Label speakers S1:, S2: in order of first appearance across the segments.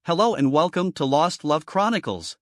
S1: Hello and welcome to Lost Love Chronicles.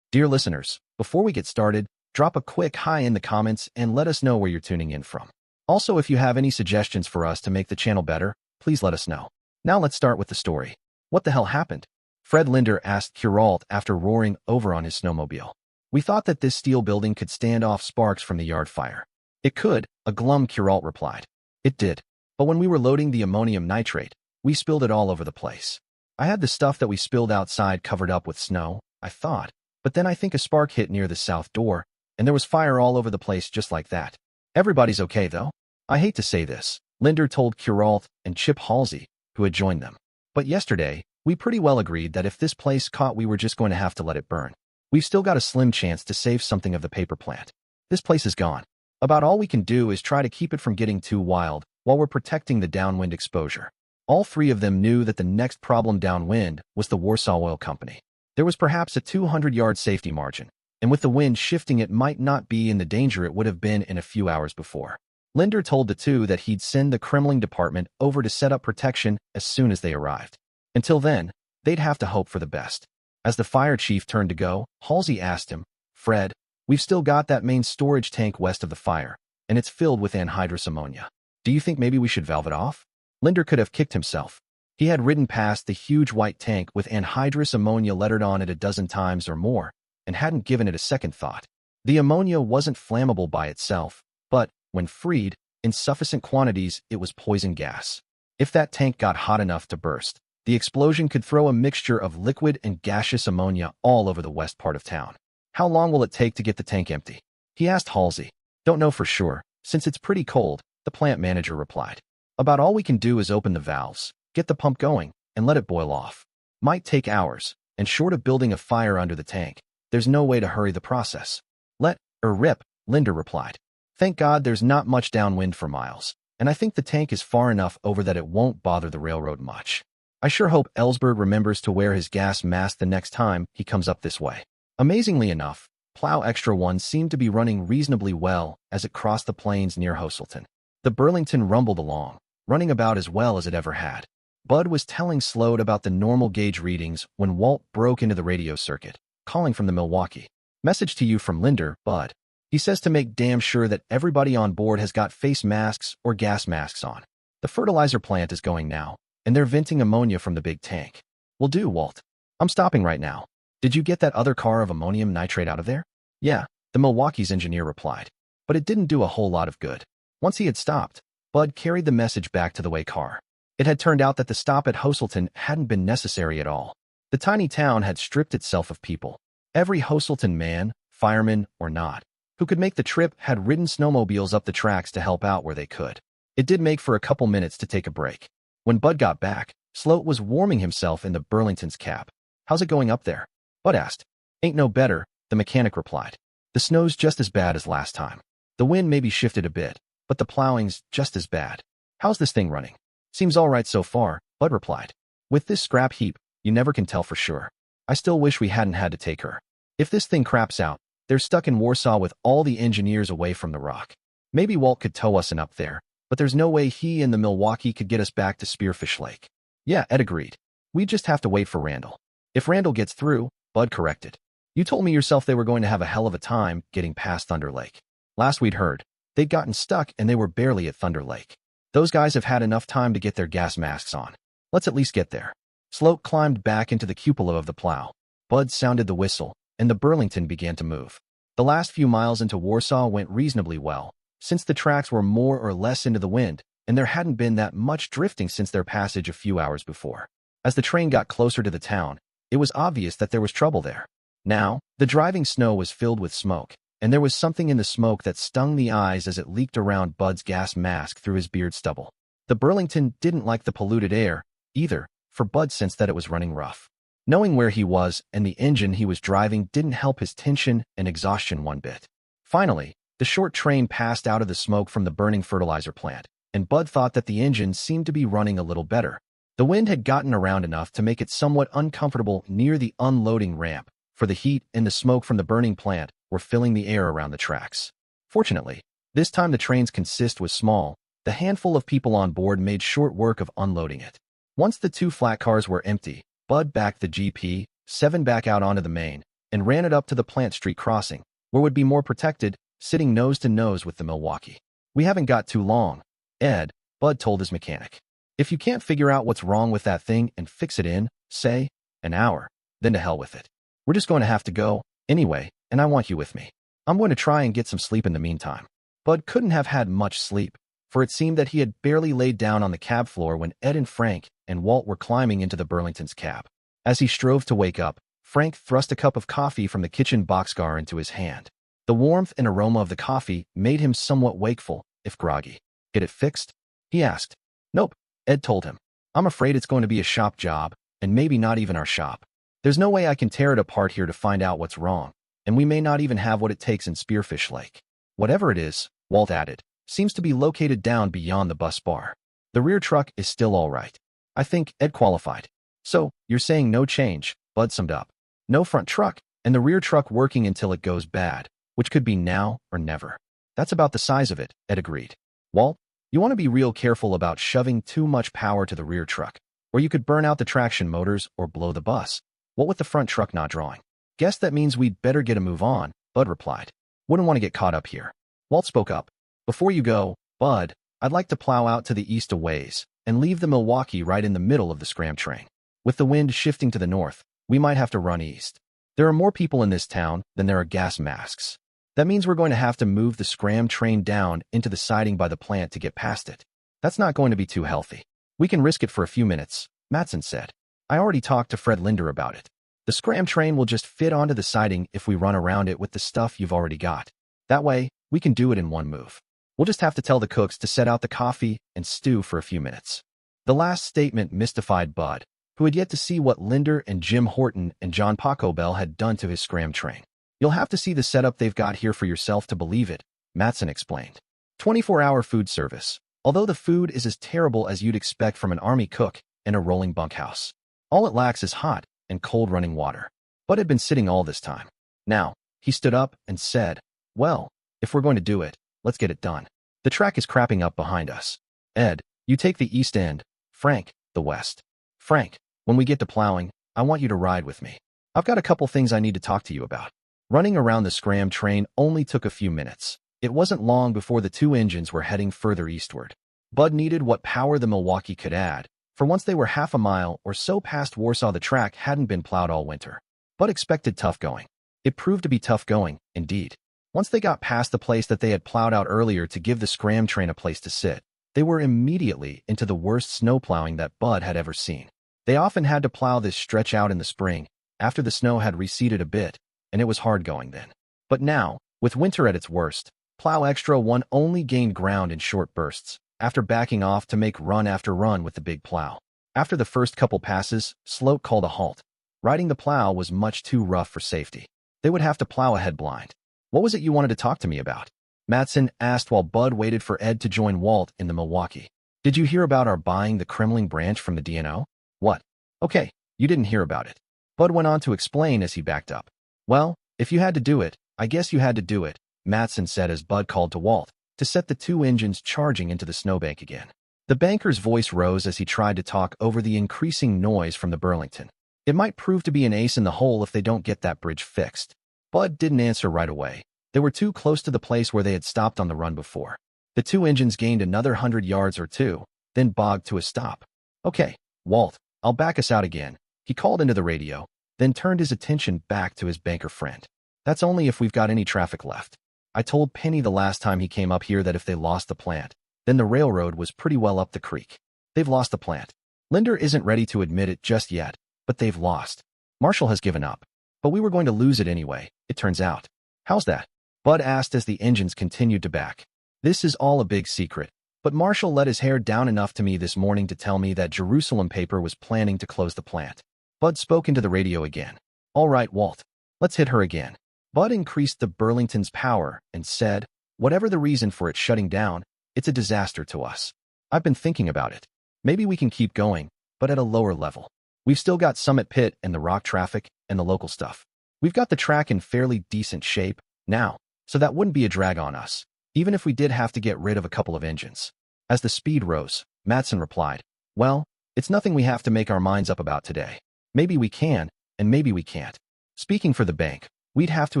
S2: Dear listeners, before we get started, drop a quick hi in the comments and let us know where you're tuning in from. Also, if you have any suggestions for us to make the channel better, please let us know. Now let's start with the story. What the hell happened? Fred Linder asked Kuralt after roaring over on his snowmobile. We thought that this steel building could stand off sparks from the yard fire. It could, a glum Kuralt replied. It did. But when we were loading the ammonium nitrate, we spilled it all over the place. I had the stuff that we spilled outside covered up with snow, I thought, but then I think a spark hit near the south door, and there was fire all over the place just like that. Everybody's okay, though. I hate to say this, Linder told Kuralt and Chip Halsey, who had joined them. But yesterday, we pretty well agreed that if this place caught, we were just going to have to let it burn. We've still got a slim chance to save something of the paper plant. This place is gone. About all we can do is try to keep it from getting too wild while we're protecting the downwind exposure. All three of them knew that the next problem downwind was the Warsaw Oil Company. There was perhaps a 200-yard safety margin, and with the wind shifting it might not be in the danger it would have been in a few hours before. Linder told the two that he'd send the Kremlin department over to set up protection as soon as they arrived. Until then, they'd have to hope for the best. As the fire chief turned to go, Halsey asked him, Fred, we've still got that main storage tank west of the fire, and it's filled with anhydrous ammonia. Do you think maybe we should valve it off? Linder could have kicked himself. He had ridden past the huge white tank with anhydrous ammonia lettered on it a dozen times or more, and hadn't given it a second thought. The ammonia wasn't flammable by itself, but, when freed, in sufficient quantities, it was poison gas. If that tank got hot enough to burst, the explosion could throw a mixture of liquid and gaseous ammonia all over the west part of town. How long will it take to get the tank empty? He asked Halsey. Don't know for sure, since it's pretty cold, the plant manager replied. About all we can do is open the valves, get the pump going, and let it boil off. Might take hours, and short of building a fire under the tank, there's no way to hurry the process. Let her rip, Linder replied. Thank God there's not much downwind for miles, and I think the tank is far enough over that it won't bother the railroad much. I sure hope Ellsberg remembers to wear his gas mask the next time he comes up this way. Amazingly enough, Plow Extra 1 seemed to be running reasonably well as it crossed the plains near Hoselton. The Burlington rumbled along, running about as well as it ever had. Bud was telling Slode about the normal gauge readings when Walt broke into the radio circuit, calling from the Milwaukee. Message to you from Linder, Bud. He says to make damn sure that everybody on board has got face masks or gas masks on. The fertilizer plant is going now, and they're venting ammonia from the big tank. Will do, Walt. I'm stopping right now. Did you get that other car of ammonium nitrate out of there? Yeah, the Milwaukee's engineer replied. But it didn't do a whole lot of good. Once he had stopped, Bud carried the message back to the way car. It had turned out that the stop at Hoselton hadn't been necessary at all. The tiny town had stripped itself of people. Every Hoselton man, fireman or not, who could make the trip had ridden snowmobiles up the tracks to help out where they could. It did make for a couple minutes to take a break. When Bud got back, Sloat was warming himself in the Burlington's cab. How's it going up there? Bud asked. Ain't no better, the mechanic replied. The snow's just as bad as last time. The wind maybe shifted a bit, but the plowing's just as bad. How's this thing running? Seems all right so far, Bud replied. With this scrap heap, you never can tell for sure. I still wish we hadn't had to take her. If this thing craps out, they're stuck in Warsaw with all the engineers away from the rock. Maybe Walt could tow us in up there, but there's no way he and the Milwaukee could get us back to Spearfish Lake. Yeah, Ed agreed. We just have to wait for Randall. If Randall gets through, Bud corrected. You told me yourself they were going to have a hell of a time getting past Thunder Lake. Last we'd heard, they'd gotten stuck and they were barely at Thunder Lake. Those guys have had enough time to get their gas masks on. Let's at least get there. Sloat climbed back into the cupola of the plow. Bud sounded the whistle, and the Burlington began to move. The last few miles into Warsaw went reasonably well, since the tracks were more or less into the wind, and there hadn't been that much drifting since their passage a few hours before. As the train got closer to the town, it was obvious that there was trouble there. Now, the driving snow was filled with smoke, and there was something in the smoke that stung the eyes as it leaked around Bud's gas mask through his beard stubble. The Burlington didn't like the polluted air, either, for Bud sensed that it was running rough. Knowing where he was and the engine he was driving didn't help his tension and exhaustion one bit. Finally, the short train passed out of the smoke from the burning fertilizer plant, and Bud thought that the engine seemed to be running a little better. The wind had gotten around enough to make it somewhat uncomfortable near the unloading ramp, for the heat and the smoke from the burning plant were filling the air around the tracks. Fortunately, this time the train's consist was small. The handful of people on board made short work of unloading it. Once the two flat cars were empty, Bud backed the GP7 back out onto the main and ran it up to the Plant Street crossing, where it would be more protected, sitting nose to nose with the Milwaukee. We haven't got too long, Ed, Bud told his mechanic. If you can't figure out what's wrong with that thing and fix it in, say, an hour, then to hell with it. We're just going to have to go, anyway, and I want you with me. I'm going to try and get some sleep in the meantime. Bud couldn't have had much sleep, for it seemed that he had barely laid down on the cab floor when Ed and Frank and Walt were climbing into the Burlington's cab. As he strove to wake up, Frank thrust a cup of coffee from the kitchen boxcar into his hand. The warmth and aroma of the coffee made him somewhat wakeful, if groggy. Get it fixed? He asked. Nope, Ed told him. I'm afraid it's going to be a shop job, and maybe not even our shop. There's no way I can tear it apart here to find out what's wrong, and we may not even have what it takes in Spearfish Lake. Whatever it is, Walt added, seems to be located down beyond the bus bar. The rear truck is still all right. I think Ed qualified. So, you're saying no change, Bud summed up. No front truck, and the rear truck working until it goes bad, which could be now or never. That's about the size of it, Ed agreed. Walt, you want to be real careful about shoving too much power to the rear truck, or you could burn out the traction motors or blow the bus. What with the front truck not drawing? Guess that means we'd better get a move on, Bud replied. Wouldn't want to get caught up here. Walt spoke up. Before you go, Bud, I'd like to plow out to the east a ways and leave the Milwaukee right in the middle of the scram train. With the wind shifting to the north, we might have to run east. There are more people in this town than there are gas masks. That means we're going to have to move the scram train down into the siding by the plant to get past it. That's not going to be too healthy. We can risk it for a few minutes, Matson said. I already talked to Fred Linder about it. The scram train will just fit onto the siding if we run around it with the stuff you've already got. That way, we can do it in one move. We'll just have to tell the cooks to set out the coffee and stew for a few minutes. The last statement mystified Bud, who had yet to see what Linder and Jim Horton and John Pacobel had done to his scram train. You'll have to see the setup they've got here for yourself to believe it, Matson explained. 24-hour food service, although the food is as terrible as you'd expect from an army cook in a rolling bunkhouse. All it lacks is hot and cold running water. Bud had been sitting all this time. Now, he stood up and said, well, if we're going to do it, let's get it done. The track is crapping up behind us. Ed, you take the east end, Frank, the west. Frank, when we get to plowing, I want you to ride with me. I've got a couple things I need to talk to you about. Running around the scram train only took a few minutes. It wasn't long before the two engines were heading further eastward. Bud needed what power the Milwaukee could add, for once they were half a mile or so past Warsaw, the track hadn't been plowed all winter. Bud expected tough going. It proved to be tough going, indeed. Once they got past the place that they had plowed out earlier to give the scram train a place to sit, they were immediately into the worst snow plowing that Bud had ever seen. They often had to plow this stretch out in the spring, after the snow had receded a bit, and it was hard going then. But now, with winter at its worst, Plow Extra 1 only gained ground in short bursts, after backing off to make run after run with the big plow. After the first couple passes, Sloat called a halt. Riding the plow was much too rough for safety. They would have to plow ahead blind. What was it you wanted to talk to me about? Matson asked while Bud waited for Ed to join Walt in the Milwaukee. Did you hear about our buying the Kremling branch from the DNO? What? Okay, you didn't hear about it. Bud went on to explain as he backed up. Well, if you had to do it, I guess you had to do it, Matson said as Bud called to Walt to set the two engines charging into the snowbank again. The banker's voice rose as he tried to talk over the increasing noise from the Burlington. It might prove to be an ace in the hole if they don't get that bridge fixed. Bud didn't answer right away. They were too close to the place where they had stopped on the run before. The two engines gained another 100 yards or two, then bogged to a stop. Okay, Walt, I'll back us out again, he called into the radio, then turned his attention back to his banker friend. That's only if we've got any traffic left. I told Penny the last time he came up here that if they lost the plant, then the railroad was pretty well up the creek. They've lost the plant. Linder isn't ready to admit it just yet, but they've lost. Marshall has given up. But we were going to lose it anyway, it turns out. How's that? Bud asked as the engines continued to back. This is all a big secret, but Marshall let his hair down enough to me this morning to tell me that Jerusalem Paper was planning to close the plant. Bud spoke into the radio again. All right, Walt. Let's hit her again. Bud increased the Burlington's power and said, whatever the reason for it shutting down, it's a disaster to us. I've been thinking about it. Maybe we can keep going, but at a lower level. We've still got Summit Pit and the rock traffic and the local stuff. We've got the track in fairly decent shape now, so that wouldn't be a drag on us, even if we did have to get rid of a couple of engines. As the speed rose, Matson replied, well, it's nothing we have to make our minds up about today. Maybe we can, and maybe we can't. Speaking for the bank, we'd have to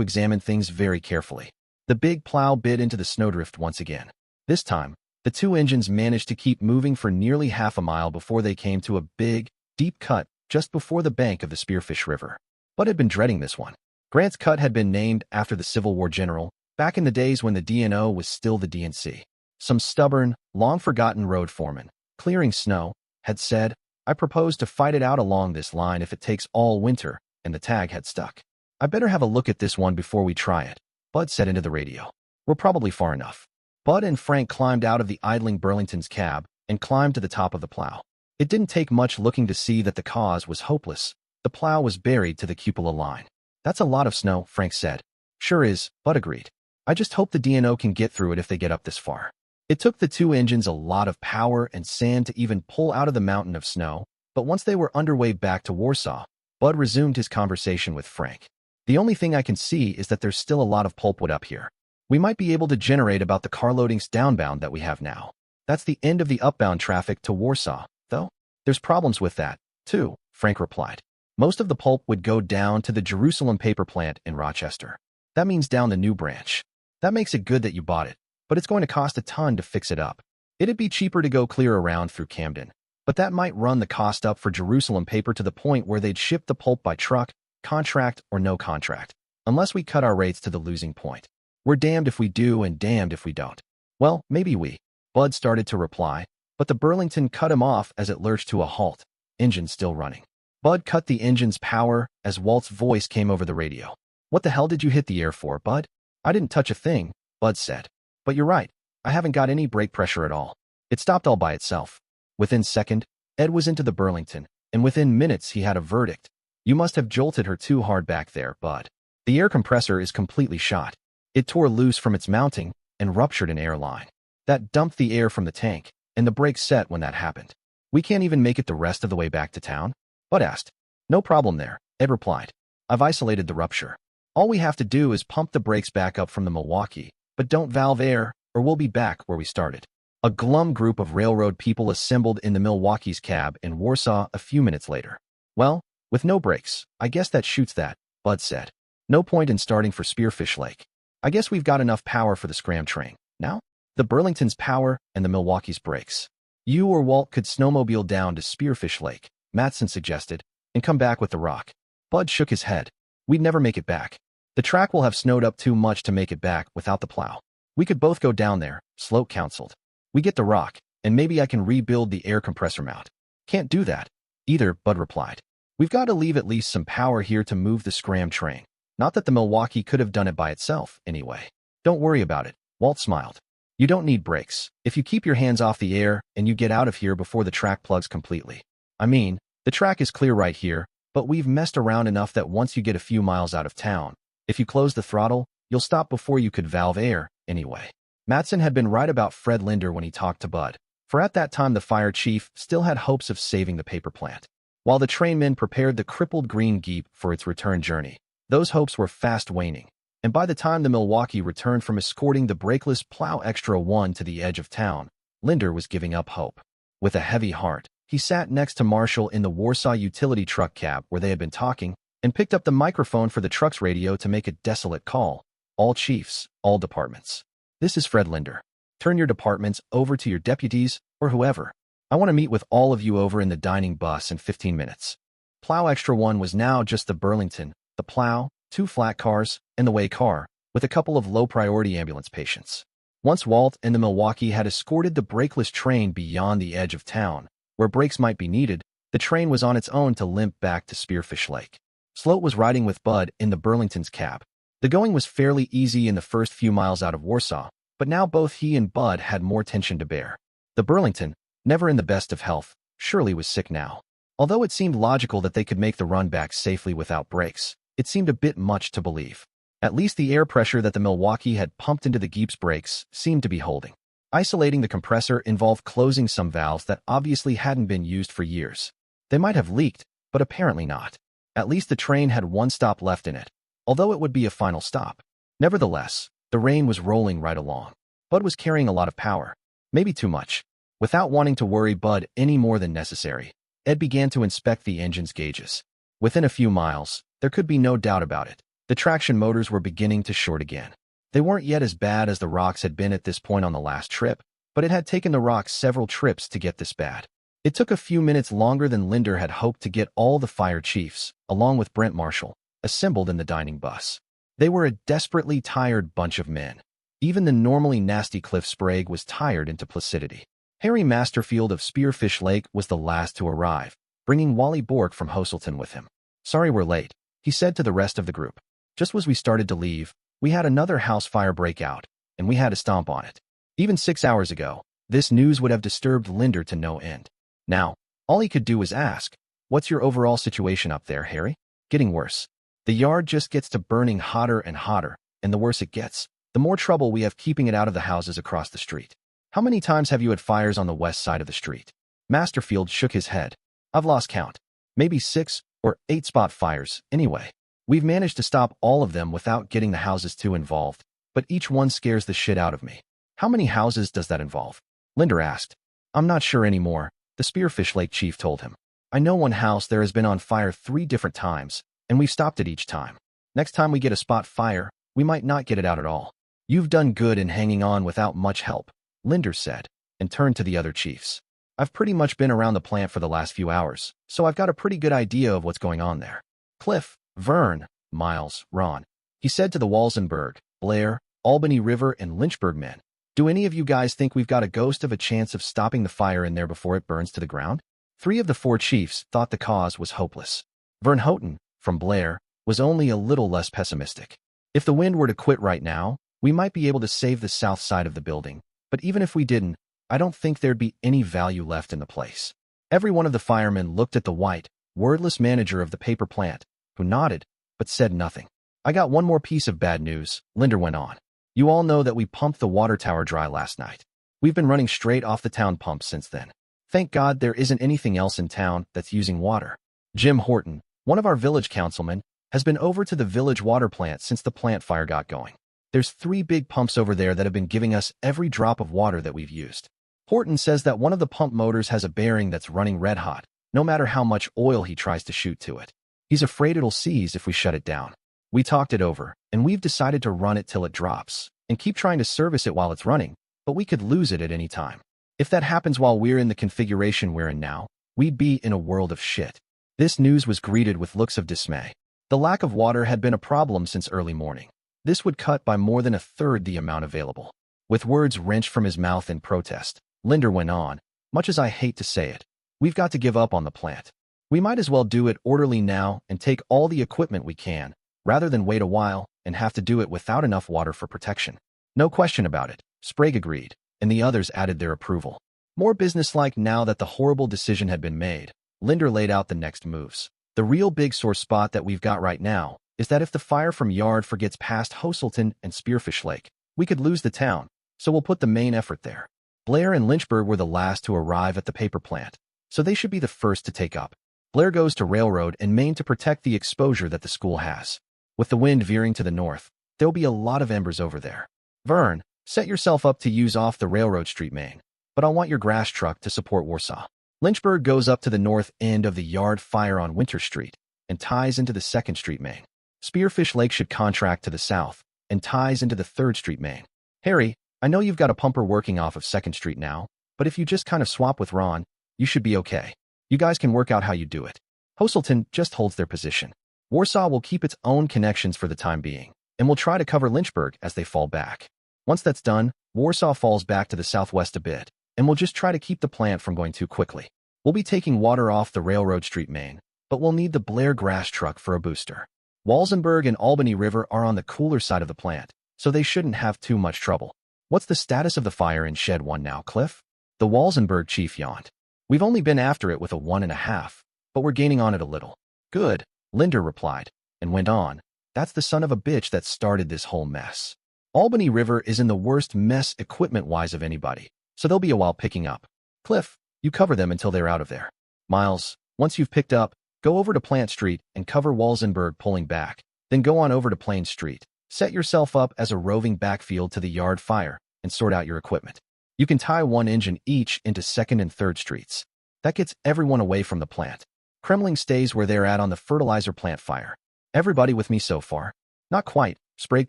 S2: examine things very carefully. The big plow bit into the snowdrift once again. This time, the two engines managed to keep moving for nearly half a mile before they came to a big, deep cut just before the bank of the Spearfish River. Bud had been dreading this one. Grant's Cut had been named after the Civil War general, back in the days when the DNO was still the DNC. Some stubborn, long-forgotten road foreman, clearing snow, had said, "I propose to fight it out along this line if it takes all winter," and the tag had stuck. "I better have a look at this one before we try it," Bud said into the radio. "We're probably far enough." Bud and Frank climbed out of the idling Burlington's cab and climbed to the top of the plow. It didn't take much looking to see that the cause was hopeless. The plow was buried to the cupola line. "That's a lot of snow," Frank said. "Sure is," Bud agreed. "I just hope the DNO can get through it if they get up this far." It took the two engines a lot of power and sand to even pull out of the mountain of snow, but once they were underway back to Warsaw, Bud resumed his conversation with Frank. "The only thing I can see is that there's still a lot of pulpwood up here. We might be able to generate about the car loadings downbound that we have now. That's the end of the upbound traffic to Warsaw, though. There's problems with that, too," Frank replied. "Most of the pulp would go down to the Jerusalem paper plant in Rochester. That means down the new branch. That makes it good that you bought it, but it's going to cost a ton to fix it up. It'd be cheaper to go clear around through Camden, but that might run the cost up for Jerusalem paper to the point where they'd ship the pulp by truck, contract or no contract, unless we cut our rates to the losing point. We're damned if we do and damned if we don't." "Well, maybe we," Bud started to reply, but the Burlington cut him off as it lurched to a halt, engine still running. Bud cut the engine's power as Walt's voice came over the radio. "What the hell did you hit the air for, Bud?" "I didn't touch a thing," Bud said. "But you're right. I haven't got any brake pressure at all. It stopped all by itself." Within second, Ed was into the Burlington, and within minutes he had a verdict. "You must have jolted her too hard back there, Bud. The air compressor is completely shot. It tore loose from its mounting and ruptured an air line. That dumped the air from the tank, and the brakes set when that happened. We can't even make it the rest of the way back to town?" Bud asked. "No problem there," Ed replied. "I've isolated the rupture. All we have to do is pump the brakes back up from the Milwaukee, but don't valve air, or we'll be back where we started." A glum group of railroad people assembled in the Milwaukee's cab in Warsaw a few minutes later. "Well, with no brakes, I guess that shoots that," Bud said. "No point in starting for Spearfish Lake. I guess we've got enough power for the scram train. Now, the Burlington's power and the Milwaukee's brakes. You or Walt could snowmobile down to Spearfish Lake," Matson suggested, "and come back with the rock." Bud shook his head. "We'd never make it back. The track will have snowed up too much to make it back without the plow. We could both go down there," Sloat counseled. "We get the rock, and maybe I can rebuild the air compressor mount." "Can't do that either," Bud replied. "We've got to leave at least some power here to move the scram train. Not that the Milwaukee could have done it by itself, anyway." "Don't worry about it," Walt smiled. "You don't need brakes if you keep your hands off the air and you get out of here before the track plugs completely. I mean, the track is clear right here, but we've messed around enough that once you get a few miles out of town, if you close the throttle, you'll stop before you could valve air, anyway." Matson had been right about Fred Linder when he talked to Bud, for at that time the fire chief still had hopes of saving the paper plant. While the trainmen prepared the crippled green Jeep for its return journey, those hopes were fast waning, and by the time the Milwaukee returned from escorting the brakeless Plow Extra 1 to the edge of town, Linder was giving up hope. With a heavy heart, he sat next to Marshall in the Warsaw utility truck cab where they had been talking, and picked up the microphone for the truck's radio to make a desolate call. "All chiefs, all departments. This is Fred Linder. Turn your departments over to your deputies, or whoever. I want to meet with all of you over in the dining bus in 15 minutes. Plow Extra 1 was now just the Burlington, the plow, 2 flat cars, and the way car, with a couple of low-priority ambulance patients. Once Walt and the Milwaukee had escorted the brakeless train beyond the edge of town, where brakes might be needed, the train was on its own to limp back to Spearfish Lake. Sloat was riding with Bud in the Burlington's cab. The going was fairly easy in the first few miles out of Warsaw, but now both he and Bud had more tension to bear. The Burlington, never in the best of health, surely was sick now. Although it seemed logical that they could make the run back safely without brakes, it seemed a bit much to believe. At least the air pressure that the Milwaukee had pumped into the Jeep's brakes seemed to be holding. Isolating the compressor involved closing some valves that obviously hadn't been used for years. They might have leaked, but apparently not. At least the train had one stop left in it, although it would be a final stop. Nevertheless, the rain was rolling right along. Bud was carrying a lot of power, maybe too much. Without wanting to worry Bud any more than necessary, Ed began to inspect the engine's gauges. Within a few miles, there could be no doubt about it. The traction motors were beginning to short again. They weren't yet as bad as the rocks had been at this point on the last trip, but it had taken the rocks several trips to get this bad. It took a few minutes longer than Linder had hoped to get all the fire chiefs, along with Brent Marshall, assembled in the dining bus. They were a desperately tired bunch of men. Even the normally nasty Cliff Sprague was tired into placidity. Harry Masterfield of Spearfish Lake was the last to arrive, bringing Wally Bork from Hoselton with him. "Sorry we're late," he said to the rest of the group. "Just as we started to leave, we had another house fire break out, and we had to stomp on it. Even 6 hours ago, this news would have disturbed Linder to no end. Now, all he could do was ask, 'What's your overall situation up there, Harry?' Getting worse. The yard just gets to burning hotter and hotter, and the worse it gets, the more trouble we have keeping it out of the houses across the street. How many times have you had fires on the west side of the street?" Masterfield shook his head. "I've lost count. Maybe 6 or 8 spot fires, anyway. We've managed to stop all of them without getting the houses too involved, but each one scares the shit out of me." "How many houses does that involve?" Linder asked. "I'm not sure anymore," the Spearfish Lake chief told him. "I know one house there has been on fire 3 different times, and we've stopped it each time. Next time we get a spot fire, we might not get it out at all." "You've done good in hanging on without much help," Linder said, and turned to the other chiefs. "I've pretty much been around the plant for the last few hours, so I've got a pretty good idea of what's going on there. Cliff, Vern, Miles, Ron," he said to the Walsenburg, Blair, Albany River, and Lynchburg men. "Do any of you guys think we've got a ghost of a chance of stopping the fire in there before it burns to the ground?" 3 of the 4 chiefs thought the cause was hopeless. Vern Houghton, from Blair, was only a little less pessimistic. "If the wind were to quit right now, we might be able to save the south side of the building, but even if we didn't, I don't think there'd be any value left in the place." Every one of the firemen looked at the white, wordless manager of the paper plant, who nodded, but said nothing. "I got one more piece of bad news," Linder went on. "You all know that we pumped the water tower dry last night. We've been running straight off the town pump since then. Thank God there isn't anything else in town that's using water. Jim Horton, one of our village councilmen, has been over to the village water plant since the plant fire got going. There's 3 big pumps over there that have been giving us every drop of water that we've used. Horton says that one of the pump motors has a bearing that's running red hot, no matter how much oil he tries to shoot to it. He's afraid it'll seize if we shut it down. We talked it over, and we've decided to run it till it drops, and keep trying to service it while it's running, but we could lose it at any time. If that happens while we're in the configuration we're in now, we'd be in a world of shit." This news was greeted with looks of dismay. The lack of water had been a problem since early morning. This would cut by more than a third the amount available. With words wrenched from his mouth in protest, Linder went on, "Much as I hate to say it, we've got to give up on the plant. We might as well do it orderly now and take all the equipment we can, rather than wait a while and have to do it without enough water for protection." "No question about it," Sprague agreed, and the others added their approval. More businesslike now that the horrible decision had been made, Linder laid out the next moves. "The real big sore spot that we've got right now is that if the fire from Yard gets past Hoselton and Spearfish Lake, we could lose the town, so we'll put the main effort there. Blair and Lynchburg were the last to arrive at the paper plant, so they should be the first to take up. Blair goes to Railroad and Main to protect the exposure that the school has. With the wind veering to the north, there'll be a lot of embers over there. Vern, set yourself up to use off the Railroad Street main, but I'll want your grass truck to support Warsaw. Lynchburg goes up to the north end of the yard fire on Winter Street and ties into the 2nd Street main. Spearfish Lake should contract to the south and ties into the 3rd Street main. Harry, I know you've got a pumper working off of 2nd Street now, but if you just kind of swap with Ron, you should be okay. You guys can work out how you do it. Hoselton just holds their position. Warsaw will keep its own connections for the time being, and will try to cover Lynchburg as they fall back. Once that's done, Warsaw falls back to the southwest a bit, and we'll just try to keep the plant from going too quickly. We'll be taking water off the Railroad Street main, but we'll need the Blair grass truck for a booster. Walsenburg and Albany River are on the cooler side of the plant, so they shouldn't have too much trouble. What's the status of the fire in Shed 1 now, Cliff? The Walsenburg chief yawned. We've only been after it with a 1.5, but we're gaining on it a little. Good, Linder replied, and went on. That's the son of a bitch that started this whole mess. Albany River is in the worst mess equipment-wise of anybody, so they'll be a while picking up. Cliff, you cover them until they're out of there. Miles, once you've picked up, go over to Plant Street and cover Walsenburg pulling back, then go on over to Plain Street. Set yourself up as a roving backfield to the yard fire and sort out your equipment. You can tie one engine each into 2nd and 3rd Streets. That gets everyone away from the plant. Kremling stays where they're at on the fertilizer plant fire. Everybody with me so far? Not quite, Sprague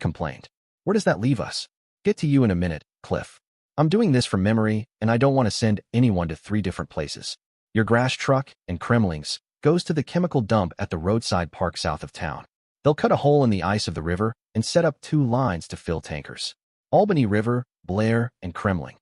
S2: complained. Where does that leave us? Get to you in a minute, Cliff. I'm doing this from memory, and I don't want to send anyone to 3 different places. Your grass truck and Kremlings goes to the chemical dump at the roadside park south of town. They'll cut a hole in the ice of the river and set up 2 lines to fill tankers. Albany River, Blair, and Kremling.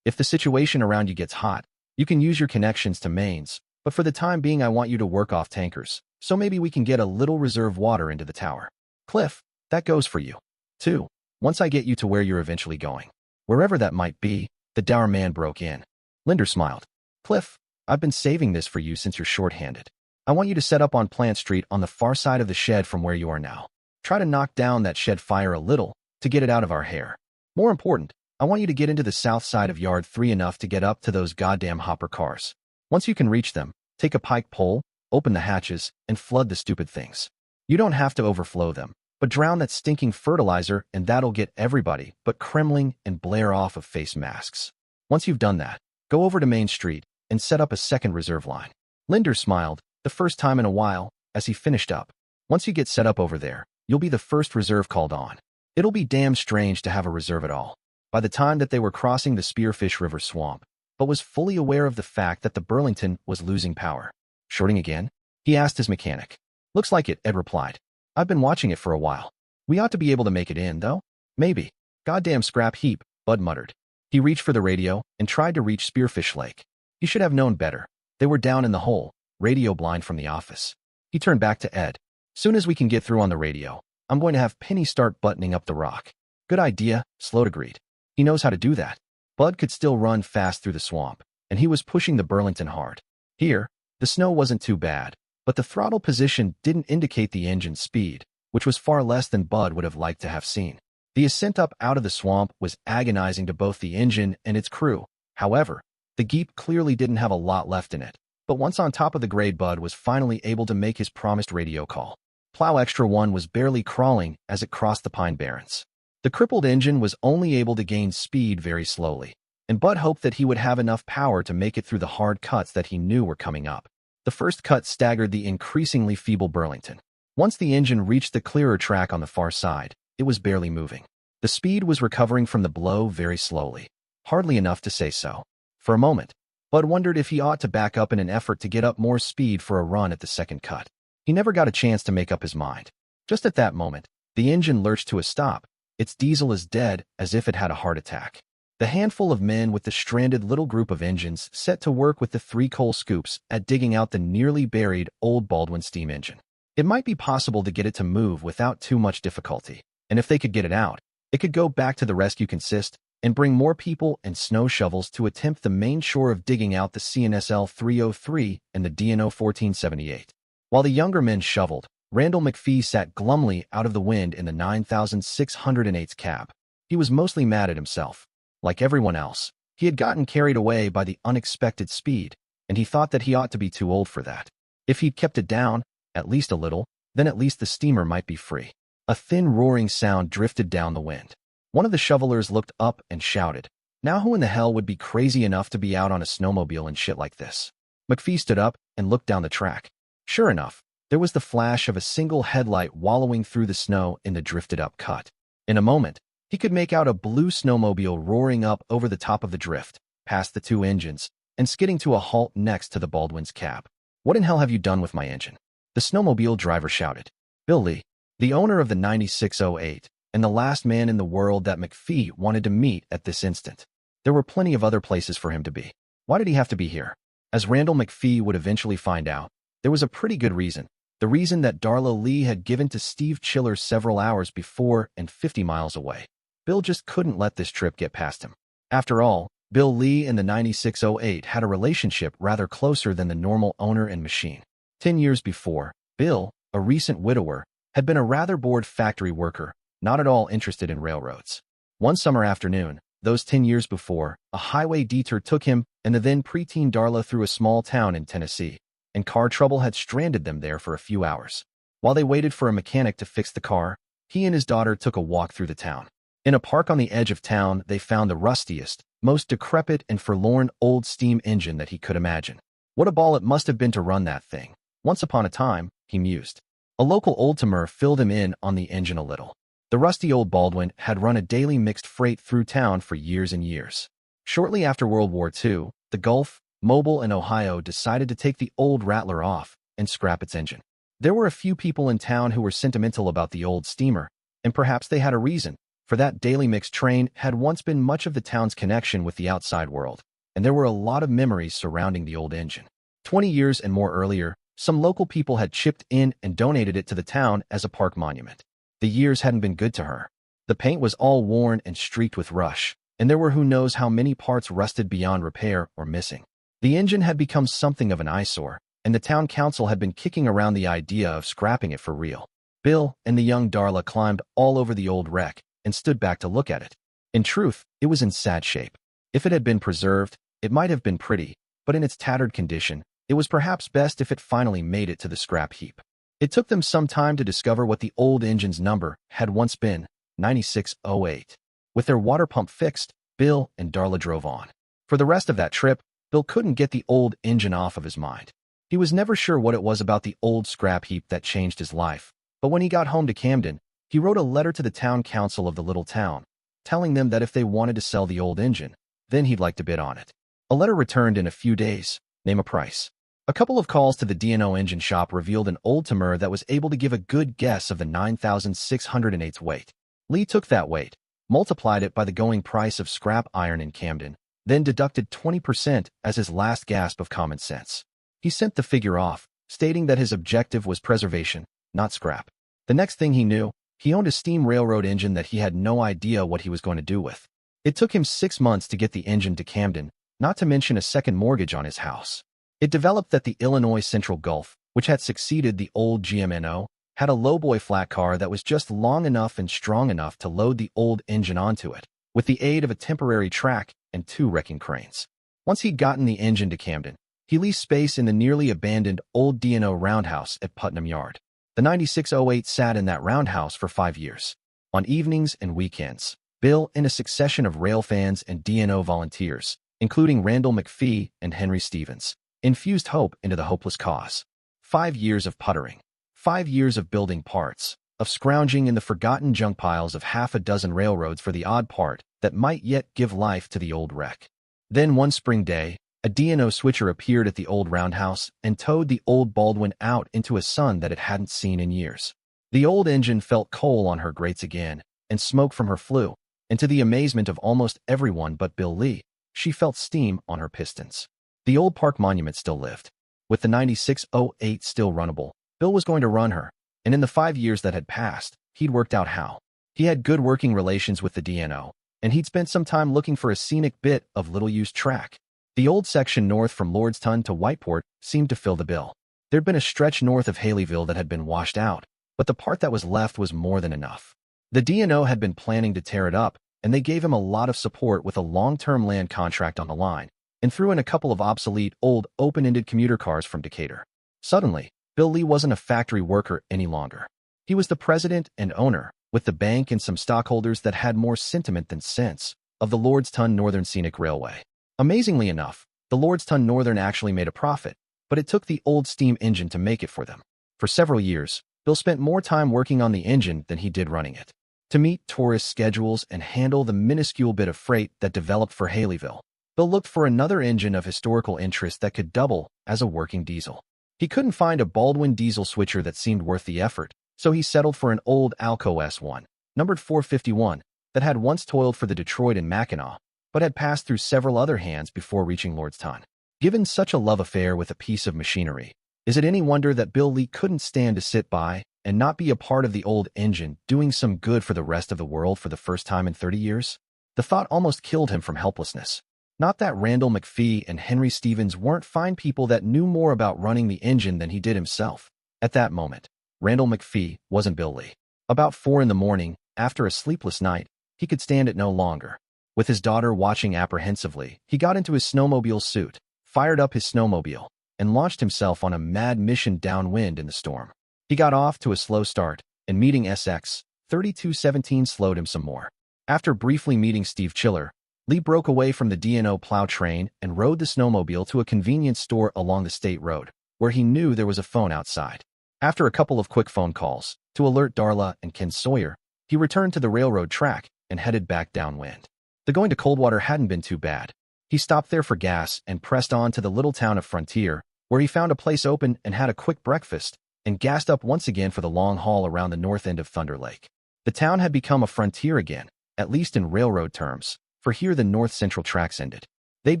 S2: If the situation around you gets hot, you can use your connections to mains, but for the time being I want you to work off tankers, so maybe we can get a little reserve water into the tower. Cliff, that goes for you, too, once I get you to where you're eventually going. Wherever that might be, the dour man broke in. Linder smiled. Cliff, I've been saving this for you since you're short-handed. I want you to set up on Plant Street on the far side of the shed from where you are now. Try to knock down that shed fire a little to get it out of our hair. More important, I want you to get into the south side of Yard 3 enough to get up to those goddamn hopper cars. Once you can reach them, take a pike pole, open the hatches, and flood the stupid things. You don't have to overflow them, but drown that stinking fertilizer and that'll get everybody but Kremling and Blair off of face masks. Once you've done that, go over to Main Street and set up a second reserve line. Linder smiled, the first time in a while, as he finished up. Once you get set up over there, you'll be the first reserve called on. It'll be damn strange to have a reserve at all. By the time that they were crossing the Spearfish River swamp, but was fully aware of the fact that the Burlington was losing power. Shorting again? He asked his mechanic. Looks like it, Ed replied. I've been watching it for a while. We ought to be able to make it in, though. Maybe. Goddamn scrap heap, Bud muttered. He reached for the radio and tried to reach Spearfish Lake. He should have known better. They were down in the hole, radio blind from the office. He turned back to Ed. Soon as we can get through on the radio, I'm going to have Penny start buttoning up the rock. Good idea, Sloat agreed. He knows how to do that. Bud could still run fast through the swamp, and he was pushing the Burlington hard. Here, the snow wasn't too bad, but the throttle position didn't indicate the engine's speed, which was far less than Bud would have liked to have seen. The ascent up out of the swamp was agonizing to both the engine and its crew. However, the Jeep clearly didn't have a lot left in it, but once on top of the grade, Bud was finally able to make his promised radio call. Plow Extra 1 was barely crawling as it crossed the Pine Barrens. The crippled engine was only able to gain speed very slowly, and Bud hoped that he would have enough power to make it through the hard cuts that he knew were coming up. The first cut staggered the increasingly feeble Burlington. Once the engine reached the clearer track on the far side, it was barely moving. The speed was recovering from the blow very slowly, hardly enough to say so. For a moment, Bud wondered if he ought to back up in an effort to get up more speed for a run at the second cut. He never got a chance to make up his mind. Just at that moment, the engine lurched to a stop, its diesel as dead as if it had a heart attack. The handful of men with the stranded little group of engines set to work with the 3 coal scoops at digging out the nearly buried old Baldwin steam engine. It might be possible to get it to move without too much difficulty, and if they could get it out, it could go back to the rescue consist and bring more people and snow shovels to attempt the main shore of digging out the CNSL 303 and the DNO 1478. While the younger men shoveled, Randall McPhee sat glumly out of the wind in the 9608's cab. He was mostly mad at himself. Like everyone else, he had gotten carried away by the unexpected speed, and he thought that he ought to be too old for that. If he'd kept it down, at least a little, then at least the steamer might be free. A thin roaring sound drifted down the wind. One of the shovelers looked up and shouted, "Now who in the hell would be crazy enough to be out on a snowmobile and shit like this?" McPhee stood up and looked down the track. Sure enough, there was the flash of a single headlight wallowing through the snow in the drifted-up cut. In a moment, he could make out a blue snowmobile roaring up over the top of the drift, past the 2 engines, and skidding to a halt next to the Baldwin's cab. "What in hell have you done with my engine?" the snowmobile driver shouted. Bill Lee, the owner of the 9608, and the last man in the world that McPhee wanted to meet at this instant. There were plenty of other places for him to be. Why did he have to be here? As Randall McPhee would eventually find out, there was a pretty good reason. The reason that Darla Lee had given to Steve Chiller several hours before and 50 miles away. Bill just couldn't let this trip get past him. After all, Bill Lee and the 9608 had a relationship rather closer than the normal owner and machine. 10 years before, Bill, a recent widower, had been a rather bored factory worker, not at all interested in railroads. One summer afternoon, those 10 years before, a highway detour took him and the then preteen Darla through a small town in Tennessee, and car trouble had stranded them there for a few hours. While they waited for a mechanic to fix the car, he and his daughter took a walk through the town. In a park on the edge of town, they found the rustiest, most decrepit and forlorn old steam engine that he could imagine. What a ball it must have been to run that thing. Once upon a time, he mused. A local old-timer filled him in on the engine a little. The rusty old Baldwin had run a daily mixed freight through town for years and years. Shortly after World War II, the Gulf, Mobile, and Ohio decided to take the old Rattler off and scrap its engine. There were a few people in town who were sentimental about the old steamer, and perhaps they had a reason, for that daily mixed train had once been much of the town's connection with the outside world, and there were a lot of memories surrounding the old engine. 20 years and more earlier, some local people had chipped in and donated it to the town as a park monument. The years hadn't been good to her. The paint was all worn and streaked with rust, and there were who knows how many parts rusted beyond repair or missing. The engine had become something of an eyesore, and the town council had been kicking around the idea of scrapping it for real. Bill and the young Darla climbed all over the old wreck and stood back to look at it. In truth, it was in sad shape. If it had been preserved, it might have been pretty, but in its tattered condition, it was perhaps best if it finally made it to the scrap heap. It took them some time to discover what the old engine's number had once been, 9608. With their water pump fixed, Bill and Darla drove on. For the rest of that trip, Bill couldn't get the old engine off of his mind. He was never sure what it was about the old scrap heap that changed his life, but when he got home to Camden, he wrote a letter to the town council of the little town, telling them that if they wanted to sell the old engine, then he'd like to bid on it. A letter returned in a few days, name a price. A couple of calls to the D&O engine shop revealed an old-timer that was able to give a good guess of the 9,608 weight. Lee took that weight, multiplied it by the going price of scrap iron in Camden, then deducted 20% as his last gasp of common sense. He sent the figure off, stating that his objective was preservation, not scrap. The next thing he knew, he owned a steam railroad engine that he had no idea what he was going to do with. It took him 6 months to get the engine to Camden, not to mention a second mortgage on his house. It developed that the Illinois Central Gulf, which had succeeded the old GMNO, had a lowboy flat car that was just long enough and strong enough to load the old engine onto it, with the aid of a temporary track and 2 wrecking cranes. Once he'd gotten the engine to Camden, he leased space in the nearly abandoned old D&O roundhouse at Putnam Yard. The 9608 sat in that roundhouse for 5 years. On evenings and weekends, Bill and a succession of rail fans and D&O volunteers, including Randall McPhee and Henry Stevens, infused hope into the hopeless cause. 5 years of puttering. 5 years of building parts, of scrounging in the forgotten junk piles of half a dozen railroads for the odd part that might yet give life to the old wreck. Then one spring day, a D&O switcher appeared at the old roundhouse and towed the old Baldwin out into a sun that it hadn't seen in years. The old engine felt coal on her grates again, and smoke from her flue, and to the amazement of almost everyone but Bill Lee, she felt steam on her pistons. The old park monument still lived. With the 9608 still runnable, Bill was going to run her, and in the 5 years that had passed, he'd worked out how. He had good working relations with the D&O, and he'd spent some time looking for a scenic bit of little-used track. The old section north from Lordstown to Whiteport seemed to fill the bill. There'd been a stretch north of Haleyville that had been washed out, but the part that was left was more than enough. The D&O had been planning to tear it up, and they gave him a lot of support with a long-term land contract on the line, and threw in a couple of obsolete, old, open-ended commuter cars from Decatur. Suddenly, Bill Lee wasn't a factory worker any longer. He was the president and owner, with the bank and some stockholders that had more sentiment than sense, of the Lordstown Northern Scenic Railway. Amazingly enough, the Lordstown Northern actually made a profit, but it took the old steam engine to make it for them. For several years, Bill spent more time working on the engine than he did running it. To meet tourist schedules and handle the minuscule bit of freight that developed for Haleyville, Bill looked for another engine of historical interest that could double as a working diesel. He couldn't find a Baldwin diesel switcher that seemed worth the effort, so he settled for an old Alco S1, numbered 451, that had once toiled for the Detroit and Mackinac, but had passed through several other hands before reaching Lordstown. Given such a love affair with a piece of machinery, is it any wonder that Bill Lee couldn't stand to sit by and not be a part of the old engine doing some good for the rest of the world for the first time in 30 years? The thought almost killed him from helplessness. Not that Randall McPhee and Henry Stevens weren't fine people that knew more about running the engine than he did himself. At that moment, Randall McPhee wasn't Bill Lee. About 4 in the morning, after a sleepless night, he could stand it no longer. With his daughter watching apprehensively, he got into his snowmobile suit, fired up his snowmobile, and launched himself on a mad mission downwind in the storm. He got off to a slow start, and meeting SX 3217 slowed him some more. After briefly meeting Steve Chiller, Lee broke away from the D&O plow train and rode the snowmobile to a convenience store along the state road, where he knew there was a phone outside. After a couple of quick phone calls to alert Darla and Ken Sawyer, he returned to the railroad track and headed back downwind. The going to Coldwater hadn't been too bad. He stopped there for gas and pressed on to the little town of Frontier, where he found a place open and had a quick breakfast, and gassed up once again for the long haul around the north end of Thunder Lake. The town had become a frontier again, at least in railroad terms, for here the north-central tracks ended. They'd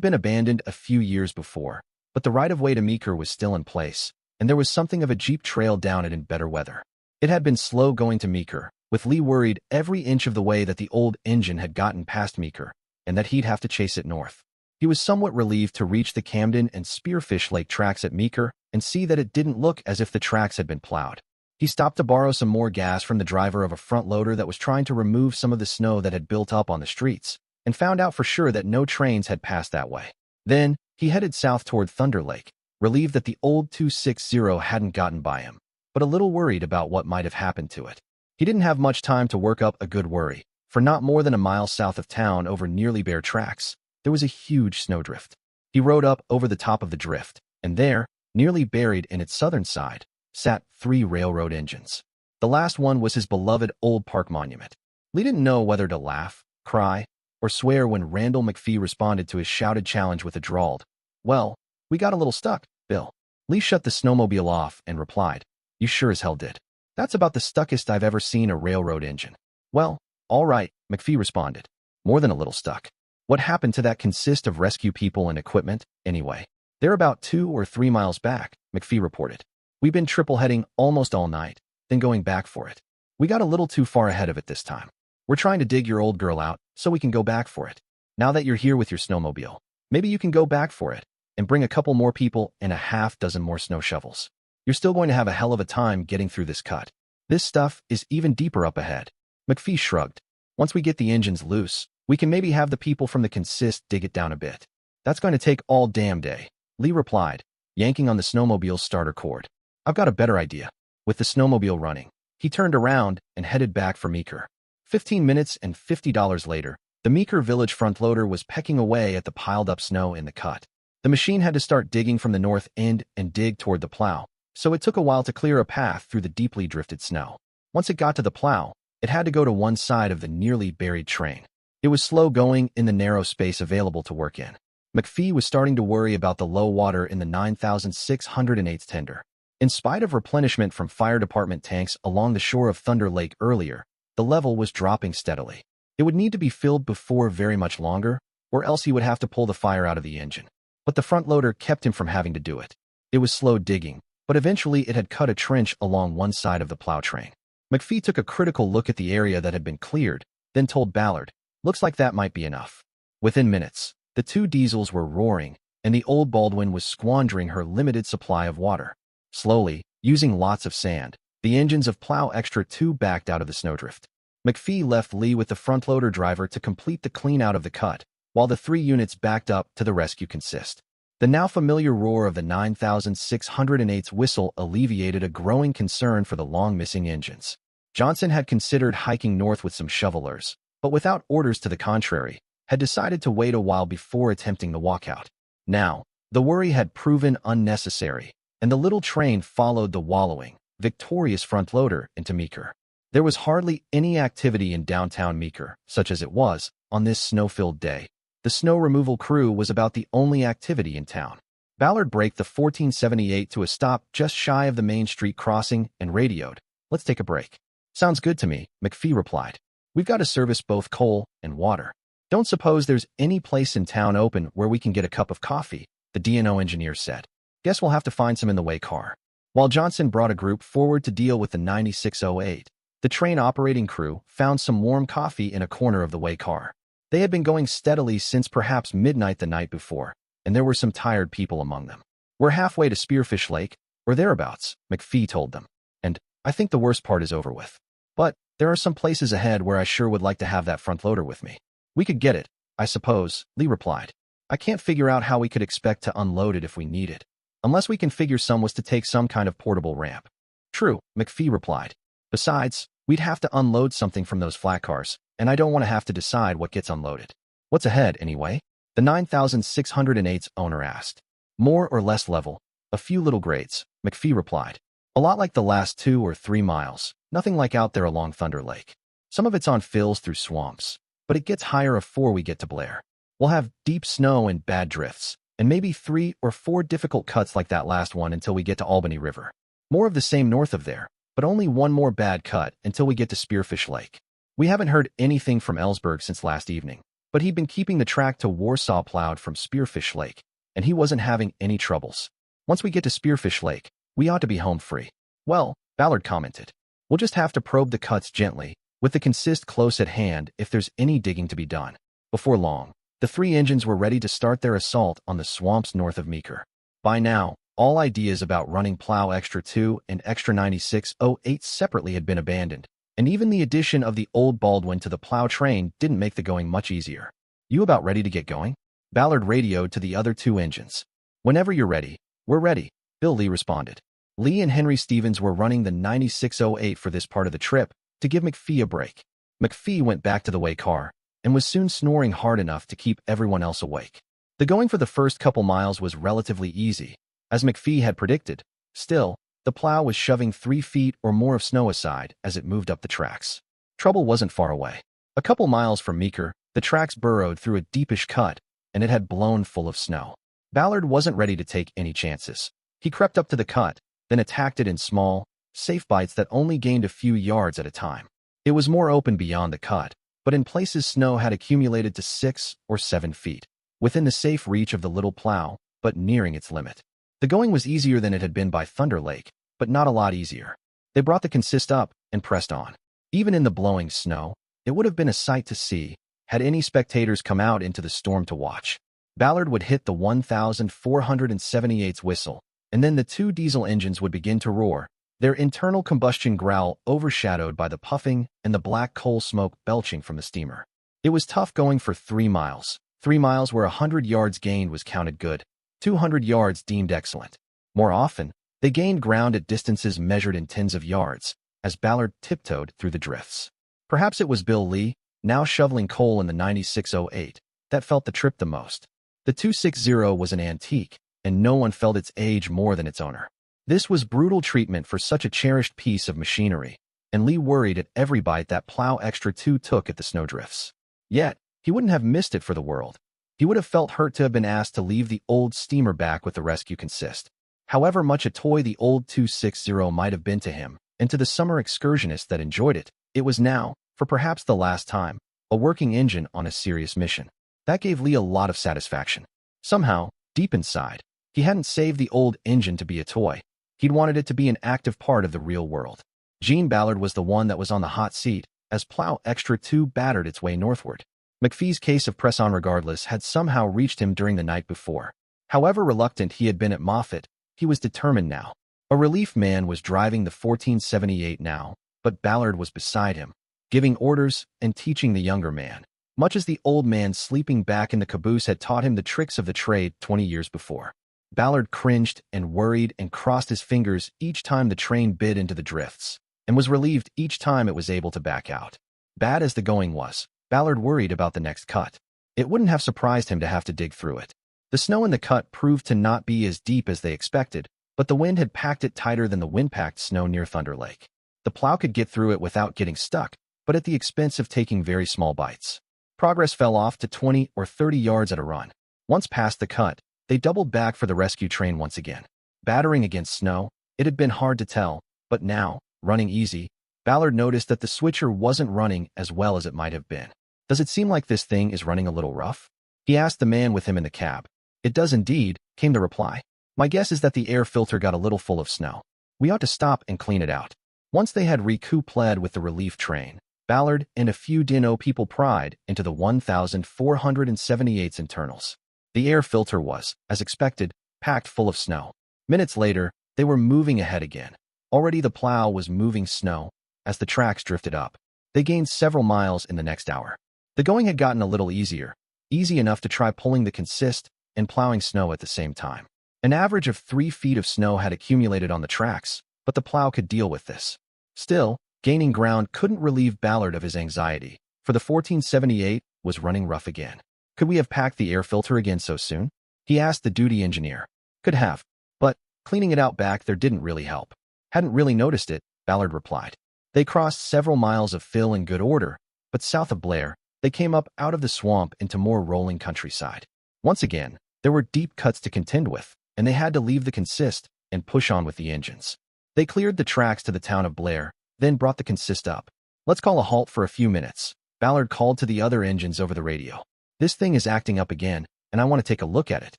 S2: been abandoned a few years before, but the right-of-way to Meeker was still in place, and there was something of a jeep trail down it in better weather. It had been slow going to Meeker, with Lee worried every inch of the way that the old engine had gotten past Meeker, and that he'd have to chase it north. He was somewhat relieved to reach the Camden and Spearfish Lake tracks at Meeker and see that it didn't look as if the tracks had been plowed. He stopped to borrow some more gas from the driver of a front loader that was trying to remove some of the snow that had built up on the streets, and found out for sure that no trains had passed that way. Then, he headed south toward Thunder Lake, relieved that the old 260 hadn't gotten by him, but a little worried about what might have happened to it. He didn't have much time to work up a good worry, for not more than a mile south of town over nearly bare tracks, there was a huge snowdrift. He rode up over the top of the drift, and there, nearly buried in its southern side, sat 3 railroad engines. The last one was his beloved old park monument. Lee didn't know whether to laugh, cry, or swear when Randall McPhee responded to his shouted challenge with a drawled, "Well, we got a little stuck, Bill." Lee shut the snowmobile off and replied, "You sure as hell did. That's about the stuckest I've ever seen a railroad engine." "Well, all right," McPhee responded. "More than a little stuck. What happened to that consist of rescue people and equipment, anyway?" "They're about 2 or 3 miles back," McPhee reported. "We've been triple-heading almost all night, then going back for it. We got a little too far ahead of it this time. We're trying to dig your old girl out so we can go back for it. Now that you're here with your snowmobile, maybe you can go back for it and bring a couple more people and a half dozen more snow shovels. You're still going to have a hell of a time getting through this cut. This stuff is even deeper up ahead." McPhee shrugged. "Once we get the engines loose, we can maybe have the people from the consist dig it down a bit." "That's going to take all damn day," Lee replied, yanking on the snowmobile's starter cord. "I've got a better idea." With the snowmobile running, he turned around and headed back for Meeker. 15 minutes and $50 later, the Meeker Village front loader was pecking away at the piled-up snow in the cut. The machine had to start digging from the north end and dig toward the plow, so it took a while to clear a path through the deeply drifted snow. Once it got to the plow, it had to go to one side of the nearly buried train. It was slow going in the narrow space available to work in. McPhee was starting to worry about the low water in the 9,608th tender. In spite of replenishment from fire department tanks along the shore of Thunder Lake earlier, the level was dropping steadily. It would need to be filled before very much longer, or else he would have to pull the fire out of the engine. But the front loader kept him from having to do it. It was slow digging, but eventually it had cut a trench along one side of the plow train. McPhee took a critical look at the area that had been cleared, then told Ballard, "Looks like that might be enough." Within minutes, the 2 diesels were roaring, and the old Baldwin was squandering her limited supply of water. Slowly, using lots of sand, the engines of Plow Extra 2 backed out of the snowdrift. McPhee left Lee with the front loader driver to complete the clean-out of the cut, while the 3 units backed up to the rescue consist. The now familiar roar of the 9,608's whistle alleviated a growing concern for the long-missing engines. Johnson had considered hiking north with some shovelers, but without orders to the contrary, had decided to wait a while before attempting the walkout. Now, the worry had proven unnecessary, and the little train followed the wallowing, victorious front loader into Meeker. There was hardly any activity in downtown Meeker, such as it was, on this snow-filled day. The snow removal crew was about the only activity in town. Ballard braked the 1478 to a stop just shy of the Main Street crossing and radioed, "Let's take a break." "Sounds good to me," McPhee replied. "We've got to service both coal and water. Don't suppose there's any place in town open where we can get a cup of coffee," the D&O engineer said. "Guess we'll have to find some in the way car." While Johnson brought a group forward to deal with the 9608, the train operating crew found some warm coffee in a corner of the way car. They had been going steadily since perhaps midnight the night before, and there were some tired people among them. "We're halfway to Spearfish Lake, or thereabouts," McPhee told them, "and I think the worst part is over with. But there are some places ahead where I sure would like to have that front loader with me." "We could get it, I suppose," Lee replied. "I can't figure out how we could expect to unload it if we need it, unless we can figure some was to take some kind of portable ramp." "True," McPhee replied. "Besides, we'd have to unload something from those flat cars, and I don't want to have to decide what gets unloaded." "What's ahead, anyway?" the 9,608's owner asked. "More or less level, A few little grades, McPhee replied. A lot like the last 2 or 3 miles, nothing like out there along Thunder Lake. Some of it's on fills through swamps, but it gets higher before we get to Blair. We'll have deep snow and bad drifts, and maybe 3 or 4 difficult cuts like that last one until we get to Albany River. More of the same north of there, but only one more bad cut until we get to Spearfish Lake. We haven't heard anything from Ellsberg since last evening, but he'd been keeping the track to Warsaw plowed from Spearfish Lake, and he wasn't having any troubles. Once we get to Spearfish Lake, we ought to be home free. Well, Ballard commented. We'll just have to probe the cuts gently, with the consist close at hand if there's any digging to be done. Before long, the 3 engines were ready to start their assault on the swamps north of Meeker. By now, all ideas about running Plow Extra 2 and Extra 9608 separately had been abandoned, and even the addition of the old Baldwin to the plow train didn't make the going much easier. You about ready to get going? Ballard radioed to the other 2 engines. Whenever you're ready, we're ready, Bill Lee responded. Lee and Henry Stevens were running the 9608 for this part of the trip to give McPhee a break. McPhee went back to the way car and was soon snoring hard enough to keep everyone else awake. The going for the first couple miles was relatively easy, as McPhee had predicted. Still, the plow was shoving 3 feet or more of snow aside as it moved up the tracks. Trouble wasn't far away. A couple miles from Meeker, the tracks burrowed through a deepish cut, and it had blown full of snow. Ballard wasn't ready to take any chances. He crept up to the cut, then attacked it in small, safe bites that only gained a few yards at a time. It was more open beyond the cut, but in places snow had accumulated to 6 or 7 feet, within the safe reach of the little plow, but nearing its limit. The going was easier than it had been by Thunder Lake, but not a lot easier. They brought the consist up and pressed on. Even in the blowing snow, it would have been a sight to see, had any spectators come out into the storm to watch. Ballard would hit the 1478's whistle, and then the 2 diesel engines would begin to roar, their internal combustion growl overshadowed by the puffing and the black coal smoke belching from the steamer. It was tough going for 3 miles. 3 miles where 100 yards gained was counted good, 200 yards deemed excellent. More often, they gained ground at distances measured in tens of yards, as Ballard tiptoed through the drifts. Perhaps it was Bill Lee, now shoveling coal in the 9608, that felt the trip the most. The 260 was an antique, and no one felt its age more than its owner. This was brutal treatment for such a cherished piece of machinery, and Lee worried at every bite that Plow Extra 2 took at the snowdrifts. Yet, he wouldn't have missed it for the world. He would have felt hurt to have been asked to leave the old steamer back with the rescue consist. However much a toy the old 260 might have been to him, and to the summer excursionists that enjoyed it, it was now, for perhaps the last time, a working engine on a serious mission. That gave Lee a lot of satisfaction. Somehow, deep inside, he hadn't saved the old engine to be a toy. He'd wanted it to be an active part of the real world. Gene Ballard was the one that was on the hot seat, as Plow Extra 2 battered its way northward. McPhee's case of press on regardless had somehow reached him during the night before. However reluctant he had been at Moffett, he was determined now. A relief man was driving the 1478 now, but Ballard was beside him, giving orders and teaching the younger man, much as the old man sleeping back in the caboose had taught him the tricks of the trade 20 years before. Ballard cringed and worried and crossed his fingers each time the train bit into the drifts, and was relieved each time it was able to back out. Bad as the going was, Ballard worried about the next cut. It wouldn't have surprised him to have to dig through it. The snow in the cut proved to not be as deep as they expected, but the wind had packed it tighter than the wind-packed snow near Thunder Lake. The plow could get through it without getting stuck, but at the expense of taking very small bites. Progress fell off to 20 or 30 yards at a run. Once past the cut, they doubled back for the rescue train once again. Battering against snow, it had been hard to tell, but now, running easy, Ballard noticed that the switcher wasn't running as well as it might have been. Does it seem like this thing is running a little rough? He asked the man with him in the cab. It does indeed, came the reply. My guess is that the air filter got a little full of snow. We ought to stop and clean it out. Once they had recouped with the relief train, Ballard and a few Dino people pried into the 1478's internals. The air filter was, as expected, packed full of snow. Minutes later, they were moving ahead again. Already the plow was moving snow as the tracks drifted up. They gained several miles in the next hour. The going had gotten a little easier, easy enough to try pulling the consist and plowing snow at the same time. An average of 3 feet of snow had accumulated on the tracks, but the plow could deal with this. Still, gaining ground couldn't relieve Ballard of his anxiety, for the 1478 was running rough again. Could we have packed the air filter again so soon? He asked the duty engineer. Could have, but Cleaning it out back there didn't really help. Hadn't really noticed it, Ballard replied. They crossed several miles of fill in good order, but south of Blair, they came up out of the swamp into more rolling countryside. Once again, there were deep cuts to contend with, and they had to leave the consist and push on with the engines. They cleared the tracks to the town of Blair, then brought the consist up. Let's call a halt for a few minutes, Ballard called to the other engines over the radio. This thing is acting up again, and I want to take a look at it.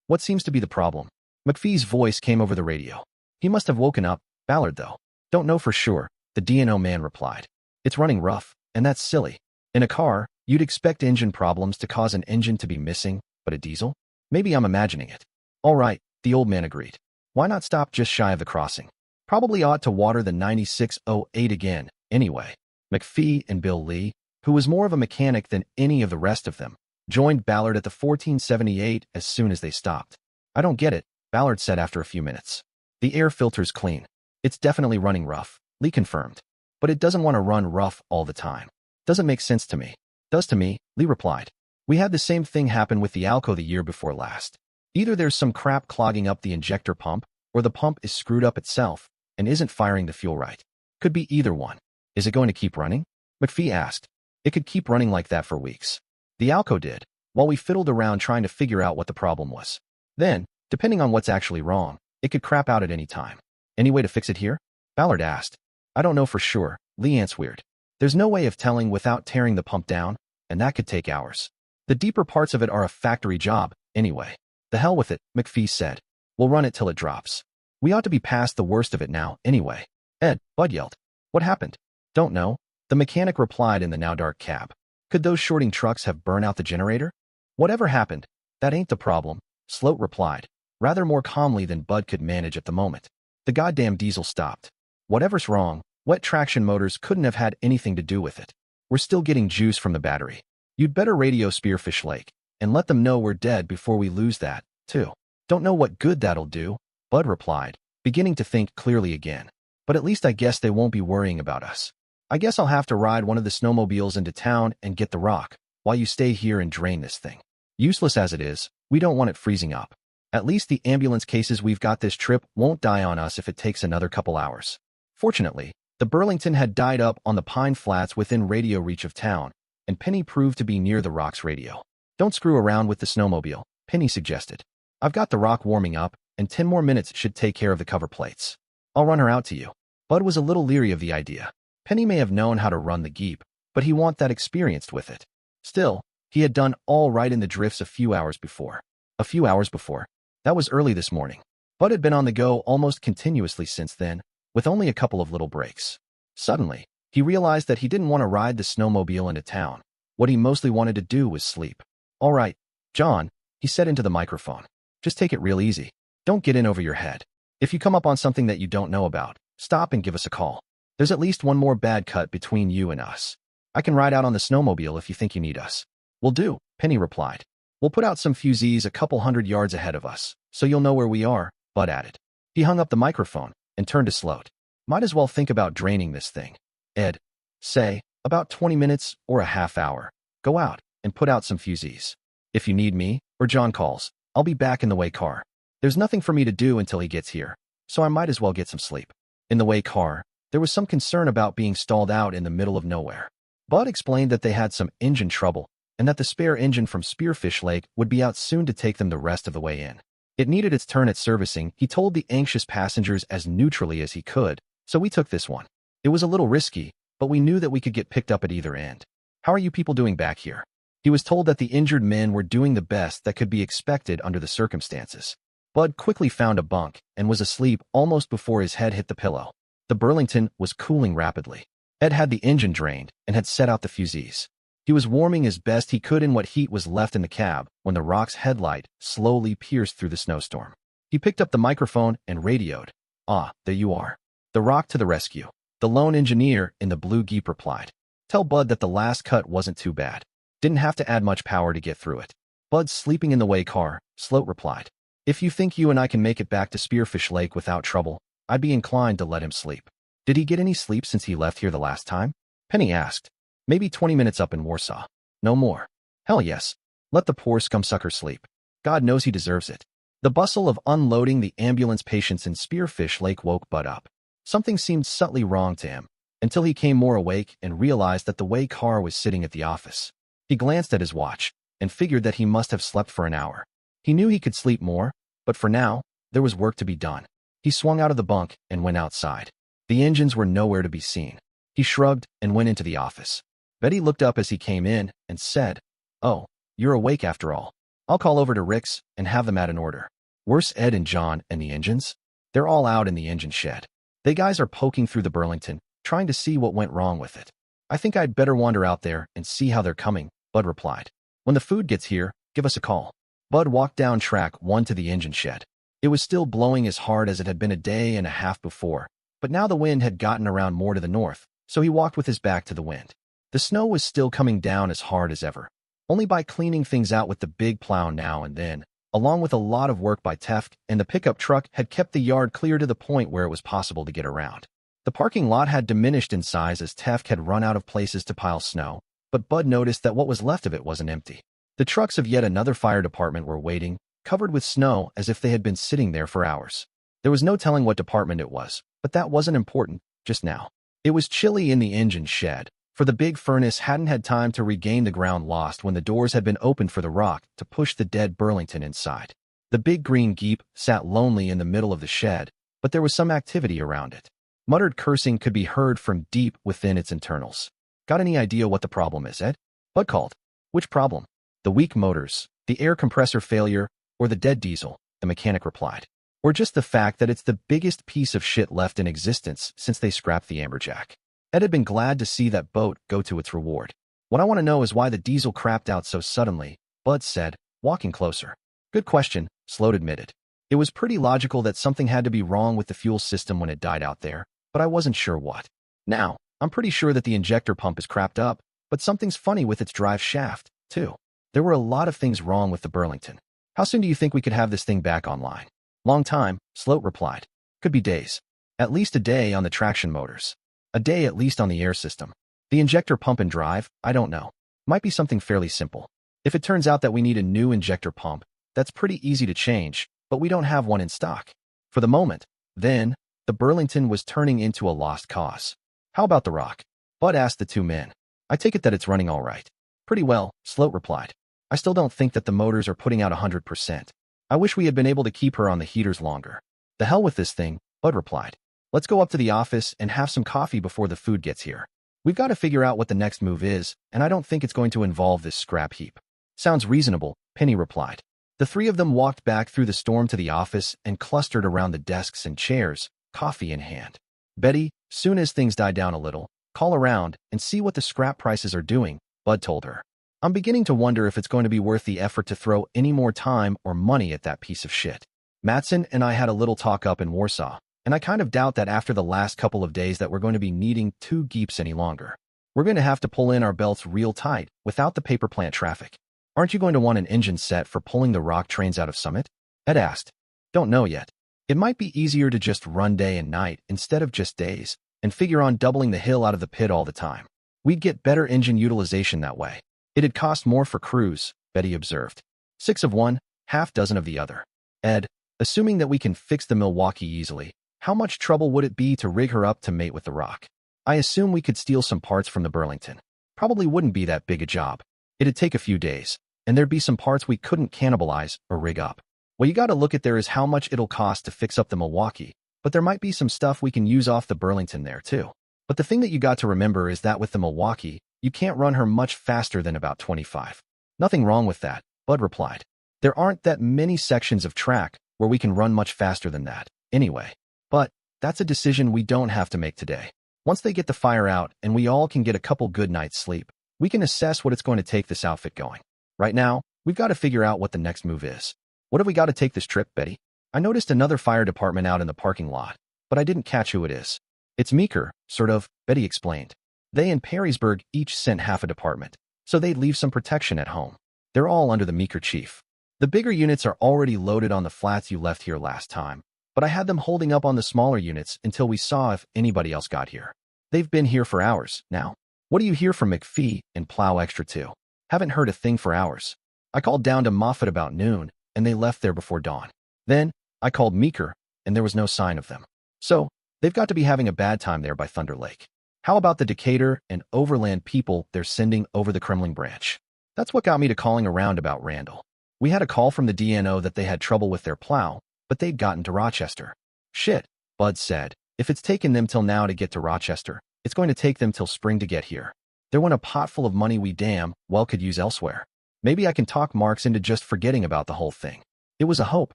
S2: What seems to be the problem? McPhee's voice came over the radio. He must have woken up, Ballard though. Don't know for sure, the DNO man replied. It's running rough, and that's silly. In a car, you'd expect engine problems to cause an engine to be missing, but a diesel? Maybe I'm imagining it. All right, the old man agreed. Why not stop just shy of the crossing? Probably ought to water the 9608 again, anyway. McPhee and Bill Lee, who was more of a mechanic than any of the rest of them, joined Ballard at the 1478 as soon as they stopped. I don't get it, Ballard said after a few minutes. The air filter's clean. It's definitely running rough, Lee confirmed. But it doesn't want to run rough all the time. Doesn't make sense to me. Does to me, Lee replied. We had the same thing happen with the Alco the year before last. Either there's some crap clogging up the injector pump, or the pump is screwed up itself and isn't firing the fuel right. Could be either one. Is it going to keep running? McPhee asked. It could keep running like that for weeks. The Alco did, while we fiddled around trying to figure out what the problem was. Then, depending on what's actually wrong, it could crap out at any time. Any way to fix it here? Ballard asked. I don't know for sure, Lee answered. There's no way of telling without tearing the pump down, and that could take hours. The deeper parts of it are a factory job, anyway. The hell with it, McPhee said. We'll run it till it drops. We ought to be past the worst of it now, anyway. Ed, Bud yelled. What happened? Don't know. The mechanic replied in the now dark cab. Could those shorting trucks have burned out the generator? Whatever happened, that ain't the problem, Sloat replied, rather more calmly than Bud could manage at the moment. The goddamn diesel stopped. Whatever's wrong, wet traction motors couldn't have had anything to do with it. We're still getting juice from the battery. You'd better radio Spearfish Lake and let them know we're dead before we lose that, too. Don't know what good that'll do, Bud replied, beginning to think clearly again. But at least I guess they won't be worrying about us. I guess I'll have to ride one of the snowmobiles into town and get the rock, while you stay here and drain this thing. Useless as it is, we don't want it freezing up. At least the ambulance cases we've got this trip won't die on us if it takes another couple hours. Fortunately, the Burlington had died up on the pine flats within radio reach of town, and Penny proved to be near the rock's radio. Don't screw around with the snowmobile, Penny suggested. I've got the rock warming up, and 10 more minutes should take care of the cover plates. I'll run her out to you. Bud was a little leery of the idea. Penny may have known how to run the Jeep, but he wasn't that experienced with it. Still, he had done all right in the drifts a few hours before. A few hours before? That was early this morning. Bud had been on the go almost continuously since then, with only a couple of little breaks. Suddenly, he realized that he didn't want to ride the snowmobile into town. What he mostly wanted to do was sleep. All right, John, he said into the microphone. Just take it real easy. Don't get in over your head. If you come up on something that you don't know about, stop and give us a call. There's at least one more bad cut between you and us. I can ride out on the snowmobile if you think you need us. Will do, Penny replied. We'll put out some fusees a couple 100 yards ahead of us, so you'll know where we are, Bud added. He hung up the microphone and turned to Sloat. Might as well think about draining this thing. Ed, say, about 20 minutes or a half hour. Go out and put out some fusees. If you need me, or John calls, I'll be back in the way car. There's nothing for me to do until he gets here, so I might as well get some sleep. In the way car, there was some concern about being stalled out in the middle of nowhere. Bud explained that they had some engine trouble, and that the spare engine from Spearfish Lake would be out soon to take them the rest of the way in. It needed its turn at servicing, he told the anxious passengers as neutrally as he could, so we took this one. It was a little risky, but we knew that we could get picked up at either end. How are you people doing back here? He was told that the injured men were doing the best that could be expected under the circumstances. Bud quickly found a bunk and was asleep almost before his head hit the pillow. The Burlington was cooling rapidly. Ed had the engine drained and had set out the fusees. He was warming as best he could in what heat was left in the cab when the rock's headlight slowly pierced through the snowstorm. He picked up the microphone and radioed. Ah, there you are. The rock to the rescue. The lone engineer in the blue Jeep replied. Tell Bud that the last cut wasn't too bad. Didn't have to add much power to get through it. Bud's sleeping in the way car, Sloat replied. If you think you and I can make it back to Spearfish Lake without trouble, I'd be inclined to let him sleep. Did he get any sleep since he left here the last time? Penny asked. Maybe 20 minutes up in Warsaw. No more. Hell yes. Let the poor scumsucker sleep. God knows he deserves it. The bustle of unloading the ambulance patients in Spearfish Lake woke Bud up. Something seemed subtly wrong to him, until he came more awake and realized that the way car was sitting at the office. He glanced at his watch and figured that he must have slept for an hour. He knew he could sleep more, but for now, there was work to be done. He swung out of the bunk and went outside. The engines were nowhere to be seen. He shrugged and went into the office. Betty looked up as he came in and said, "Oh, you're awake after all. I'll call over to Rick's and have them add an order." "Where's Ed and John and the engines?" "They're all out in the engine shed. They guys are poking through the Burlington, trying to see what went wrong with it." "I think I'd better wander out there and see how they're coming," Bud replied. "When the food gets here, give us a call." Bud walked down track 1 to the engine shed. It was still blowing as hard as it had been a day and a half before, but now the wind had gotten around more to the north, so he walked with his back to the wind. The snow was still coming down as hard as ever. Only by cleaning things out with the big plow now and then, along with a lot of work by Tefk and the pickup truck, had kept the yard clear to the point where it was possible to get around. The parking lot had diminished in size as Tefk had run out of places to pile snow, but Bud noticed that what was left of it wasn't empty. The trucks of yet another fire department were waiting, covered with snow as if they had been sitting there for hours. There was no telling what department it was, but that wasn't important just now. It was chilly in the engine shed, for the big furnace hadn't had time to regain the ground lost when the doors had been opened for the rock to push the dead Burlington inside. The big green Jeep sat lonely in the middle of the shed, but there was some activity around it. Muttered cursing could be heard from deep within its internals. "Got any idea what the problem is, Ed?" Bud called. "Which problem?" "The weak motors, the air compressor failure, or the dead diesel," the mechanic replied. "Or just the fact that it's the biggest piece of shit left in existence since they scrapped the Amberjack." Ed had been glad to see that boat go to its reward. "What I want to know is why the diesel crapped out so suddenly," Bud said, walking closer. "Good question," Sloat admitted. "It was pretty logical that something had to be wrong with the fuel system when it died out there, but I wasn't sure what. Now, I'm pretty sure that the injector pump is crapped up, but something's funny with its drive shaft, too. There were a lot of things wrong with the Burlington. How soon do you think we could have this thing back online?" "Long time," Sloat replied. "Could be days. At least a day on the traction motors. A day at least on the air system. The injector pump and drive, I don't know. Might be something fairly simple. If it turns out that we need a new injector pump, that's pretty easy to change, but we don't have one in stock. For the moment, then, the Burlington was turning into a lost cause." "How about the rock?" Bud asked the two men. "I take it that it's running all right." "Pretty well," Sloat replied. "I still don't think that the motors are putting out 100%. I wish we had been able to keep her on the heaters longer." "The hell with this thing," Bud replied. "Let's go up to the office and have some coffee before the food gets here. We've got to figure out what the next move is, and I don't think it's going to involve this scrap heap." "Sounds reasonable," Penny replied. The three of them walked back through the storm to the office and clustered around the desks and chairs, coffee in hand. "Betty, soon as things die down a little, call around and see what the scrap prices are doing," Bud told her. "I'm beginning to wonder if it's going to be worth the effort to throw any more time or money at that piece of shit. Matson and I had a little talk up in Warsaw, and I kind of doubt that after the last couple of days that we're going to be needing 2 Jeeps any longer. We're going to have to pull in our belts real tight without the paper plant traffic." "Aren't you going to want an engine set for pulling the rock trains out of Summit?" Ed asked. "Don't know yet. It might be easier to just run day and night instead of just days, and figure on doubling the hill out of the pit all the time. We'd get better engine utilization that way." "It'd cost more for crews," Betty observed. 6 of one, half dozen of the other. "Ed, assuming that we can fix the Milwaukee easily, how much trouble would it be to rig her up to mate with the rock? I assume we could steal some parts from the Burlington. Probably wouldn't be that big a job. It'd take a few days, and there'd be some parts we couldn't cannibalize or rig up. What you gotta look at there is how much it'll cost to fix up the Milwaukee, but there might be some stuff we can use off the Burlington there too. But the thing that you got to remember is that with the Milwaukee, you can't run her much faster than about 25. "Nothing wrong with that," Bud replied. "There aren't that many sections of track where we can run much faster than that, anyway. But that's a decision we don't have to make today. Once they get the fire out and we all can get a couple good nights' sleep, we can assess what it's going to take this outfit going. Right now, we've got to figure out what the next move is. What have we got to take this trip, Betty?" "I noticed another fire department out in the parking lot, but I didn't catch who it is." "It's Meeker, sort of," Betty explained. "They and Perrysburg each sent half a department, so they'd leave some protection at home. They're all under the Meeker chief. The bigger units are already loaded on the flats you left here last time, but I had them holding up on the smaller units until we saw if anybody else got here. They've been here for hours now. What do you hear from McPhee and Plow Extra 2? "Haven't heard a thing for hours. I called down to Moffett about noon, and they left there before dawn." Then, I called Meeker, and there was no sign of them. So, they've got to be having a bad time there by Thunder Lake. How about the Decatur and Overland people they're sending over the Kremling branch? That's what got me to calling around about Randall. We had a call from the DNO that they had trouble with their plow, but they'd gotten to Rochester. Shit, Bud said. If it's taken them till now to get to Rochester, it's going to take them till spring to get here. They're in a pot full of money we damn well could use elsewhere. Maybe I can talk Marks into just forgetting about the whole thing. It was a hope,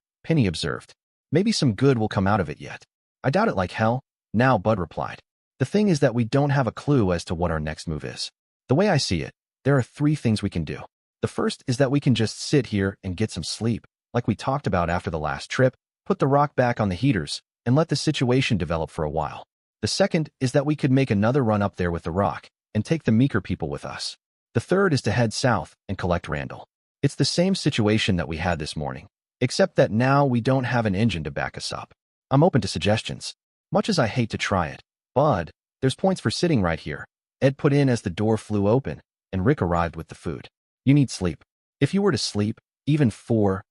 S2: Penny observed. Maybe some good will come out of it yet. I doubt it like hell, now, Bud replied. The thing is that we don't have a clue as to what our next move is. The way I see it, there are 3 things we can do. The first is that we can just sit here and get some sleep, like we talked about after the last trip, put the rock back on the heaters, and let the situation develop for a while. The second is that we could make another run up there with the rock, and take the Meeker people with us. The third is to head south and collect Randall. It's the same situation that we had this morning, except that now we don't have an engine to back us up. I'm open to suggestions. Much as I hate to try it, Bud, there's points for sitting right here, Ed put in as the door flew open, and Rick arrived with the food. You need sleep. If you were to sleep, even 4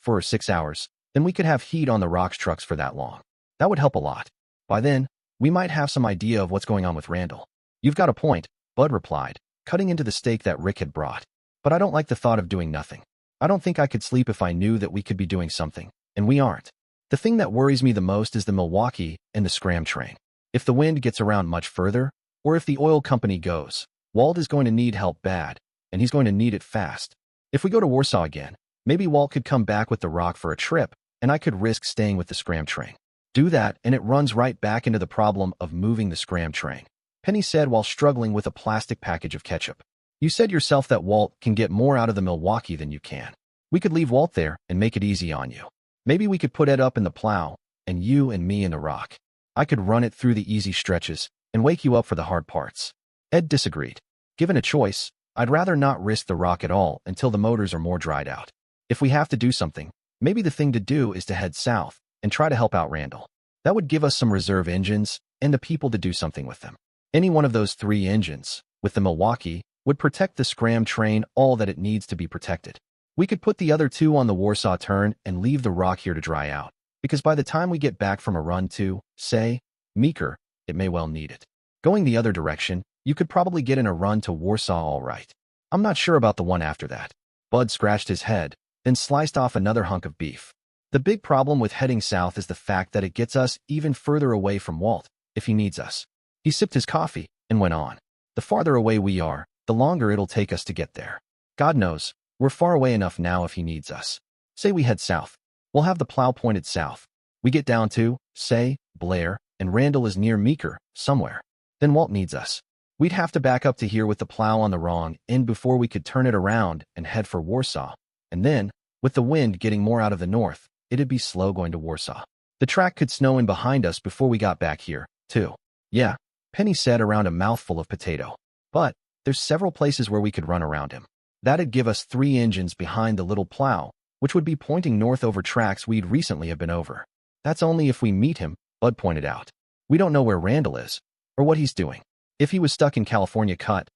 S2: or 6 hours, then we could have heat on the rocks trucks for that long. That would help a lot. By then, we might have some idea of what's going on with Randall. You've got a point, Bud replied, cutting into the steak that Rick had brought. But I don't like the thought of doing nothing. I don't think I could sleep if I knew that we could be doing something, and we aren't. The thing that worries me the most is the Milwaukee and the Scram train. If the wind gets around much further, or if the oil company goes, Walt is going to need help bad, and he's going to need it fast. If we go to Warsaw again, maybe Walt could come back with the rock for a trip, and I could risk staying with the Scram train. Do that, and it runs right back into the problem of moving the Scram train, Penny said while struggling with a plastic package of ketchup. You said yourself that Walt can get more out of the Milwaukee than you can. We could leave Walt there and make it easy on you. Maybe we could put Ed up in the plow, and you and me in the rock. I could run it through the easy stretches and wake you up for the hard parts. Ed disagreed. Given a choice, I'd rather not risk the rock at all until the motors are more dried out. If we have to do something, maybe the thing to do is to head south and try to help out Randall. That would give us some reserve engines and the people to do something with them. Any one of those 3 engines, with the Milwaukee, would protect the Scram train all that it needs to be protected. We could put the other 2 on the Warsaw turn and leave the rock here to dry out, because by the time we get back from a run to, Meeker, it may well need it. Going the other direction, you could probably get in a run to Warsaw all right. I'm not sure about the one after that. Bud scratched his head, then sliced off another hunk of beef. The big problem with heading south is the fact that it gets us even further away from Walt, if he needs us. He sipped his coffee and went on. The farther away we are, the longer it'll take us to get there. God knows, we're far away enough now if he needs us. Say we head south. We'll have the plow pointed south. We get down to, Blair, and Randall is near Meeker, somewhere. Then Walt needs us. We'd have to back up to here with the plow on the wrong end before we could turn it around and head for Warsaw. And then, with the wind getting more out of the north, it'd be slow going to Warsaw. The track could snow in behind us before we got back here, too. Yeah, Penny said around a mouthful of potato. But there's several places where we could run around him. That'd give us 3 engines behind the little plow, which would be pointing north over tracks we'd recently have been over. That's only if we meet him, Bud pointed out. We don't know where Randall is, or what he's doing. If he was stuck in California Cut,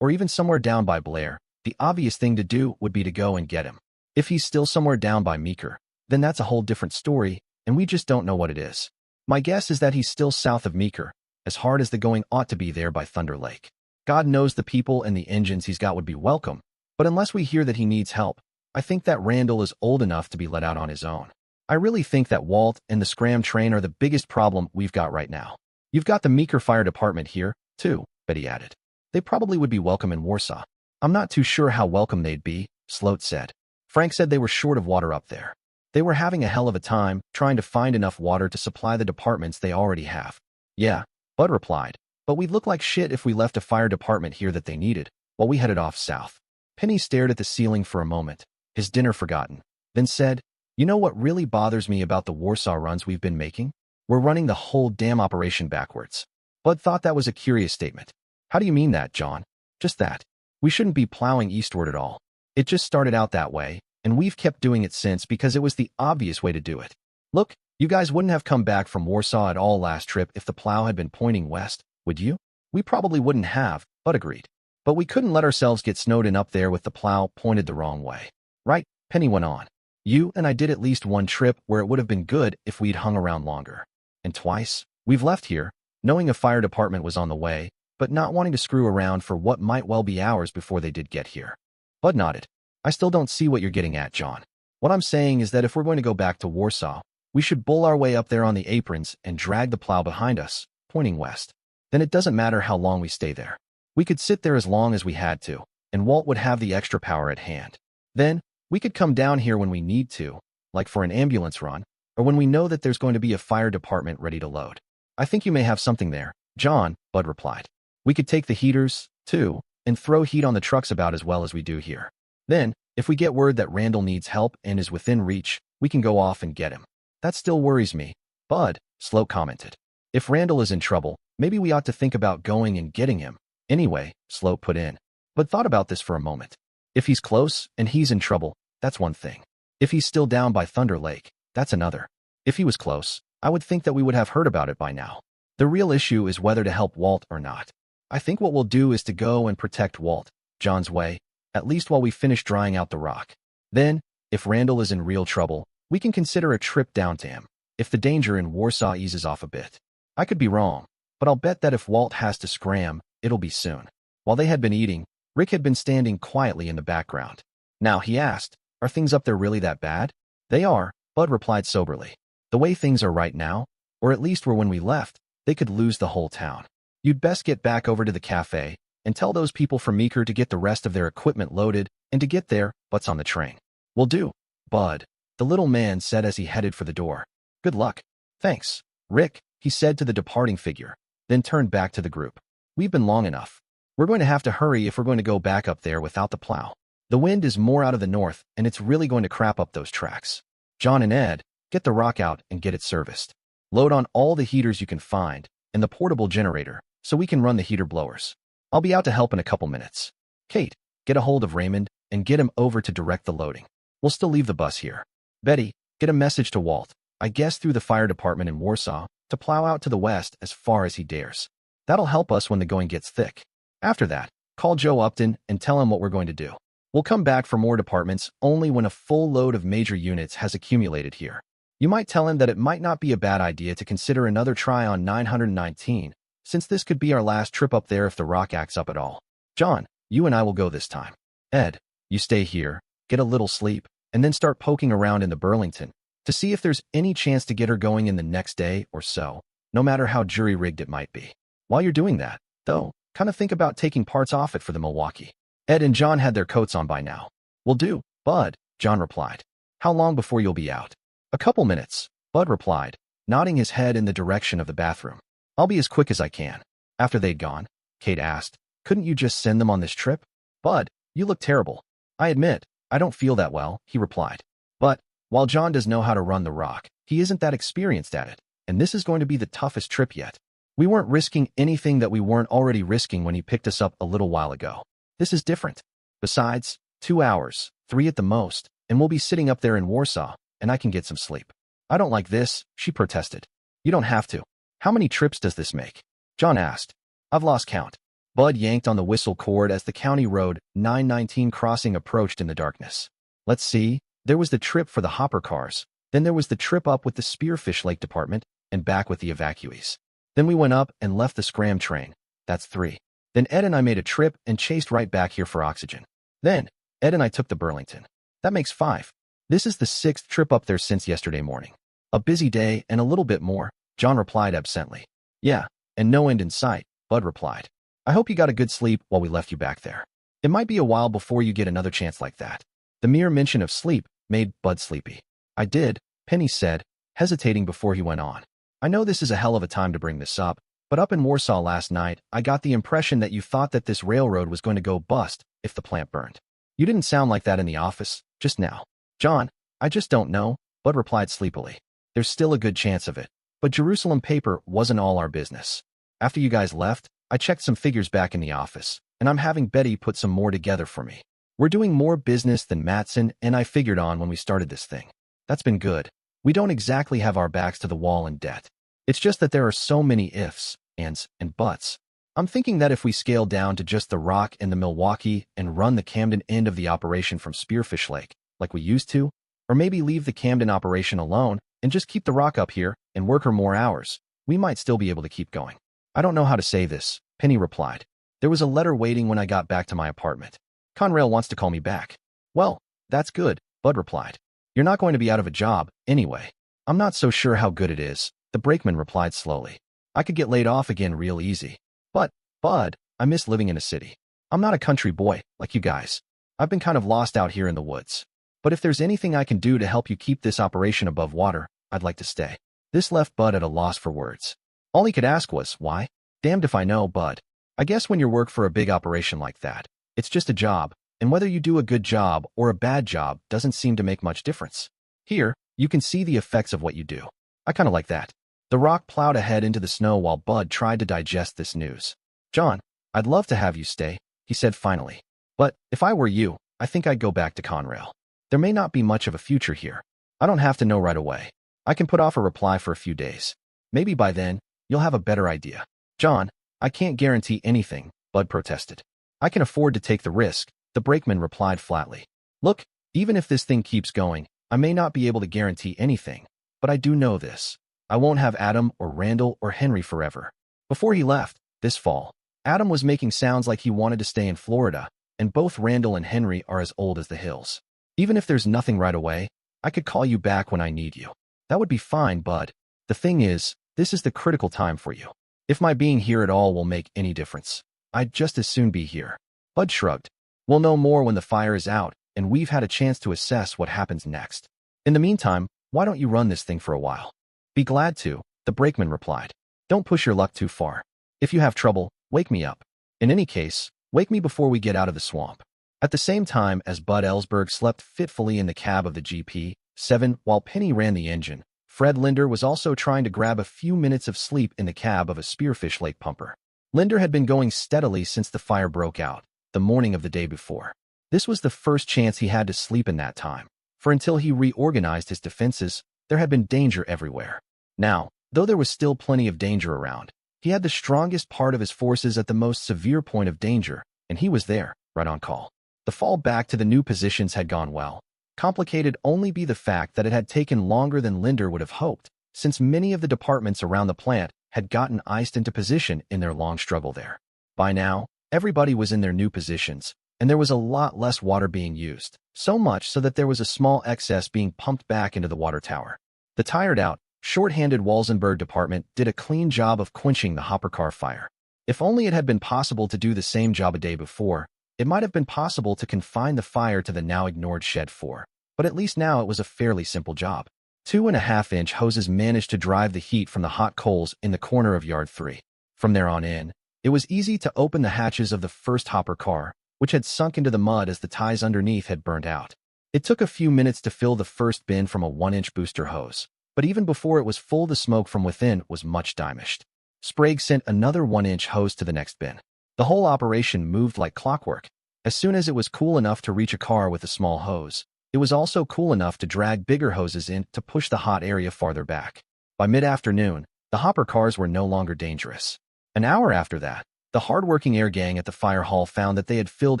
S2: or even somewhere down by Blair, the obvious thing to do would be to go and get him. If he's still somewhere down by Meeker, then that's a whole different story, and we just don't know what it is. My guess is that he's still south of Meeker, as hard as the going ought to be there by Thunder Lake. God knows the people and the engines he's got would be welcome, but unless we hear that he needs help, I think that Randall is old enough to be let out on his own. I really think that Walt and the Scram train are the biggest problem we've got right now. You've got the Meeker Fire Department here, too, Betty added. They probably would be welcome in Warsaw. I'm not too sure how welcome they'd be, Sloat said. Frank said they were short of water up there. They were having a hell of a time trying to find enough water to supply the departments they already have. Yeah, Bud replied, but we'd look like shit if we left a fire department here that they needed, while we headed off south. Penny stared at the ceiling for a moment, his dinner forgotten, then said, You know what really bothers me about the Warsaw runs we've been making? We're running the whole damn operation backwards. Bud thought that was a curious statement. How do you mean that, John? Just that. We shouldn't be plowing eastward at all. It just started out that way, and we've kept doing it since because it was the obvious way to do it. Look, you guys wouldn't have come back from Warsaw at all last trip if the plow had been pointing west, would you? We probably wouldn't have, Bud agreed. But we couldn't let ourselves get snowed in up there with the plow pointed the wrong way. Right, Penny went on. You and I did at least one trip where it would have been good if we'd hung around longer. And twice, we've left here, knowing a fire department was on the way, but not wanting to screw around for what might well be hours before they did get here. Bud nodded. I still don't see what you're getting at, John. What I'm saying is that if we're going to go back to Warsaw, we should bull our way up there on the aprons and drag the plow behind us, pointing west. Then it doesn't matter how long we stay there. We could sit there as long as we had to, and Walt would have the extra power at hand. Then, we could come down here when we need to, like for an ambulance run, or when we know that there's going to be a fire department ready to load. I think you may have something there, John, Bud replied. We could take the heaters, too, and throw heat on the trucks about as well as we do here. Then, if we get word that Randall needs help and is within reach, we can go off and get him. That still worries me, Bud, Sloat commented. If Randall is in trouble, maybe we ought to think about going and getting him. Anyway, Sloat put in. Bud thought about this for a moment. If he's close and he's in trouble, that's one thing. If he's still down by Thunder Lake, that's another. If he was close, I would think that we would have heard about it by now. The real issue is whether to help Walt or not. I think what we'll do is to go and protect Walt, John's way, at least while we finish drying out the rock. Then, if Randall is in real trouble, we can consider a trip down to him, if the danger in Warsaw eases off a bit. I could be wrong, but I'll bet that if Walt has to scram, it'll be soon. While they had been eating, Rick had been standing quietly in the background. Now, he asked, are things up there really that bad? They are, Bud replied soberly. The way things are right now, or at least were when we left, they could lose the whole town. You'd best get back over to the cafe and tell those people from Meeker to get the rest of their equipment loaded and to get their butts on the train. Will do, Bud, the little man said as he headed for the door. Good luck. Thanks, Rick, he said to the departing figure, then turned back to the group. We've been long enough. We're going to have to hurry if we're going to go back up there without the plow. The wind is more out of the north, and it's really going to crap up those tracks. John and Ed, get the rock out and get it serviced. Load on all the heaters you can find, and the portable generator, so we can run the heater blowers. I'll be out to help in a couple minutes. Kate, get a hold of Raymond, and get him over to direct the loading. We'll still leave the bus here. Betty, get a message to Walt, I guess through the fire department in Warsaw, to plow out to the west as far as he dares. That'll help us when the going gets thick. After that, call Joe Upton and tell him what we're going to do. We'll come back for more departments only when a full load of major units has accumulated here. You might tell him that it might not be a bad idea to consider another try on 919, since this could be our last trip up there if the rock acts up at all. John, you and I will go this time. Ed, you stay here, get a little sleep, and then start poking around in the Burlington to see if there's any chance to get her going in the next day or so, no matter how jury-rigged it might be. While you're doing that, though, kind of think about taking parts off it for the Milwaukee. Ed and John had their coats on by now. Will do, Bud, John replied. How long before you'll be out? A couple minutes, Bud replied, nodding his head in the direction of the bathroom. I'll be as quick as I can. After they'd gone, Kate asked, couldn't you just send them on this trip? Bud, you look terrible. I admit, I don't feel that well, he replied. But, while John does know how to run the rock, he isn't that experienced at it, and this is going to be the toughest trip yet. We weren't risking anything that we weren't already risking when he picked us up a little while ago. This is different. Besides, 2 hours, 3 at the most, and we'll be sitting up there in Warsaw, and I can get some sleep. I don't like this, she protested. You don't have to. How many trips does this make? John asked. I've lost count. Bud yanked on the whistle cord as the county road 919 crossing approached in the darkness. Let's see, there was the trip for the hopper cars, then there was the trip up with the Spearfish Lake Department, and back with the evacuees. Then we went up and left the scram train. That's 3. Then Ed and I made a trip and chased right back here for oxygen. Then, Ed and I took the Burlington. That makes 5. This is the 6th trip up there since yesterday morning. A busy day and a little bit more, John replied absently. Yeah, and no end in sight, Bud replied. I hope you got a good sleep while we left you back there. It might be a while before you get another chance like that. The mere mention of sleep made Bud sleepy. I did, Penny said, hesitating before he went on. I know this is a hell of a time to bring this up, but up in Warsaw last night, I got the impression that you thought that this railroad was going to go bust if the plant burned. You didn't sound like that in the office, just now. John, I just don't know, Bud replied sleepily. There's still a good chance of it, but Jerusalem paper wasn't all our business. After you guys left, I checked some figures back in the office, and I'm having Betty put some more together for me. We're doing more business than Matson and I figured on when we started this thing. That's been good. We don't exactly have our backs to the wall in debt. It's just that there are so many ifs, ands, and buts. I'm thinking that if we scale down to just the Rock and the Milwaukee and run the Camden end of the operation from Spearfish Lake, like we used to, Or maybe leave the Camden operation alone and just keep the rock up here and work her more hours. We might still be able to keep going. I don't know how to say this, Penny replied. There was a letter waiting when I got back to my apartment. Conrail wants to call me back. Well, that's good, Bud replied. You're not going to be out of a job, anyway. I'm not so sure how good it is, the brakeman replied slowly. I could get laid off again real easy. But, Bud, I miss living in a city. I'm not a country boy, like you guys. I've been kind of lost out here in the woods. But if there's anything I can do to help you keep this operation above water, I'd like to stay. This left Bud at a loss for words. All he could ask was, why? Damned if I know, Bud. I guess when you work for a big operation like that, it's just a job, and whether you do a good job or a bad job doesn't seem to make much difference. Here, you can see the effects of what you do. I kind of like that. The rock plowed ahead into the snow while Bud tried to digest this news. John, I'd love to have you stay, he said finally. But if I were you, I think I'd go back to Conrail. There may not be much of a future here. I don't have to know right away. I can put off a reply for a few days. Maybe by then, you'll have a better idea. John, I can't guarantee anything, Bud protested. I can afford to take the risk, the brakeman replied flatly. Look, even if this thing keeps going, I may not be able to guarantee anything, but I do know this. I won't have Adam or Randall or Henry forever. Before he left, this fall, Adam was making sounds like he wanted to stay in Florida, and both Randall and Henry are as old as the hills. Even if there's nothing right away, I could call you back when I need you. That would be fine, Bud. The thing is, this is the critical time for you. If my being here at all will make any difference, I'd just as soon be here. Bud shrugged. We'll know more when the fire is out, and we've had a chance to assess what happens next. In the meantime, why don't you run this thing for a while? Be glad to, the brakeman replied. Don't push your luck too far. If you have trouble, wake me up. In any case, wake me before we get out of the swamp. At the same time as Bud Ellsberg slept fitfully in the cab of the GP7 while Penny ran the engine, Fred Linder was also trying to grab a few minutes of sleep in the cab of a Spearfish Lake pumper. Linder had been going steadily since the fire broke out, the morning of the day before. This was the first chance he had to sleep in that time, for until he reorganized his defenses, there had been danger everywhere. Now, though there was still plenty of danger around, he had the strongest part of his forces at the most severe point of danger, and he was there, right on call. The fall back to the new positions had gone well. Complicated only by the fact that it had taken longer than Linder would have hoped, since many of the departments around the plant had gotten iced into position in their long struggle there. By now, everybody was in their new positions, and there was a lot less water being used, so much so that there was a small excess being pumped back into the water tower. The tired-out, short-handed Walsenburg department did a clean job of quenching the hopper car fire. If only it had been possible to do the same job a day before, it might have been possible to confine the fire to the now ignored Shed 4, but at least now it was a fairly simple job. 2.5-inch hoses managed to drive the heat from the hot coals in the corner of Yard 3. From there on in, it was easy to open the hatches of the first hopper car, which had sunk into the mud as the ties underneath had burnt out. It took a few minutes to fill the first bin from a 1-inch booster hose, but even before it was full, the smoke from within was much diminished. Sprague sent another 1-inch hose to the next bin. The whole operation moved like clockwork. As soon as it was cool enough to reach a car with a small hose, it was also cool enough to drag bigger hoses in to push the hot area farther back. By mid-afternoon, the hopper cars were no longer dangerous. An hour after that, the hard-working air gang at the fire hall found that they had filled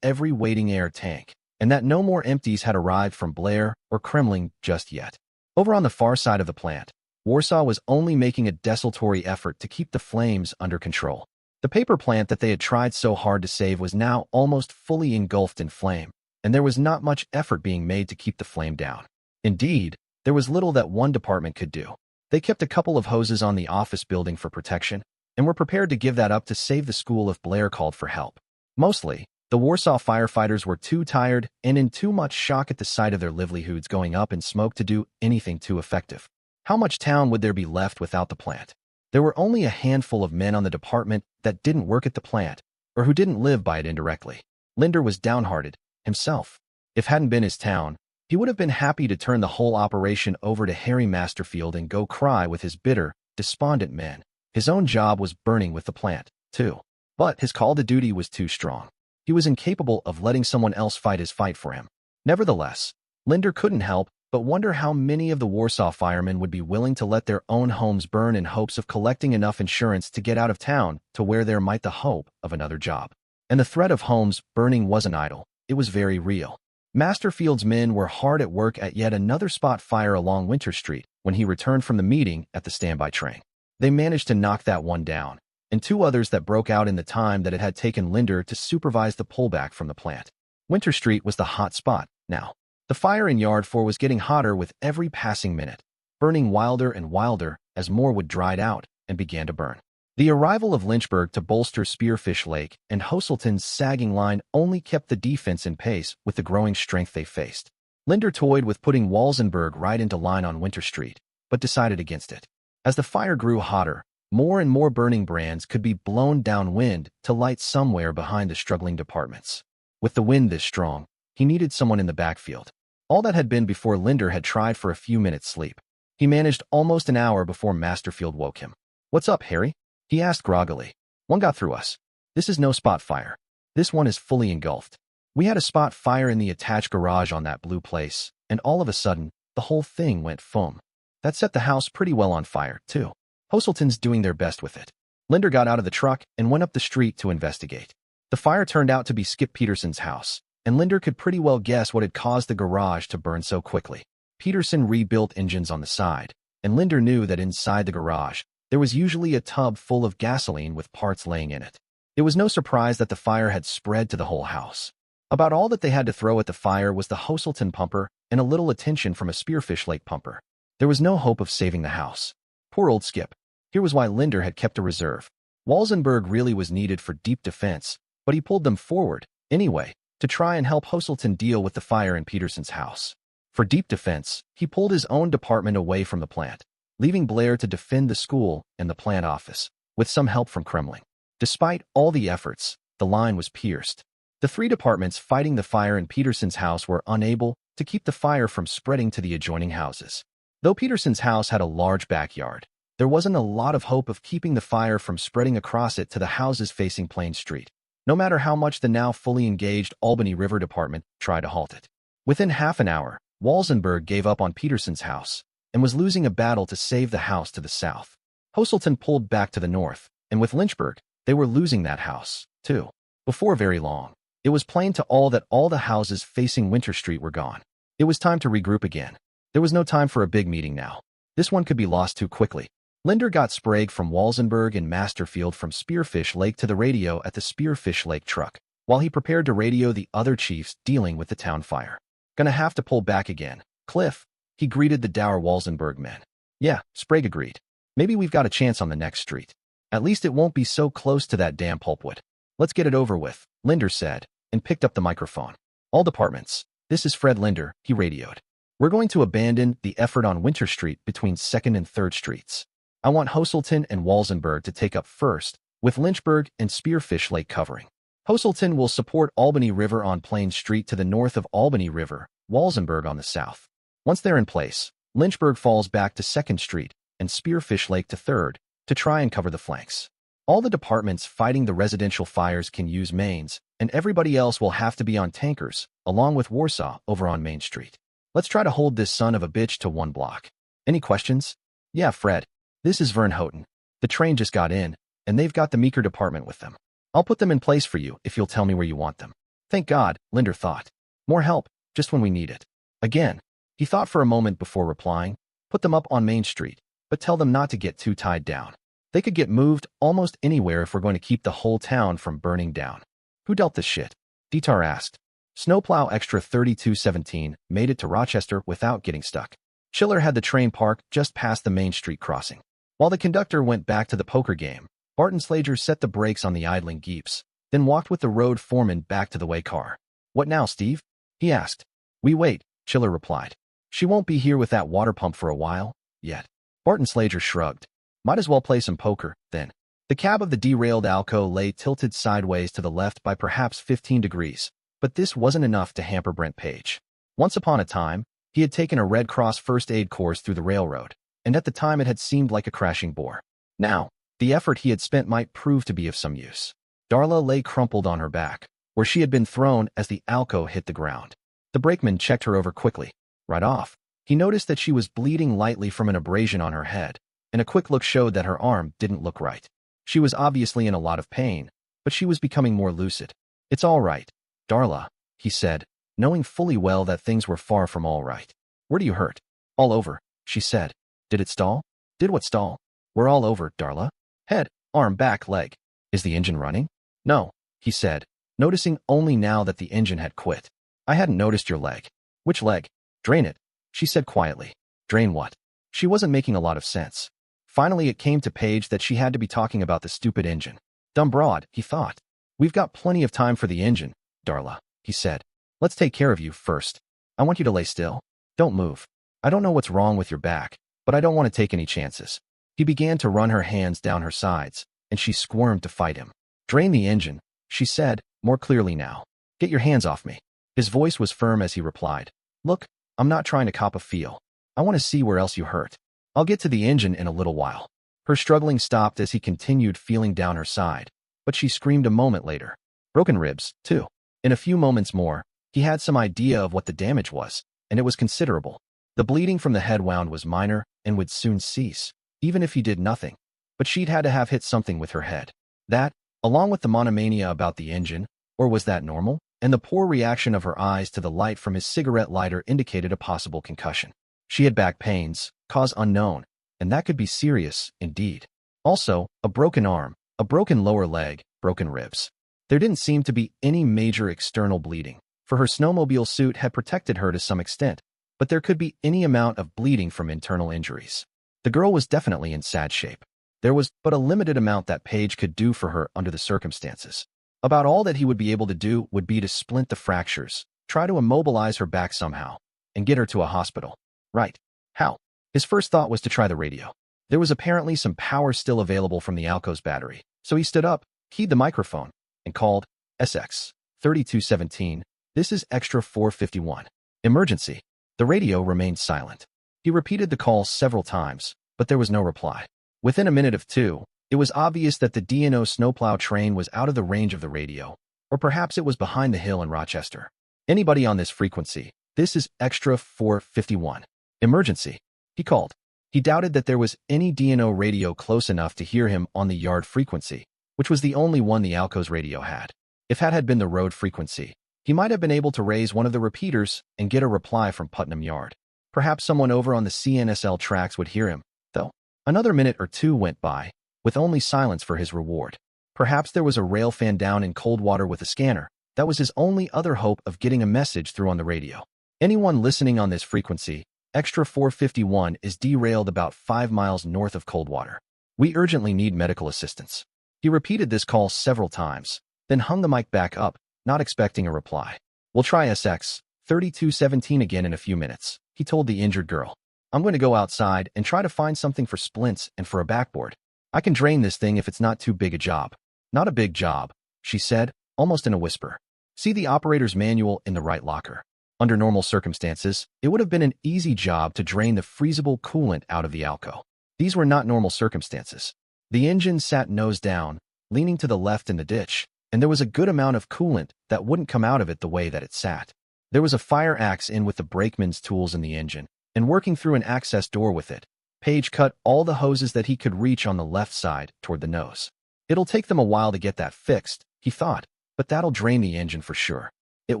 S2: every waiting air tank, and that no more empties had arrived from Blair or Kremling just yet. Over on the far side of the plant, Warsaw was only making a desultory effort to keep the flames under control. The paper plant that they had tried so hard to save was now almost fully engulfed in flame, and there was not much effort being made to keep the flame down. Indeed, there was little that one department could do. They kept a couple of hoses on the office building for protection, and were prepared to give that up to save the school if Blair called for help. Mostly, the Warsaw firefighters were too tired and in too much shock at the sight of their livelihoods going up in smoke to do anything too effective. How much town would there be left without the plant? There were only a handful of men on the department that didn't work at the plant, or who didn't live by it indirectly. Linder was downhearted, himself. If hadn't been his town, he would have been happy to turn the whole operation over to Harry Masterfield and go cry with his bitter, despondent men. His own job was burning with the plant, too. But his call to duty was too strong. He was incapable of letting someone else fight his fight for him. Nevertheless, Linder couldn't help but wonder how many of the Warsaw firemen would be willing to let their own homes burn in hopes of collecting enough insurance to get out of town to where there might the hope of another job. And the threat of homes burning wasn't idle, it was very real. Masterfield's men were hard at work at yet another spot fire along Winter Street when he returned from the meeting at the standby train. They managed to knock that one down, and two others that broke out in the time that it had taken Linder to supervise the pullback from the plant. Winter Street was the hot spot now. The fire in Yard 4 was getting hotter with every passing minute, burning wilder and wilder as more wood dried out and began to burn. The arrival of Lynchburg to bolster Spearfish Lake and Hoselton's sagging line only kept the defense in pace with the growing strength they faced. Linder toyed with putting Walsenburg right into line on Winter Street, but decided against it. As the fire grew hotter, more and more burning brands could be blown downwind to light somewhere behind the struggling departments. With the wind this strong, he needed someone in the backfield. All that had been before Linder had tried for a few minutes' sleep. He managed almost an hour before Masterfield woke him. "What's up, Harry?" he asked groggily. "One got through us. This is no spot fire. This one is fully engulfed. We had a spot fire in the attached garage on that blue place, and all of a sudden, the whole thing went foam. That set the house pretty well on fire, too. Hoselton's doing their best with it." Linder got out of the truck and went up the street to investigate. The fire turned out to be Skip Peterson's house, and Linder could pretty well guess what had caused the garage to burn so quickly. Peterson rebuilt engines on the side, and Linder knew that inside the garage, there was usually a tub full of gasoline with parts laying in it. It was no surprise that the fire had spread to the whole house. About all that they had to throw at the fire was the Hoselton pumper and a little attention from a Spearfish Lake pumper. There was no hope of saving the house. Poor old Skip. Here was why Linder had kept a reserve. Walsenburg really was needed for deep defense, but he pulled them forward, anyway, to try and help Hoselton deal with the fire in Peterson's house. For deep defense, he pulled his own department away from the plant, leaving Blair to defend the school and the plant office, with some help from Kremling. Despite all the efforts, the line was pierced. The three departments fighting the fire in Peterson's house were unable to keep the fire from spreading to the adjoining houses. Though Peterson's house had a large backyard, there wasn't a lot of hope of keeping the fire from spreading across it to the houses facing Plain Street, no matter how much the now fully engaged Albany River Department tried to halt it. Within half an hour, Walsenburg gave up on Peterson's house and was losing a battle to save the house to the south. Hoselton pulled back to the north, and with Lynchburg, they were losing that house, too. Before very long, it was plain to all that all the houses facing Winter Street were gone. It was time to regroup again. There was no time for a big meeting now. This one could be lost too quickly. Linder got Sprague from Walsenburg and Masterfield from Spearfish Lake to the radio at the Spearfish Lake truck, while he prepared to radio the other chiefs dealing with the town fire. "Gonna have to pull back again, Cliff," he greeted the dour Walsenburg men. "Yeah," Sprague agreed. "Maybe we've got a chance on the next street. At least it won't be so close to that damn pulpwood. Let's get it over with," Linder said, and picked up the microphone. "All departments, this is Fred Linder," he radioed. "We're going to abandon the effort on Winter Street between 2nd and 3rd Streets. I want Hoselton and Walsenburg to take up first, with Lynchburg and Spearfish Lake covering. Hoselton will support Albany River on Plain Street to the north of Albany River, Walsenburg on the south. Once they're in place, Lynchburg falls back to 2nd Street and Spearfish Lake to 3rd to try and cover the flanks. All the departments fighting the residential fires can use mains, and everybody else will have to be on tankers, along with Warsaw over on Main Street. Let's try to hold this son of a bitch to one block. Any questions?" "Yeah, Fred. This is Vern Houghton. The train just got in, and they've got the Meeker department with them. I'll put them in place for you if you'll tell me where you want them." Thank God, Linder thought. More help, just when we need it. Again, he thought for a moment before replying. Put them up on Main Street, but tell them not to get too tied down. They could get moved almost anywhere if we're going to keep the whole town from burning down. "Who dealt this shit?" Dietar asked. Snowplow Extra 3217 made it to Rochester without getting stuck. Schiller had the train parked just past the Main Street crossing. While the conductor went back to the poker game, Barton Slager set the brakes on the idling Geeps, then walked with the road foreman back to the way car. "What now, Steve?" he asked. "We wait," Schiller replied. "She won't be here with that water pump for a while, yet." Barton Slager shrugged. "Might as well play some poker, then." The cab of the derailed Alco lay tilted sideways to the left by perhaps 15 degrees, but this wasn't enough to hamper Brent Page. Once upon a time, he had taken a Red Cross first aid course through the railroad, and at the time it had seemed like a crashing bore. Now, the effort he had spent might prove to be of some use. Darla lay crumpled on her back, where she had been thrown as the Alco hit the ground. The brakeman checked her over quickly. Right off, he noticed that she was bleeding lightly from an abrasion on her head, and a quick look showed that her arm didn't look right. She was obviously in a lot of pain, but she was becoming more lucid. "It's all right, Darla," he said, knowing fully well that things were far from all right. "Where do you hurt?" "All over," she said. "Did it stall?" "Did what stall?" "We're all over, Darla. Head, arm, back, leg." "Is the engine running?" "No," he said, noticing only now that the engine had quit. "I hadn't noticed your leg." "Which leg?" "Drain it," she said quietly. "Drain what?" She wasn't making a lot of sense. Finally, it came to Paige that she had to be talking about the stupid engine. Dumb broad, he thought. "We've got plenty of time for the engine, Darla," he said. "Let's take care of you first. I want you to lay still. Don't move. I don't know what's wrong with your back, but I don't want to take any chances." He began to run her hands down her sides, and she squirmed to fight him. "Drain the engine," she said, more clearly now. "Get your hands off me." His voice was firm as he replied. "Look, I'm not trying to cop a feel. I want to see where else you hurt. I'll get to the engine in a little while." Her struggling stopped as he continued feeling down her side, but she screamed a moment later. Broken ribs, too. In a few moments more, he had some idea of what the damage was, and it was considerable. The bleeding from the head wound was minor and would soon cease, even if he did nothing. But she'd had to have hit something with her head. That, along with the monomania about the engine, or was that normal? And the poor reaction of her eyes to the light from his cigarette lighter indicated a possible concussion. She had back pains, cause unknown, and that could be serious, indeed. Also, a broken arm, a broken lower leg, broken ribs. There didn't seem to be any major external bleeding, for her snowmobile suit had protected her to some extent, but there could be any amount of bleeding from internal injuries. The girl was definitely in sad shape. There was but a limited amount that Paige could do for her under the circumstances. About all that he would be able to do would be to splint the fractures, try to immobilize her back somehow, and get her to a hospital. Right. How? His first thought was to try the radio. There was apparently some power still available from the Alco's battery, so he stood up, keyed the microphone, and called, "SX 3217, this is Extra 451. Emergency." The radio remained silent. He repeated the call several times, but there was no reply. Within a minute of two, it was obvious that the D&O snowplow train was out of the range of the radio, or perhaps it was behind the hill in Rochester. "Anybody on this frequency, this is Extra 451. Emergency," he called. He doubted that there was any D&O radio close enough to hear him on the yard frequency, which was the only one the Alco's radio had. If that had been the road frequency, he might have been able to raise one of the repeaters and get a reply from Putnam Yard. Perhaps someone over on the CNSL tracks would hear him, though. Another minute or two went by, with only silence for his reward. Perhaps there was a rail fan down in Coldwater with a scanner. That was his only other hope of getting a message through on the radio. "Anyone listening on this frequency, Extra 451 is derailed about 5 miles north of Coldwater. We urgently need medical assistance." He repeated this call several times, then hung the mic back up, not expecting a reply. "We'll try SX 3217 again in a few minutes," he told the injured girl. "I'm going to go outside and try to find something for splints and for a backboard. I can drain this thing if it's not too big a job." "Not a big job," she said, almost in a whisper. "See the operator's manual in the right locker." Under normal circumstances, it would have been an easy job to drain the freezable coolant out of the Alco. These were not normal circumstances. The engine sat nose down, leaning to the left in the ditch, and there was a good amount of coolant that wouldn't come out of it the way that it sat. There was a fire axe in with the brakeman's tools in the engine, and working through an access door with it, Paige cut all the hoses that he could reach on the left side toward the nose. It'll take them a while to get that fixed, he thought, but that'll drain the engine for sure. It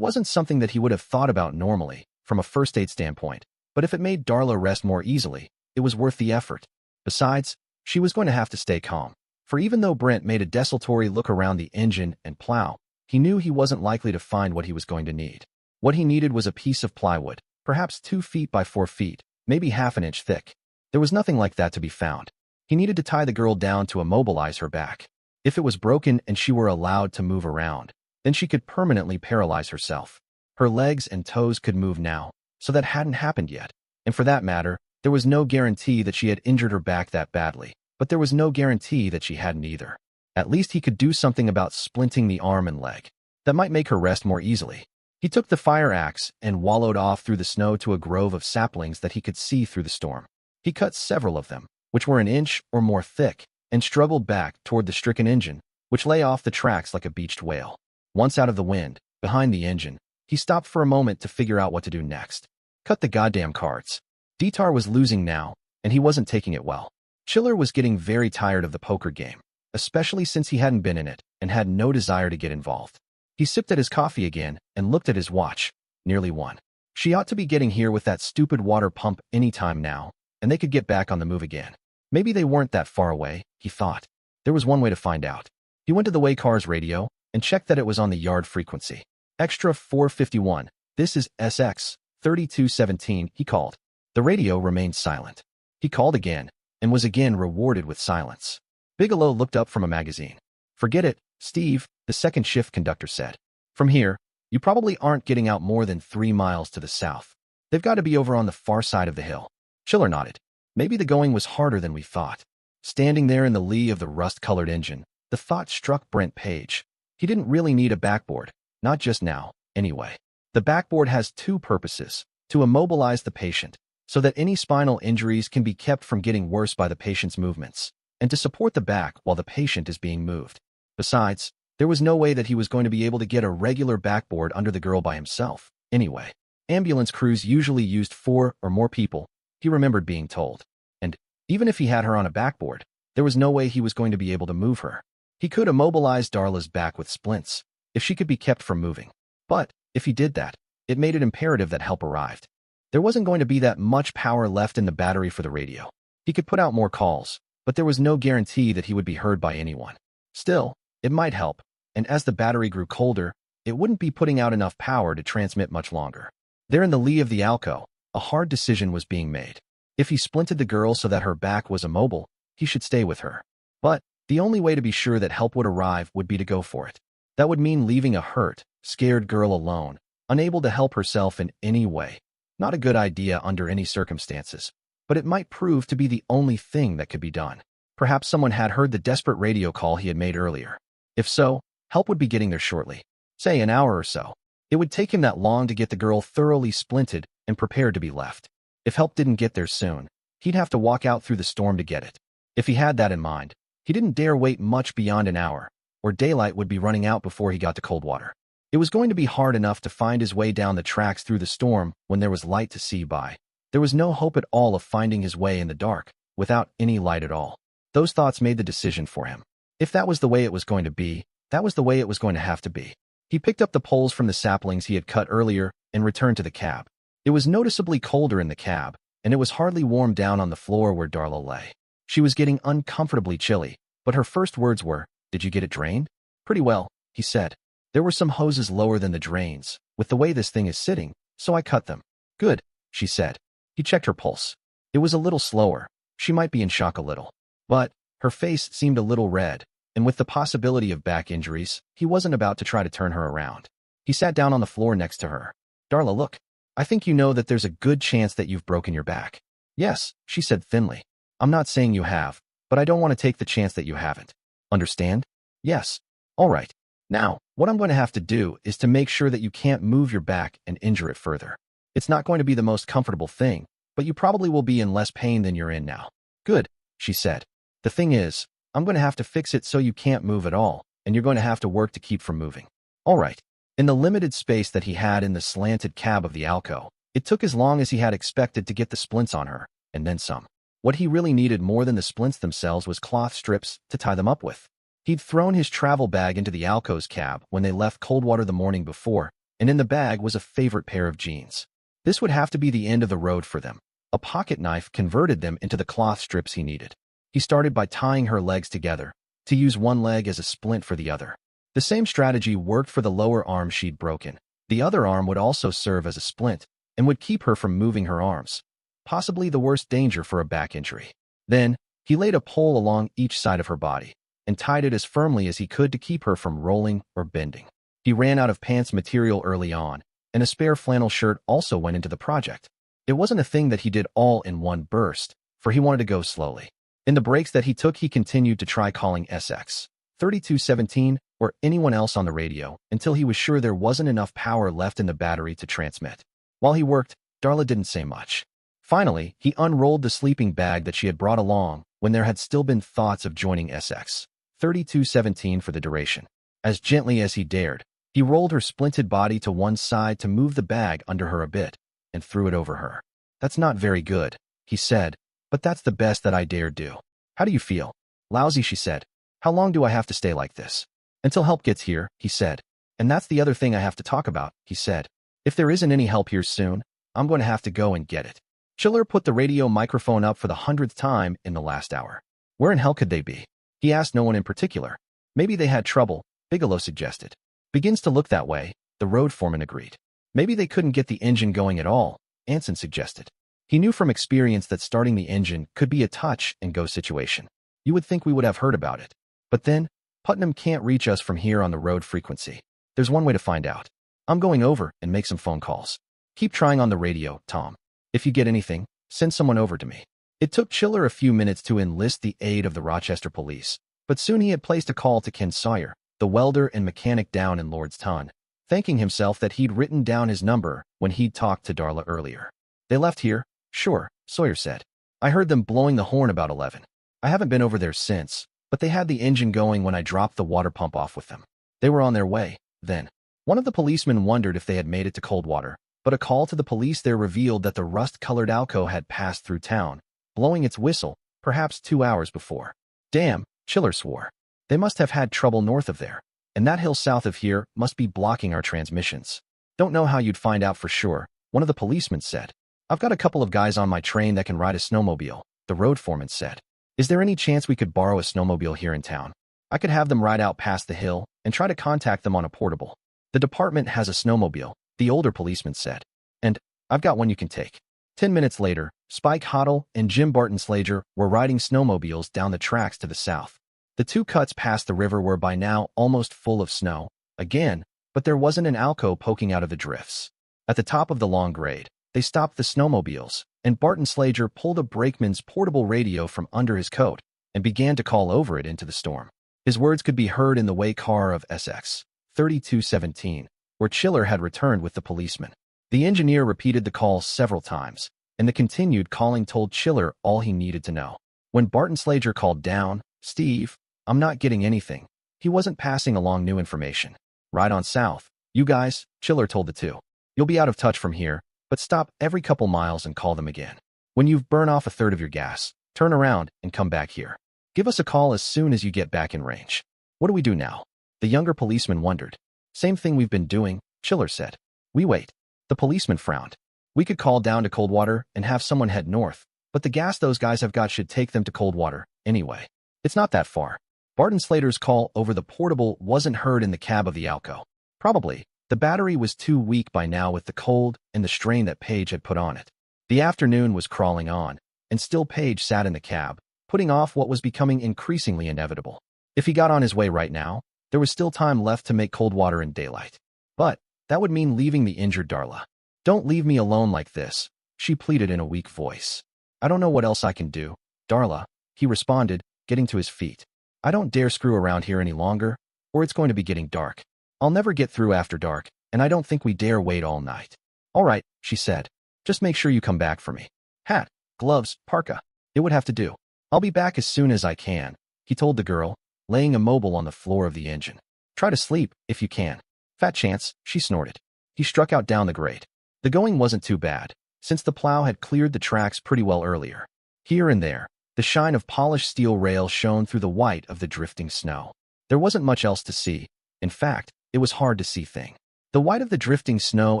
S2: wasn't something that he would have thought about normally, from a first aid standpoint, but if it made Darla rest more easily, it was worth the effort. Besides, she was going to have to stay calm, for even though Brent made a desultory look around the engine and plow, he knew he wasn't likely to find what he was going to need. What he needed was a piece of plywood, perhaps 2 feet by 4 feet, maybe half an inch thick. There was nothing like that to be found. He needed to tie the girl down to immobilize her back. If it was broken and she were allowed to move around, then she could permanently paralyze herself. Her legs and toes could move now, so that hadn't happened yet. And for that matter, there was no guarantee that she had injured her back that badly, but there was no guarantee that she hadn't either. At least he could do something about splinting the arm and leg. That might make her rest more easily. He took the fire axe and wallowed off through the snow to a grove of saplings that he could see through the storm. He cut several of them, which were an inch or more thick, and struggled back toward the stricken engine, which lay off the tracks like a beached whale. Once out of the wind, behind the engine, he stopped for a moment to figure out what to do next. Cut the goddamn cards. Dietar was losing now, and he wasn't taking it well. Chiller was getting very tired of the poker game, especially since he hadn't been in it and had no desire to get involved. He sipped at his coffee again and looked at his watch. nearly 1. She ought to be getting here with that stupid water pump any time now, and they could get back on the move again. Maybe they weren't that far away, he thought. There was one way to find out. He went to the way car's radio and checked that it was on the yard frequency. Extra 451. This is SX 3217, he called. The radio remained silent. He called again and was again rewarded with silence. Bigelow looked up from a magazine. Forget it, Steve, the second shift conductor said. From here, you probably aren't getting out more than 3 miles to the south. They've got to be over on the far side of the hill. Chiller nodded. Maybe the going was harder than we thought. Standing there in the lee of the rust-colored engine, the thought struck Brent Page. He didn't really need a backboard, not just now, anyway. The backboard has 2 purposes: to immobilize the patient, so that any spinal injuries can be kept from getting worse by the patient's movements, and to support the back while the patient is being moved. Besides, there was no way that he was going to be able to get a regular backboard under the girl by himself, anyway. Ambulance crews usually used 4 or more people, he remembered being told. And even if he had her on a backboard, there was no way he was going to be able to move her. He could immobilize Darla's back with splints, if she could be kept from moving. But if he did that, it made it imperative that help arrived. There wasn't going to be that much power left in the battery for the radio. He could put out more calls, but there was no guarantee that he would be heard by anyone. Still, it might help, and as the battery grew colder, it wouldn't be putting out enough power to transmit much longer. There in the lee of the Alco, a hard decision was being made. If he splinted the girl so that her back was immobile, he should stay with her. But the only way to be sure that help would arrive would be to go for it. That would mean leaving a hurt, scared girl alone, unable to help herself in any way. Not a good idea under any circumstances, but it might prove to be the only thing that could be done. Perhaps someone had heard the desperate radio call he had made earlier. If so, help would be getting there shortly. Say an hour or so. It would take him that long to get the girl thoroughly splinted and prepared to be left. If help didn't get there soon, he'd have to walk out through the storm to get it. If he had that in mind, he didn't dare wait much beyond an hour, or daylight would be running out before he got to Coldwater. It was going to be hard enough to find his way down the tracks through the storm when there was light to see by. There was no hope at all of finding his way in the dark, without any light at all. Those thoughts made the decision for him. If that was the way it was going to be, that was the way it was going to have to be. He picked up the poles from the saplings he had cut earlier and returned to the cab. It was noticeably colder in the cab, and it was hardly warm down on the floor where Darla lay. She was getting uncomfortably chilly, but her first words were, "Did you get it drained?" "Pretty well," he said. "There were some hoses lower than the drains, with the way this thing is sitting, so I cut them." "Good," she said. He checked her pulse. It was a little slower. She might be in shock a little. But her face seemed a little red, and with the possibility of back injuries, he wasn't about to try to turn her around. He sat down on the floor next to her. "Darla, look. I think you know that there's a good chance that you've broken your back." "Yes," she said thinly. "I'm not saying you have, but I don't want to take the chance that you haven't. Understand?" "Yes." "All right. Now, what I'm going to have to do is to make sure that you can't move your back and injure it further. It's not going to be the most comfortable thing, but you probably will be in less pain than you're in now." "Good," she said. "The thing is, I'm going to have to fix it so you can't move at all, and you're going to have to work to keep from moving." "All right." In the limited space that he had in the slanted cab of the Alco, it took as long as he had expected to get the splints on her, and then some. What he really needed more than the splints themselves was cloth strips to tie them up with. He'd thrown his travel bag into the Alco's cab when they left Coldwater the morning before, and in the bag was a favorite pair of jeans. This would have to be the end of the road for them. A pocket knife converted them into the cloth strips he needed. He started by tying her legs together, to use one leg as a splint for the other. The same strategy worked for the lower arm she'd broken. The other arm would also serve as a splint, and would keep her from moving her arms, possibly the worst danger for a back injury. Then, he laid a pole along each side of her body, and tied it as firmly as he could to keep her from rolling or bending. He ran out of pants material early on, and a spare flannel shirt also went into the project. It wasn't a thing that he did all in one burst, for he wanted to go slowly. In the breaks that he took, he continued to try calling SX 3217 or anyone else on the radio until he was sure there wasn't enough power left in the battery to transmit. While he worked, Darla didn't say much. Finally, he unrolled the sleeping bag that she had brought along when there had still been thoughts of joining SX 3217 for the duration. As gently as he dared, he rolled her splinted body to one side to move the bag under her a bit, and threw it over her. "That's not very good," he said, "but that's the best that I dare do." "How do you feel?" "Lousy," she said. "How long do I have to stay like this?" "Until help gets here," he said. "And that's the other thing I have to talk about," he said. If there isn't any help here soon, I'm going to have to go and get it. Chiller put the radio microphone up for the 100th time in the last hour. Where in hell could they be? He asked no one in particular. Maybe they had trouble, Bigelow suggested. Begins to look that way, the road foreman agreed. Maybe they couldn't get the engine going at all, Anson suggested. He knew from experience that starting the engine could be a touch-and-go situation. You would think we would have heard about it. But then, Putnam can't reach us from here on the road frequency. There's one way to find out. I'm going over and make some phone calls. Keep trying on the radio, Tom. If you get anything, send someone over to me. It took Chiller a few minutes to enlist the aid of the Rochester police, but soon he had placed a call to Ken Sawyer, the welder and mechanic down in Lord's Ton, thanking himself that he'd written down his number when he'd talked to Darla earlier. They left here? Sure, Sawyer said. I heard them blowing the horn about 11. I haven't been over there since, but they had the engine going when I dropped the water pump off with them. They were on their way, then. One of the policemen wondered if they had made it to Coldwater, but a call to the police there revealed that the rust-colored Alco had passed through town, blowing its whistle, perhaps 2 hours before. Damn, Chiller swore. They must have had trouble north of there, and that hill south of here must be blocking our transmissions. Don't know how you'd find out for sure, one of the policemen said. I've got a couple of guys on my train that can ride a snowmobile, the road foreman said. Is there any chance we could borrow a snowmobile here in town? I could have them ride out past the hill and try to contact them on a portable. The department has a snowmobile, the older policeman said. And I've got one you can take. 10 minutes later, Spike Hoddle and Jim Barton Slager were riding snowmobiles down the tracks to the south. The two cuts past the river were by now almost full of snow, again, but there wasn't an Alco poking out of the drifts. At the top of the long grade, they stopped the snowmobiles, and Barton Slager pulled a brakeman's portable radio from under his coat and began to call over it into the storm. His words could be heard in the way car of SX 3217, where Chiller had returned with the policeman. The engineer repeated the call several times, and the continued calling told Chiller all he needed to know. When Barton Slager called down, Steve, I'm not getting anything. He wasn't passing along new information. Ride on south. You guys, Chiller told the two. You'll be out of touch from here, but stop every couple miles and call them again. When you've burned off a third of your gas, turn around and come back here. Give us a call as soon as you get back in range. What do we do now? The younger policeman wondered. Same thing we've been doing, Chiller said. We wait. The policeman frowned. We could call down to Coldwater and have someone head north, but the gas those guys have got should take them to Coldwater, anyway. It's not that far. Barton Slater's call over the portable wasn't heard in the cab of the Alco. Probably, the battery was too weak by now with the cold and the strain that Paige had put on it. The afternoon was crawling on, and still Paige sat in the cab, putting off what was becoming increasingly inevitable. If he got on his way right now, there was still time left to make Coldwater in daylight. But that would mean leaving the injured Darla. Don't leave me alone like this, she pleaded in a weak voice. I don't know what else I can do, Darla, he responded, getting to his feet. I don't dare screw around here any longer, or it's going to be getting dark. I'll never get through after dark, and I don't think we dare wait all night. All right, she said. Just make sure you come back for me. Hat, gloves, parka. It would have to do. I'll be back as soon as I can, he told the girl, laying immobile on the floor of the engine. Try to sleep, if you can. Fat chance, she snorted. He struck out down the grade. The going wasn't too bad, since the plow had cleared the tracks pretty well earlier. Here and there, the shine of polished steel rail shone through the white of the drifting snow. There wasn't much else to see. In fact, it was hard to see thing. The white of the drifting snow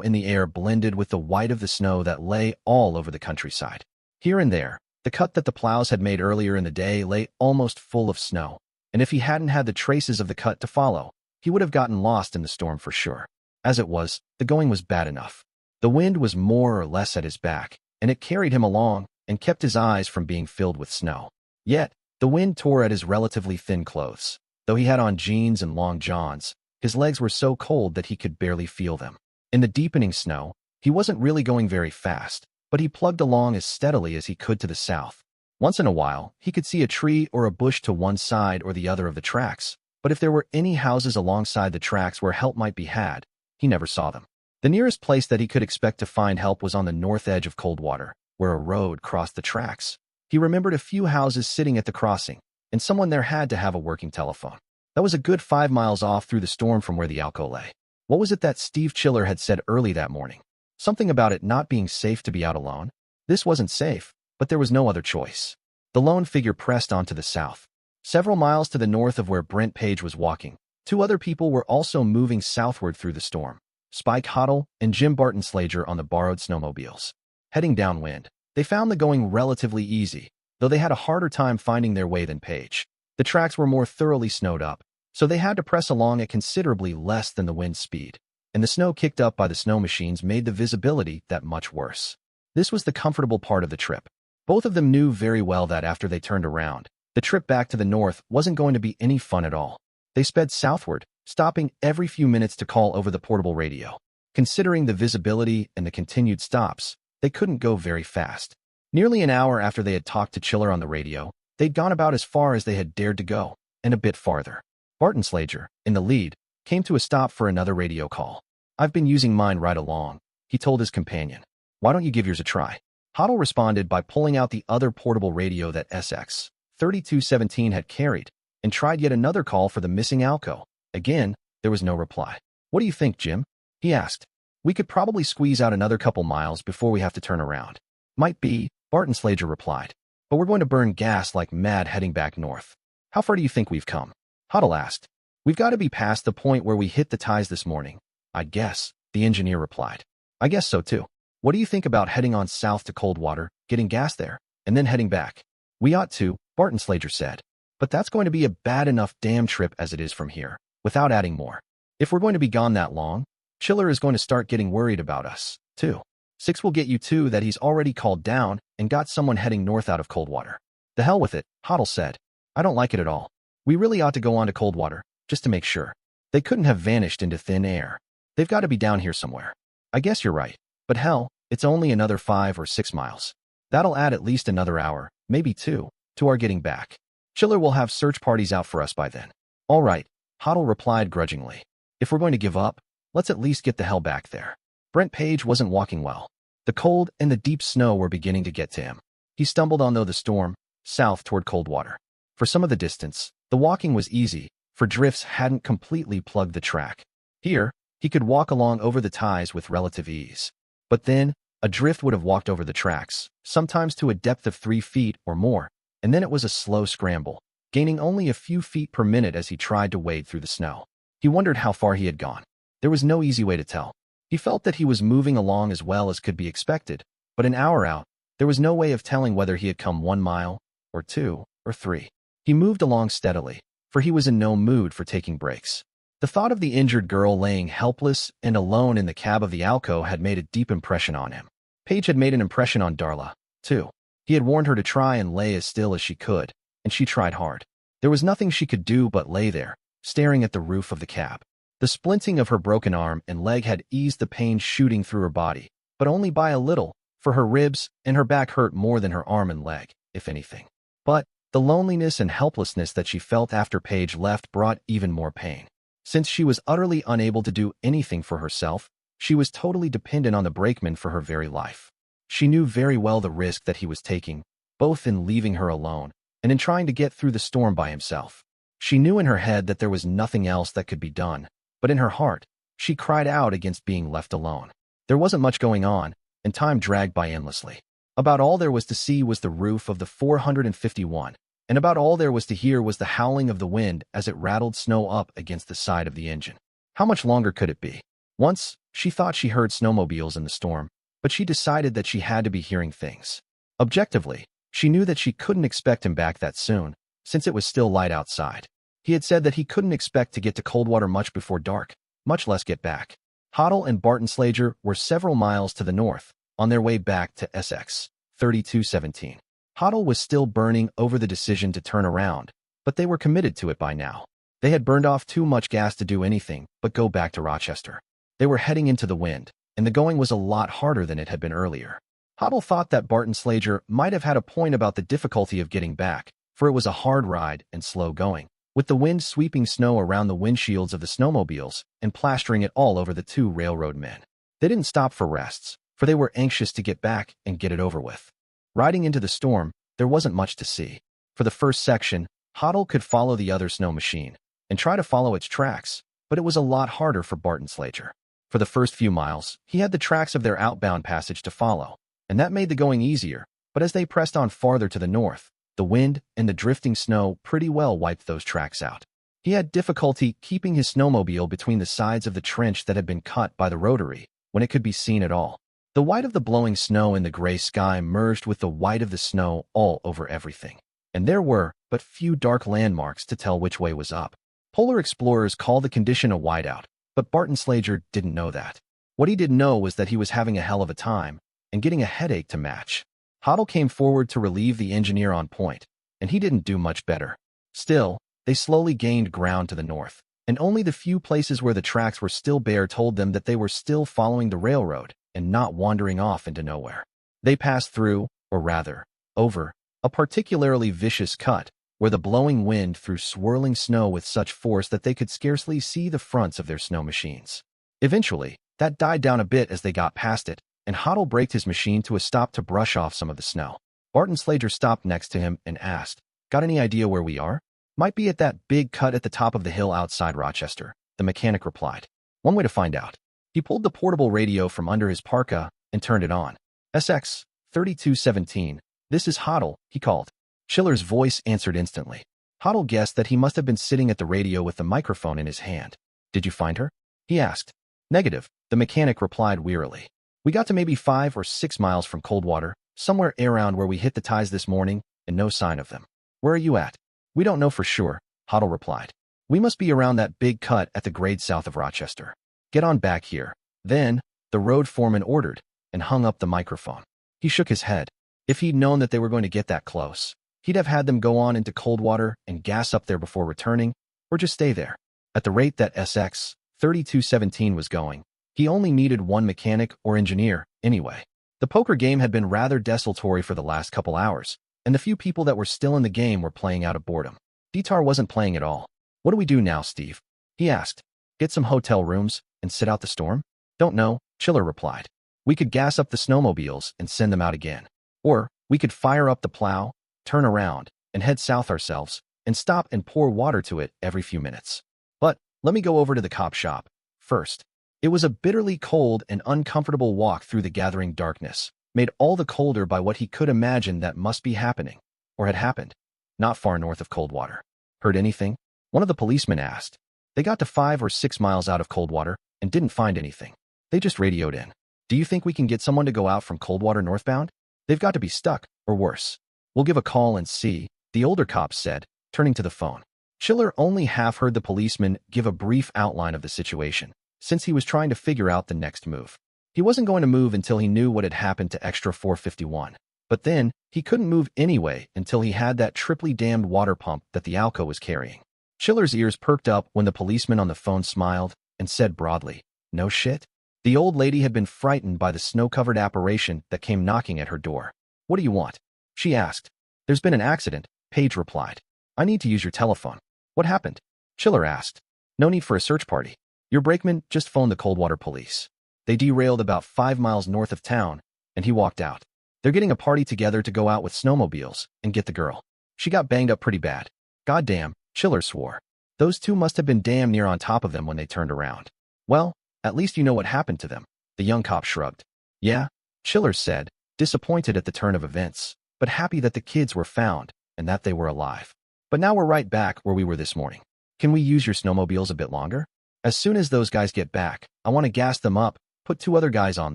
S2: in the air blended with the white of the snow that lay all over the countryside. Here and there, the cut that the plows had made earlier in the day lay almost full of snow, and if he hadn't had the traces of the cut to follow, he would have gotten lost in the storm for sure. As it was, the going was bad enough. The wind was more or less at his back, and it carried him along and kept his eyes from being filled with snow. Yet, the wind tore at his relatively thin clothes. Though he had on jeans and long johns, his legs were so cold that he could barely feel them. In the deepening snow, he wasn't really going very fast, but he plugged along as steadily as he could to the south. Once in a while, he could see a tree or a bush to one side or the other of the tracks, but if there were any houses alongside the tracks where help might be had, he never saw them. The nearest place that he could expect to find help was on the north edge of Coldwater, where a road crossed the tracks. He remembered a few houses sitting at the crossing, and someone there had to have a working telephone. That was a good 5 miles off through the storm from where the Alco lay. What was it that Steve Chiller had said early that morning? Something about it not being safe to be out alone? This wasn't safe, but there was no other choice. The lone figure pressed on to the south. Several miles to the north of where Brent Page was walking, two other people were also moving southward through the storm. Spike Hoddle, and Jim Barton-Slager on the borrowed snowmobiles. Heading downwind, they found the going relatively easy, though they had a harder time finding their way than Paige. The tracks were more thoroughly snowed up, so they had to press along at considerably less than the wind speed, and the snow kicked up by the snow machines made the visibility that much worse. This was the comfortable part of the trip. Both of them knew very well that after they turned around, the trip back to the north wasn't going to be any fun at all. They sped southward, stopping every few minutes to call over the portable radio. Considering the visibility and the continued stops, they couldn't go very fast. Nearly an hour after they had talked to Chiller on the radio, they'd gone about as far as they had dared to go, and a bit farther. Barton-Slager, in the lead, came to a stop for another radio call. "I've been using mine right along," he told his companion. "Why don't you give yours a try?" Hoddle responded by pulling out the other portable radio that SX 3217 had carried, and tried yet another call for the missing Alco. Again, there was no reply. "What do you think, Jim?" he asked. "We could probably squeeze out another couple miles before we have to turn around." "Might be," Barton-Slager replied. "But we're going to burn gas like mad heading back north." "How far do you think we've come?" Hoddle asked. "We've got to be past the point where we hit the ties this morning, I'd guess," the engineer replied. "I guess so too. What do you think about heading on south to Coldwater, getting gas there, and then heading back?" "We ought to," Barton-Slager said. "But that's going to be a bad enough damn trip as it is from here, without adding more. If we're going to be gone that long, Chiller is going to start getting worried about us, too. Six will get you too that he's already called down and got someone heading north out of Coldwater." "The hell with it," Hoddle said. "I don't like it at all. We really ought to go on to Coldwater, just to make sure. They couldn't have vanished into thin air. They've got to be down here somewhere." "I guess you're right. But hell, it's only another 5 or 6 miles. That'll add at least another hour, maybe 2, to our getting back. Chiller will have search parties out for us by then." "All right," Hoddle replied grudgingly. "If we're going to give up, let's at least get the hell back there." Brent Page wasn't walking well. The cold and the deep snow were beginning to get to him. He stumbled on the storm, south toward Coldwater. For some of the distance, the walking was easy, for drifts hadn't completely plugged the track. Here, he could walk along over the ties with relative ease. But then, a drift would have walked over the tracks, sometimes to a depth of 3 feet or more, and then it was a slow scramble, gaining only a few feet per minute as he tried to wade through the snow. He wondered how far he had gone. There was no easy way to tell. He felt that he was moving along as well as could be expected, but an hour out, there was no way of telling whether he had come 1 mile, or 2, or 3. He moved along steadily, for he was in no mood for taking breaks. The thought of the injured girl laying helpless and alone in the cab of the Alco had made a deep impression on him. Paige had made an impression on Darla, too. He had warned her to try and lay as still as she could, and she tried hard. There was nothing she could do but lay there, staring at the roof of the cab. The splinting of her broken arm and leg had eased the pain shooting through her body, but only by a little, for her ribs and her back hurt more than her arm and leg, if anything. But the loneliness and helplessness that she felt after Paige left brought even more pain. Since she was utterly unable to do anything for herself, she was totally dependent on the brakeman for her very life. She knew very well the risk that he was taking, both in leaving her alone and in trying to get through the storm by himself. She knew in her head that there was nothing else that could be done, but in her heart, she cried out against being left alone. There wasn't much going on, and time dragged by endlessly. About all there was to see was the roof of the 451, and about all there was to hear was the howling of the wind as it rattled snow up against the side of the engine. How much longer could it be? Once, she thought she heard snowmobiles in the storm, but she decided that she had to be hearing things. Objectively, she knew that she couldn't expect him back that soon, since it was still light outside. He had said that he couldn't expect to get to Coldwater much before dark, much less get back. Hoddle and Barton-Slager were several miles to the north, on their way back to SX 3217. Hoddle was still burning over the decision to turn around, but they were committed to it by now. They had burned off too much gas to do anything but go back to Rochester. They were heading into the wind, and the going was a lot harder than it had been earlier. Hoddle thought that Barton-Slager might have had a point about the difficulty of getting back, for it was a hard ride and slow going, with the wind sweeping snow around the windshields of the snowmobiles and plastering it all over the 2 railroad men. They didn't stop for rests, for they were anxious to get back and get it over with. Riding into the storm, there wasn't much to see. For the first section, Hoddle could follow the other snow machine and try to follow its tracks, but it was a lot harder for Barton-Slager. For the first few miles, he had the tracks of their outbound passage to follow, and that made the going easier, but as they pressed on farther to the north, the wind and the drifting snow pretty well wiped those tracks out. He had difficulty keeping his snowmobile between the sides of the trench that had been cut by the rotary when it could be seen at all. The white of the blowing snow in the gray sky merged with the white of the snow all over everything, and there were but few dark landmarks to tell which way was up. Polar explorers call the condition a whiteout, but Barton Slager didn't know that. What he did know was that he was having a hell of a time and getting a headache to match. Hoddle came forward to relieve the engineer on point, and he didn't do much better. Still, they slowly gained ground to the north, and only the few places where the tracks were still bare told them that they were still following the railroad and not wandering off into nowhere. They passed through, or rather, over, a particularly vicious cut, where the blowing wind threw swirling snow with such force that they could scarcely see the fronts of their snow machines. Eventually, that died down a bit as they got past it, and Hoddle braked his machine to a stop to brush off some of the snow. Barton Slager stopped next to him and asked, "Got any idea where we are?" "Might be at that big cut at the top of the hill outside Rochester," the mechanic replied. "One way to find out." He pulled the portable radio from under his parka and turned it on. "SX 3217, this is Hoddle," he called. Schiller's voice answered instantly. Hoddle guessed that he must have been sitting at the radio with the microphone in his hand. "Did you find her?" he asked. "Negative," the mechanic replied wearily. "We got to maybe 5 or 6 miles from Coldwater, somewhere around where we hit the ties this morning, and no sign of them." "Where are you at?" "We don't know for sure," Hoddle replied. "We must be around that big cut at the grade south of Rochester. Get on back here." Then, the road foreman ordered, and hung up the microphone. He shook his head. If he'd known that they were going to get that close, he'd have had them go on into Coldwater and gas up there before returning, or just stay there. At the rate that SX 3217 was going, he only needed one mechanic or engineer, anyway. The poker game had been rather desultory for the last couple hours, and the few people that were still in the game were playing out of boredom. Dietar wasn't playing at all. "What do we do now, Steve?" he asked. "Get some hotel rooms and sit out the storm?" "Don't know," Schiller replied. "We could gas up the snowmobiles and send them out again. Or we could fire up the plow, turn around, and head south ourselves, and stop and pour water to it every few minutes. But let me go over to the cop shop first." It was a bitterly cold and uncomfortable walk through the gathering darkness, made all the colder by what he could imagine that must be happening, or had happened, not far north of Coldwater. "Heard anything?" one of the policemen asked. "They got to 5 or 6 miles out of Coldwater and didn't find anything. They just radioed in." "Do you think we can get someone to go out from Coldwater northbound?" "They've got to be stuck, or worse." "We'll give a call and see," the older cop said, turning to the phone. Schiller only half heard the policeman give a brief outline of the situation, since he was trying to figure out the next move. He wasn't going to move until he knew what had happened to Extra 451. But then, he couldn't move anyway until he had that triply damned water pump that the Alco was carrying. Schiller's ears perked up when the policeman on the phone smiled and said broadly, "No shit?" The old lady had been frightened by the snow-covered apparition that came knocking at her door. "What do you want?" she asked. "There's been an accident," Page replied. "I need to use your telephone." "What happened?" Schiller asked. "No need for a search party. Your brakeman just phoned the Coldwater police. They derailed about 5 miles north of town, and he walked out. They're getting a party together to go out with snowmobiles and get the girl. She got banged up pretty bad." "Goddamn," Schiller swore. "Those two must have been damn near on top of them when they turned around." "Well, at least you know what happened to them," the young cop shrugged. "Yeah," Schiller said, disappointed at the turn of events, but happy that the kids were found and that they were alive. "But now we're right back where we were this morning. Can we use your snowmobiles a bit longer? As soon as those guys get back, I want to gas them up, put 2 other guys on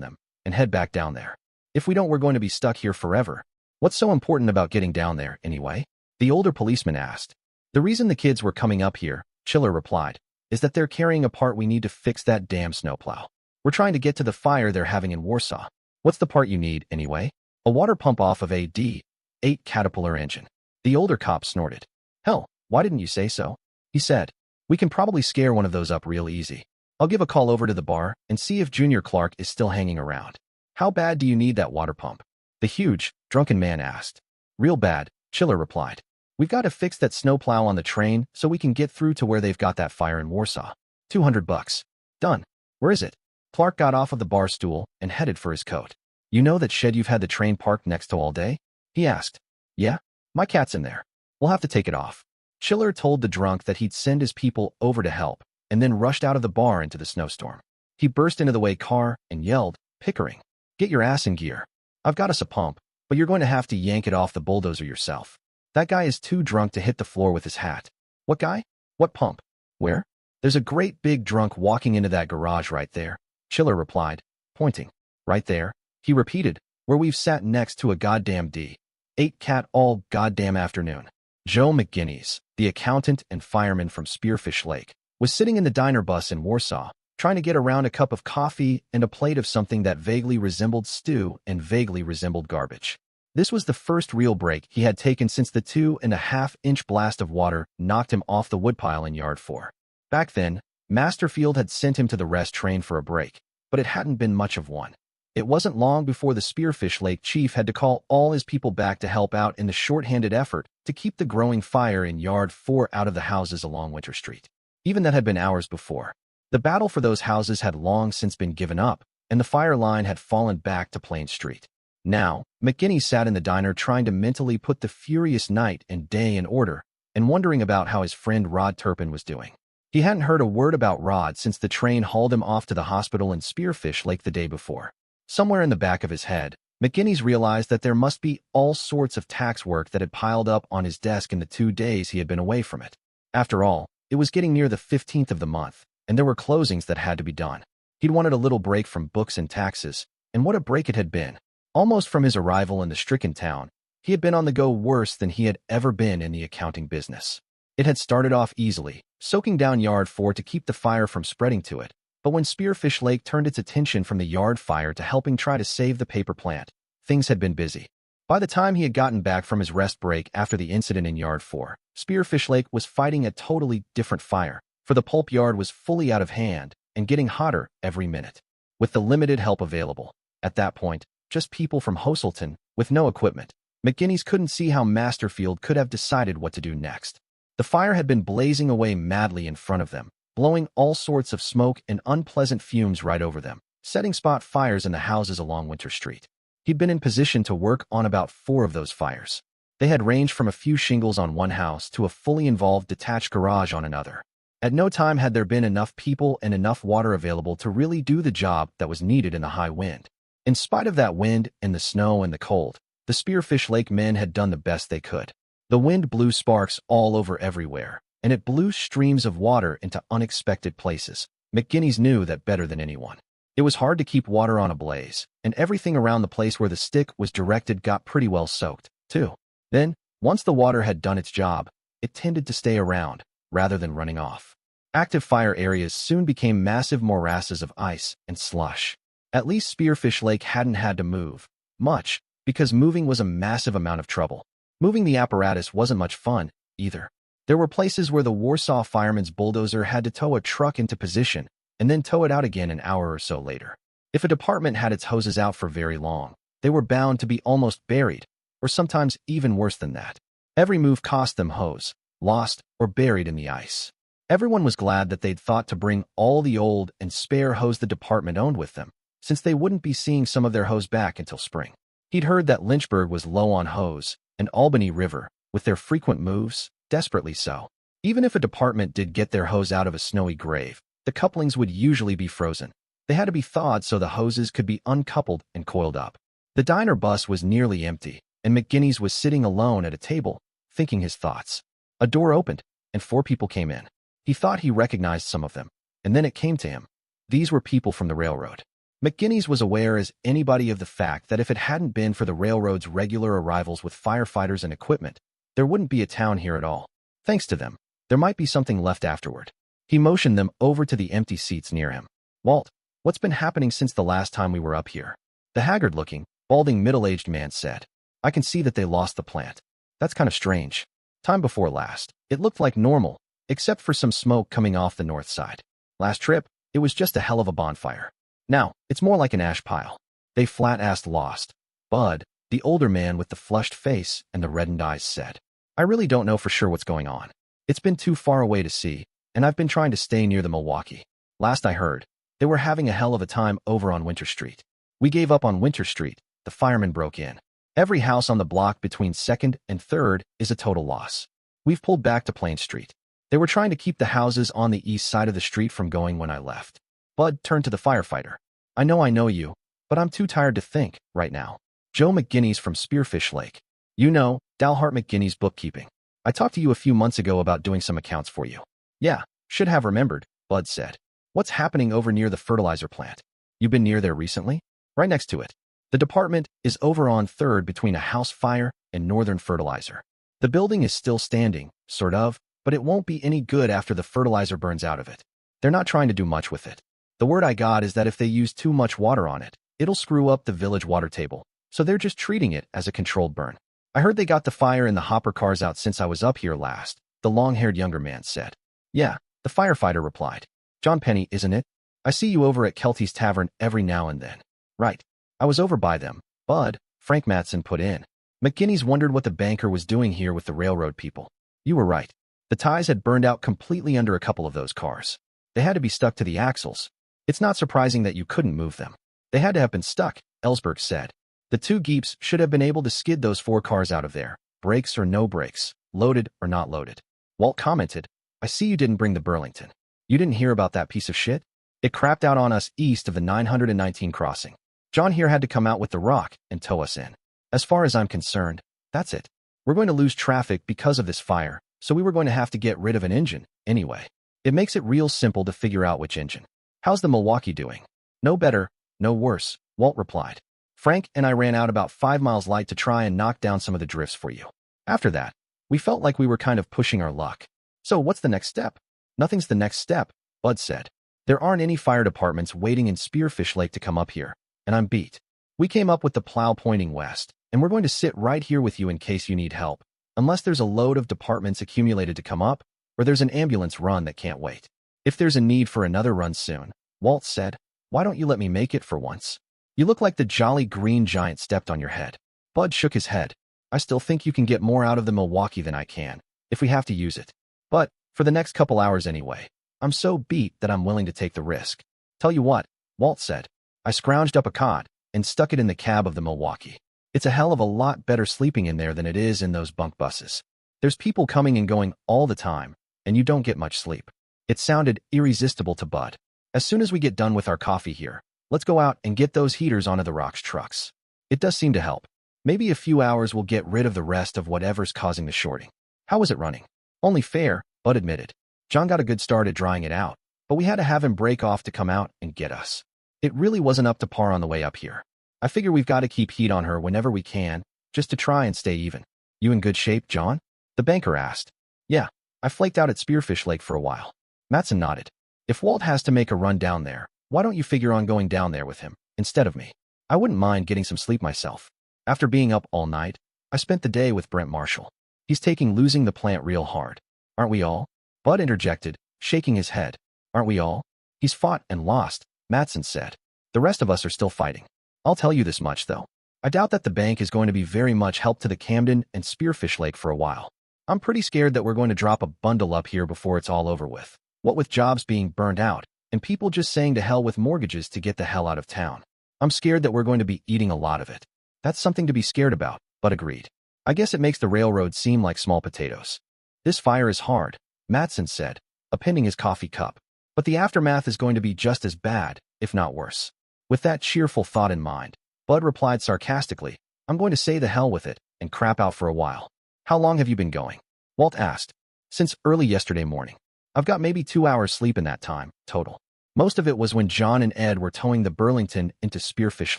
S2: them, and head back down there. If we don't, we're going to be stuck here forever." "What's so important about getting down there, anyway?" the older policeman asked. "The reason the kids were coming up here," Schiller replied, "is that they're carrying a part we need to fix that damn snowplow. We're trying to get to the fire they're having in Warsaw." "What's the part you need, anyway?" "A water pump off of a D8 Caterpillar engine." The older cop snorted. "Hell, why didn't you say so?" he said. "We can probably scare one of those up real easy. I'll give a call over to the bar and see if Junior Clark is still hanging around." "How bad do you need that water pump?" the huge, drunken man asked. "Real bad," Schiller replied. "We've got to fix that snowplow on the train so we can get through to where they've got that fire in Warsaw. $200. Done. Where is it?" Clark got off of the bar stool and headed for his coat. "You know that shed you've had the train parked next to all day?" he asked. "Yeah, my cat's in there. We'll have to take it off." Schiller told the drunk that he'd send his people over to help, and then rushed out of the bar into the snowstorm. He burst into the way car and yelled, "Pickering, get your ass in gear. I've got us a pump, but you're going to have to yank it off the bulldozer yourself. That guy is too drunk to hit the floor with his hat." "What guy?" What pump? Where? There's a great big drunk walking into that garage right there, Chiller replied, pointing. Right there, he repeated, where we've sat next to a goddamn D8 cat all goddamn afternoon. Joe McGinnis, the accountant and fireman from Spearfish Lake, was sitting in the diner bus in Warsaw, trying to get around a cup of coffee and a plate of something that vaguely resembled stew and vaguely resembled garbage. This was the first real break he had taken since the 2.5-inch blast of water knocked him off the woodpile in Yard 4. Back then, Masterfield had sent him to the rest train for a break, but it hadn't been much of one. It wasn't long before the Spearfish Lake chief had to call all his people back to help out in the short-handed effort to keep the growing fire in Yard 4 out of the houses along Winter Street. Even that had been hours before. The battle for those houses had long since been given up, and the fire line had fallen back to Plain Street. Now, McGinnis sat in the diner trying to mentally put the furious night and day in order and wondering about how his friend Rod Turpin was doing. He hadn't heard a word about Rod since the train hauled him off to the hospital in Spearfish Lake the day before. Somewhere in the back of his head, McGinnis realized that there must be all sorts of tax work that had piled up on his desk in the 2 days he had been away from it. After all, it was getting near the 15th of the month, and there were closings that had to be done. He'd wanted a little break from books and taxes, and what a break it had been. Almost from his arrival in the stricken town, he had been on the go worse than he had ever been in the accounting business. It had started off easily, soaking down Yard 4 to keep the fire from spreading to it, but when Spearfish Lake turned its attention from the yard fire to helping try to save the paper plant, things had been busy. By the time he had gotten back from his rest break after the incident in Yard 4, Spearfish Lake was fighting a totally different fire, for the pulp yard was fully out of hand and getting hotter every minute. With the limited help available, at that point, just people from Hoselton, with no equipment, McGinnis couldn't see how Masterfield could have decided what to do next. The fire had been blazing away madly in front of them, blowing all sorts of smoke and unpleasant fumes right over them, setting spot fires in the houses along Winter Street. He'd been in position to work on about 4 of those fires. They had ranged from a few shingles on one house to a fully involved detached garage on another. At no time had there been enough people and enough water available to really do the job that was needed in the high wind. In spite of that wind and the snow and the cold, the Spearfish Lake men had done the best they could. The wind blew sparks all over everywhere, and it blew streams of water into unexpected places. McGinnis knew that better than anyone. It was hard to keep water on a blaze, and everything around the place where the stick was directed got pretty well soaked, too. Then, once the water had done its job, it tended to stay around, rather than running off. Active fire areas soon became massive morasses of ice and slush. At least Spearfish Lake hadn't had to move much, because moving was a massive amount of trouble. Moving the apparatus wasn't much fun, either. There were places where the Warsaw fireman's bulldozer had to tow a truck into position and then tow it out again an hour or so later. If a department had its hoses out for very long, they were bound to be almost buried, or sometimes even worse than that. Every move cost them hose, lost or buried in the ice. Everyone was glad that they'd thought to bring all the old and spare hose the department owned with them, since they wouldn't be seeing some of their hose back until spring. He'd heard that Lynchburg was low on hose, and Albany River, with their frequent moves, desperately so. Even if a department did get their hose out of a snowy grave, the couplings would usually be frozen. They had to be thawed so the hoses could be uncoupled and coiled up. The diner bus was nearly empty, and McGinnis was sitting alone at a table, thinking his thoughts. A door opened, and 4 people came in. He thought he recognized some of them, and then it came to him. These were people from the railroad. McGinnis was aware as anybody of the fact that if it hadn't been for the railroad's regular arrivals with firefighters and equipment, there wouldn't be a town here at all. Thanks to them, there might be something left afterward. He motioned them over to the empty seats near him. "Walt, what's been happening since the last time we were up here?" The haggard-looking, balding middle-aged man said. "I can see that they lost the plant. That's kind of strange. Time before last, it looked like normal, except for some smoke coming off the north side. Last trip, it was just a hell of a bonfire. Now, it's more like an ash pile. They flat-assed lost." Bud, the older man with the flushed face and the reddened eyes, said, "I really don't know for sure what's going on. It's been too far away to see, and I've been trying to stay near the Milwaukee. Last I heard, they were having a hell of a time over on Winter Street. We gave up on Winter Street. The firemen broke in. Every house on the block between 2nd and 3rd is a total loss. We've pulled back to Plain Street. They were trying to keep the houses on the east side of the street from going when I left." Bud turned to the firefighter. I know you, but I'm too tired to think right now. Joe McGinnis from Spearfish Lake. You know, Dalhart McGinnis Bookkeeping. I talked to you a few months ago about doing some accounts for you. Yeah, should have remembered, Bud said. What's happening over near the fertilizer plant? You been near there recently? Right next to it. The department is over on 3rd between a house fire and Northern Fertilizer. The building is still standing, sort of, but it won't be any good after the fertilizer burns out of it. They're not trying to do much with it. The word I got is that if they use too much water on it, it'll screw up the village water table, so they're just treating it as a controlled burn. I heard they got the fire and the hopper cars out since I was up here last, the long-haired younger man said. Yeah, the firefighter replied. John Penny, isn't it? I see you over at Kelty's Tavern every now and then. Right. I was over by them, Bud, Frank Matson put in. McGinnis wondered what the banker was doing here with the railroad people. You were right. The ties had burned out completely under a couple of those cars. They had to be stuck to the axles. It's not surprising that you couldn't move them. They had to have been stuck, Ellsberg said. The 2 Geeps should have been able to skid those 4 cars out of there, brakes or no brakes, loaded or not loaded. Walt commented, I see you didn't bring the Burlington. You didn't hear about that piece of shit? It crapped out on us east of the 919 crossing. John here had to come out with the rock and tow us in. As far as I'm concerned, that's it. We're going to lose traffic because of this fire, so we were going to have to get rid of an engine, anyway. It makes it real simple to figure out which engine. How's the Milwaukee doing? No better, no worse, Walt replied. Frank and I ran out about 5 miles light to try and knock down some of the drifts for you. After that, we felt like we were kind of pushing our luck. So what's the next step? Nothing's the next step, Bud said. There aren't any fire departments waiting in Spearfish Lake to come up here, and I'm beat. We came up with the plow pointing west, and we're going to sit right here with you in case you need help, unless there's a load of departments accumulated to come up, or there's an ambulance run that can't wait. If there's a need for another run soon, Walt said, why don't you let me make it for once? You look like the jolly green giant stepped on your head. Bud shook his head. I still think you can get more out of the Milwaukee than I can, if we have to use it. But, for the next couple hours anyway, I'm so beat that I'm willing to take the risk. Tell you what, Walt said. I scrounged up a cot and stuck it in the cab of the Milwaukee. It's a hell of a lot better sleeping in there than it is in those bunk buses. There's people coming and going all the time, and you don't get much sleep. It sounded irresistible to Bud. As soon as we get done with our coffee here, let's go out and get those heaters onto the Rocks trucks. It does seem to help. Maybe a few hours will get rid of the rest of whatever's causing the shorting. How is it running? Only fair, Bud admitted. John got a good start at drying it out, but we had to have him break off to come out and get us. It really wasn't up to par on the way up here. I figure we've got to keep heat on her whenever we can, just to try and stay even. You in good shape, John? The banker asked. Yeah, I flaked out at Spearfish Lake for a while. Matson nodded. If Walt has to make a run down there, why don't you figure on going down there with him, instead of me? I wouldn't mind getting some sleep myself. After being up all night, I spent the day with Brent Marshall. He's taking losing the plant real hard. Aren't we all? Bud interjected, shaking his head. Aren't we all? He's fought and lost, Matson said. The rest of us are still fighting. I'll tell you this much, though. I doubt that the bank is going to be very much help to the Camden and Spearfish Lake for a while. I'm pretty scared that we're going to drop a bundle up here before it's all over with. What with jobs being burned out, and people just saying to hell with mortgages to get the hell out of town. I'm scared that we're going to be eating a lot of it. That's something to be scared about, Bud agreed. I guess it makes the railroad seem like small potatoes. This fire is hard, Matson said, appending his coffee cup. But the aftermath is going to be just as bad, if not worse. With that cheerful thought in mind, Bud replied sarcastically, I'm going to say the hell with it and crap out for a while. How long have you been going? Walt asked. Since early yesterday morning. I've got maybe 2 hours sleep in that time, total. Most of it was when John and Ed were towing the Burlington into Spearfish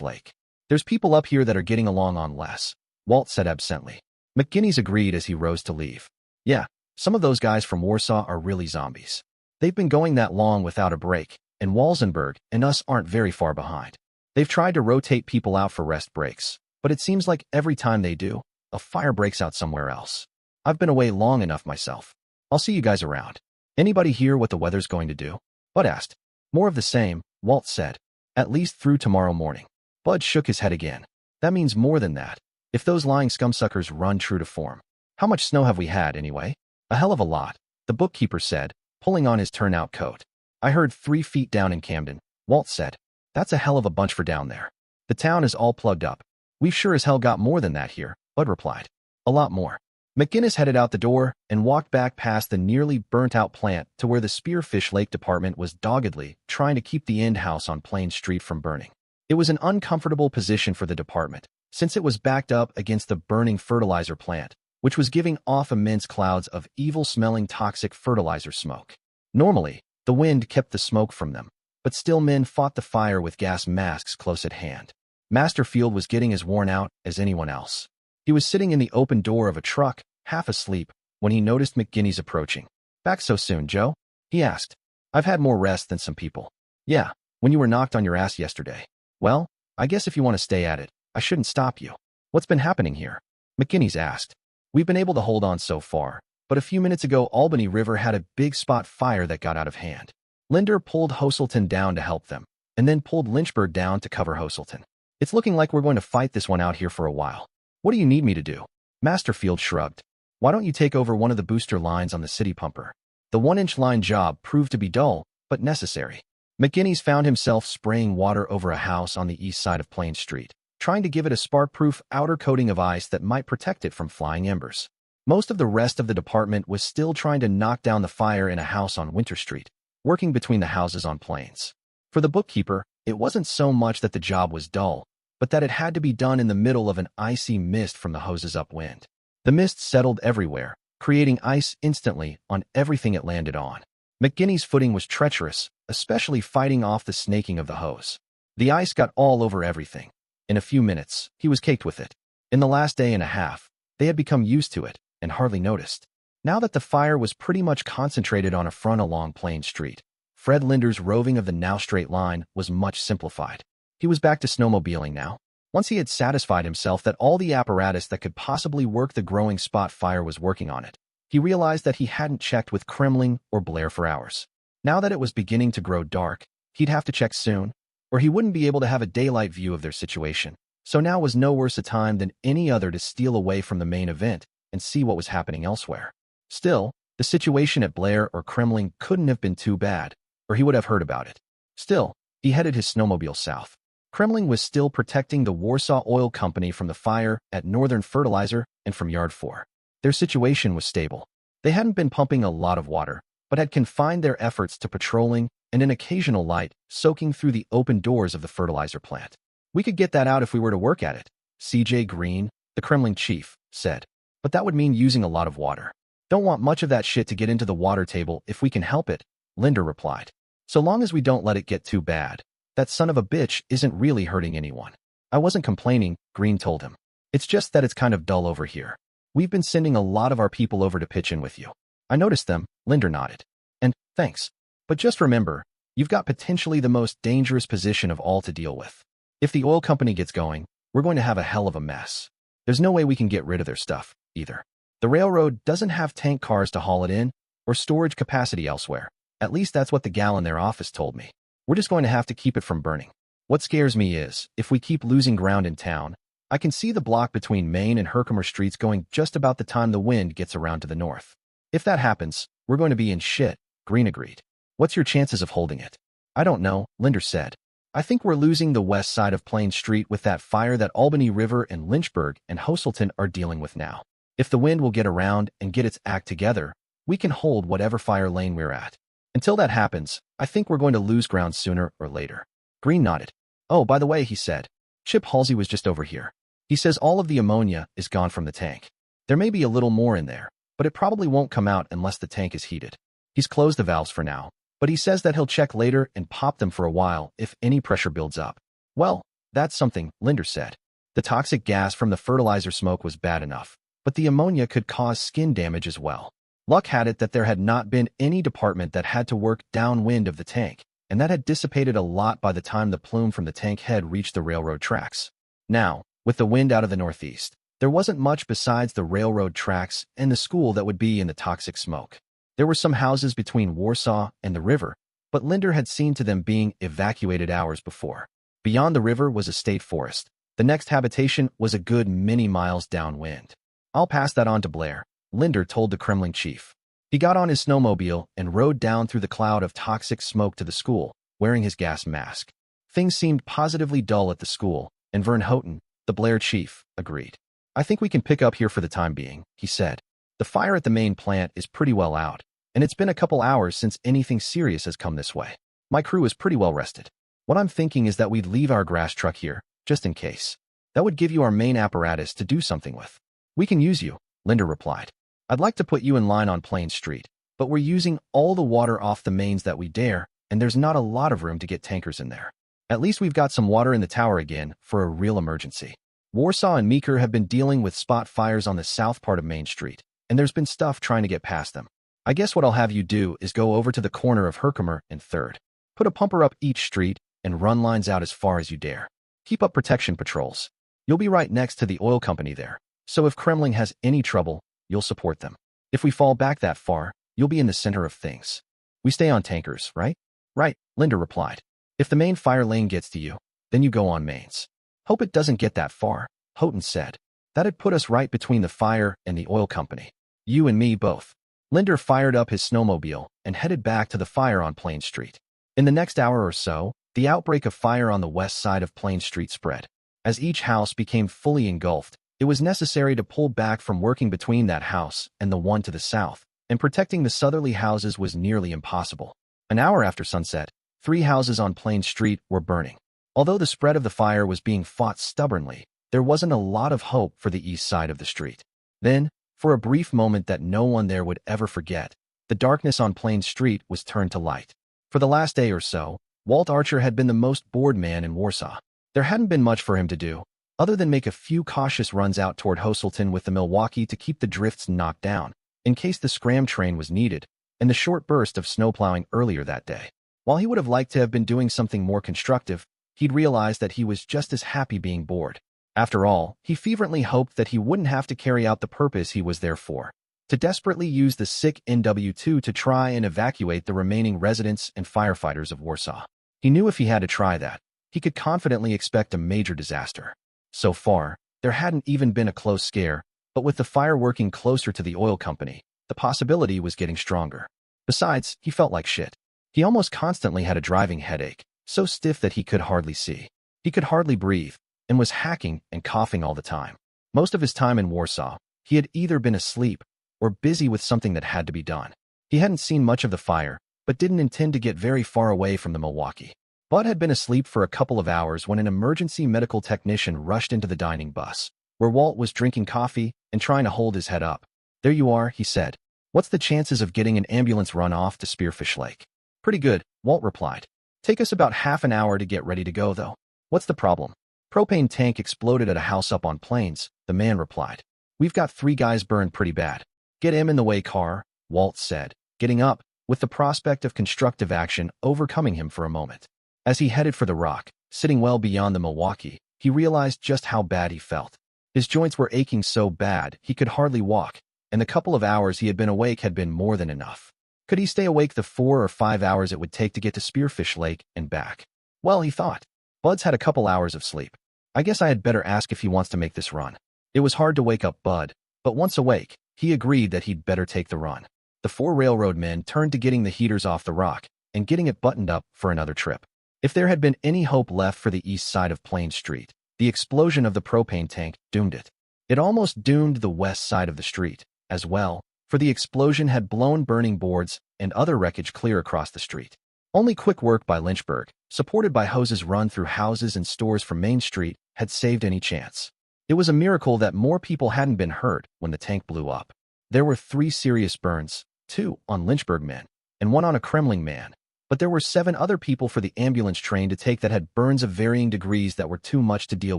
S2: Lake. There's people up here that are getting along on less, Walt said absently. McGinnis agreed as he rose to leave. Yeah, some of those guys from Warsaw are really zombies. They've been going that long without a break, and Walsenburg and us aren't very far behind. They've tried to rotate people out for rest breaks, but it seems like every time they do, a fire breaks out somewhere else. I've been away long enough myself. I'll see you guys around. Anybody hear what the weather's going to do? Bud asked. More of the same, Walt said. At least through tomorrow morning. Bud shook his head again. That means more than that. If those lying scumsuckers run true to form. How much snow have we had, anyway? A hell of a lot, the bookkeeper said, pulling on his turnout coat. I heard 3 feet down in Camden, Walt said. That's a hell of a bunch for down there. The town is all plugged up. We've sure as hell got more than that here, Bud replied. A lot more. McGinnis headed out the door and walked back past the nearly burnt-out plant to where the Spearfish Lake Department was doggedly trying to keep the end house on Plain Street from burning. It was an uncomfortable position for the department, since it was backed up against the burning fertilizer plant, which was giving off immense clouds of evil-smelling toxic fertilizer smoke. Normally, the wind kept the smoke from them, but still men fought the fire with gas masks close at hand. Masterfield was getting as worn out as anyone else. He was sitting in the open door of a truck, half asleep, when he noticed McGinnis approaching. "Back so soon, Joe?" he asked. "I've had more rest than some people." "Yeah, when you were knocked on your ass yesterday." "Well, I guess if you want to stay at it, I shouldn't stop you." "What's been happening here?" McGinnis asked. "We've been able to hold on so far, but a few minutes ago Albany River had a big spot fire that got out of hand." Linder pulled Hoselton down to help them, and then pulled Lynchburg down to cover Hoselton. "It's looking like we're going to fight this one out here for a while. What do you need me to do?" Masterfield shrugged. "Why don't you take over one of the booster lines on the city pumper?" The 1-inch line job proved to be dull, but necessary. McGinnis found himself spraying water over a house on the east side of Plain Street, trying to give it a spark-proof outer coating of ice that might protect it from flying embers. Most of the rest of the department was still trying to knock down the fire in a house on Winter Street, working between the houses on Plains. For the bookkeeper, it wasn't so much that the job was dull, but that it had to be done in the middle of an icy mist from the hoses upwind. The mist settled everywhere, creating ice instantly on everything it landed on. McGinnis' footing was treacherous, especially fighting off the snaking of the hose. The ice got all over everything. In a few minutes, he was caked with it. In the last day and a half, they had become used to it and hardly noticed. Now that the fire was pretty much concentrated on a front along Plain Street, Fred Linder's roving of the now straight line was much simplified. He was back to snowmobiling now. Once he had satisfied himself that all the apparatus that could possibly work the growing spot fire was working on it, he realized that he hadn't checked with Kremling or Blair for hours. Now that it was beginning to grow dark, he'd have to check soon, or he wouldn't be able to have a daylight view of their situation. So now was no worse a time than any other to steal away from the main event and see what was happening elsewhere. Still, the situation at Blair or Kremling couldn't have been too bad, or he would have heard about it. Still, he headed his snowmobile south. Kremling was still protecting the Warsaw Oil Company from the fire at Northern Fertilizer and from Yard 4. Their situation was stable. They hadn't been pumping a lot of water, but had confined their efforts to patrolling and an occasional light soaking through the open doors of the fertilizer plant. "We could get that out if we were to work at it," C.J. Green, the Kremling chief, said. "But that would mean using a lot of water." "Don't want much of that shit to get into the water table if we can help it," Linder replied. "So long as we don't let it get too bad. That son of a bitch isn't really hurting anyone." "I wasn't complaining," Green told him. "It's just that it's kind of dull over here. We've been sending a lot of our people over to pitch in with you." "I noticed them," Linder nodded. "And, thanks. But just remember, you've got potentially the most dangerous position of all to deal with. If the oil company gets going, we're going to have a hell of a mess. There's no way we can get rid of their stuff, either. The railroad doesn't have tank cars to haul it in, or storage capacity elsewhere. At least that's what the gal in their office told me. We're just going to have to keep it from burning. What scares me is, if we keep losing ground in town, I can see the block between Main and Herkimer Streets going just about the time the wind gets around to the north. If that happens, we're going to be in shit," Green agreed. "What's your chances of holding it?" "I don't know," Linder said. "I think we're losing the west side of Plain Street with that fire that Albany River and Lynchburg and Hoselton are dealing with now. If the wind will get around and get its act together, we can hold whatever fire lane we're at. Until that happens, I think we're going to lose ground sooner or later." Green nodded. "Oh, by the way," he said, "Chip Halsey was just over here. He says all of the ammonia is gone from the tank. There may be a little more in there, but it probably won't come out unless the tank is heated. He's closed the valves for now, but he says that he'll check later and pop them for a while if any pressure builds up." "Well, that's something," Linder said. The toxic gas from the fertilizer smoke was bad enough, but the ammonia could cause skin damage as well. Luck had it that there had not been any department that had to work downwind of the tank, and that had dissipated a lot by the time the plume from the tank head reached the railroad tracks. Now, with the wind out of the northeast, there wasn't much besides the railroad tracks and the school that would be in the toxic smoke. There were some houses between Warsaw and the river, but Linder had seen to them being evacuated hours before. Beyond the river was a state forest. The next habitation was a good many miles downwind. "I'll pass that on to Blair," Linder told the Kremling chief. He got on his snowmobile and rode down through the cloud of toxic smoke to the school, wearing his gas mask. Things seemed positively dull at the school, and Vern Houghton, the Blair chief, agreed. "I think we can pick up here for the time being," he said. "The fire at the main plant is pretty well out, and it's been a couple hours since anything serious has come this way. My crew is pretty well rested. What I'm thinking is that we'd leave our grass truck here, just in case. That would give you our main apparatus to do something with." "We can use you," Linder replied. "I'd like to put you in line on Plain Street. but we're using all the water off the mains that we dare, and there's not a lot of room to get tankers in there. At least we've got some water in the tower again for a real emergency. Warsaw and Meeker have been dealing with spot fires on the south part of Main Street, and there's been stuff trying to get past them. I guess what I'll have you do is go over to the corner of Herkimer and 3rd. Put a pumper up each street and run lines out as far as you dare. Keep up protection patrols. You'll be right next to the oil company there, so if Kremlin has any trouble, you'll support them. If we fall back that far, you'll be in the center of things. We stay on tankers, right? Right, Linda replied. If the main fire lane gets to you, then you go on mains. Hope it doesn't get that far, Houghton said. That'd put us right between the fire and the oil company. You and me both. Linder fired up his snowmobile and headed back to the fire on Plain Street. In the next hour or so, the outbreak of fire on the west side of Plain Street spread. As each house became fully engulfed, it was necessary to pull back from working between that house and the one to the south, and protecting the southerly houses was nearly impossible. An hour after sunset, 3 houses on Plain Street were burning. Although the spread of the fire was being fought stubbornly, there wasn't a lot of hope for the east side of the street. Then, for a brief moment that no one there would ever forget, the darkness on Plain Street was turned to light. For the last day or so, Walt Archer had been the most bored man in Warsaw. There hadn't been much for him to do, other than make a few cautious runs out toward Hoselton with the Milwaukee to keep the drifts knocked down, in case the scram train was needed, and the short burst of snowplowing earlier that day. While he would have liked to have been doing something more constructive, he'd realized that he was just as happy being bored. After all, he fervently hoped that he wouldn't have to carry out the purpose he was there for, to desperately use the sick NW2 to try and evacuate the remaining residents and firefighters of Warsaw. He knew if he had to try that, he could confidently expect a major disaster. So far, there hadn't even been a close scare, but with the fire working closer to the oil company, the possibility was getting stronger. Besides, he felt like shit. He almost constantly had a driving headache, so stiff that he could hardly see. He could hardly breathe, and was hacking and coughing all the time. Most of his time in Warsaw, he had either been asleep or busy with something that had to be done. He hadn't seen much of the fire, but didn't intend to get very far away from the Milwaukee. Bud had been asleep for a couple of hours when an emergency medical technician rushed into the dining bus, where Walt was drinking coffee and trying to hold his head up. "There you are," he said. "What's the chances of getting an ambulance run off to Spearfish Lake?" "Pretty good," Walt replied. "Take us about half an hour to get ready to go, though." "What's the problem?" "Propane tank exploded at a house up on Plains," the man replied. "We've got 3 guys burned pretty bad." "Get him in the way, car," Walt said, getting up, with the prospect of constructive action overcoming him for a moment. As he headed for the rock, sitting well beyond the Milwaukee, he realized just how bad he felt. His joints were aching so bad he could hardly walk, and the couple of hours he had been awake had been more than enough. Could he stay awake the 4 or 5 hours it would take to get to Spearfish Lake and back? Well, he thought. Bud's had a couple hours of sleep. I guess I had better ask if he wants to make this run. It was hard to wake up Bud, but once awake, he agreed that he'd better take the run. The 4 railroad men turned to getting the heaters off the rock and getting it buttoned up for another trip. If there had been any hope left for the east side of Plain Street, the explosion of the propane tank doomed it. It almost doomed the west side of the street, as well, for the explosion had blown burning boards and other wreckage clear across the street. Only quick work by Lynchburg, supported by hoses run through houses and stores from Main Street, had saved any chance. It was a miracle that more people hadn't been hurt when the tank blew up. There were 3 serious burns, 2 on Lynchburg men, and 1 on a Kremlin man. But there were 7 other people for the ambulance train to take that had burns of varying degrees that were too much to deal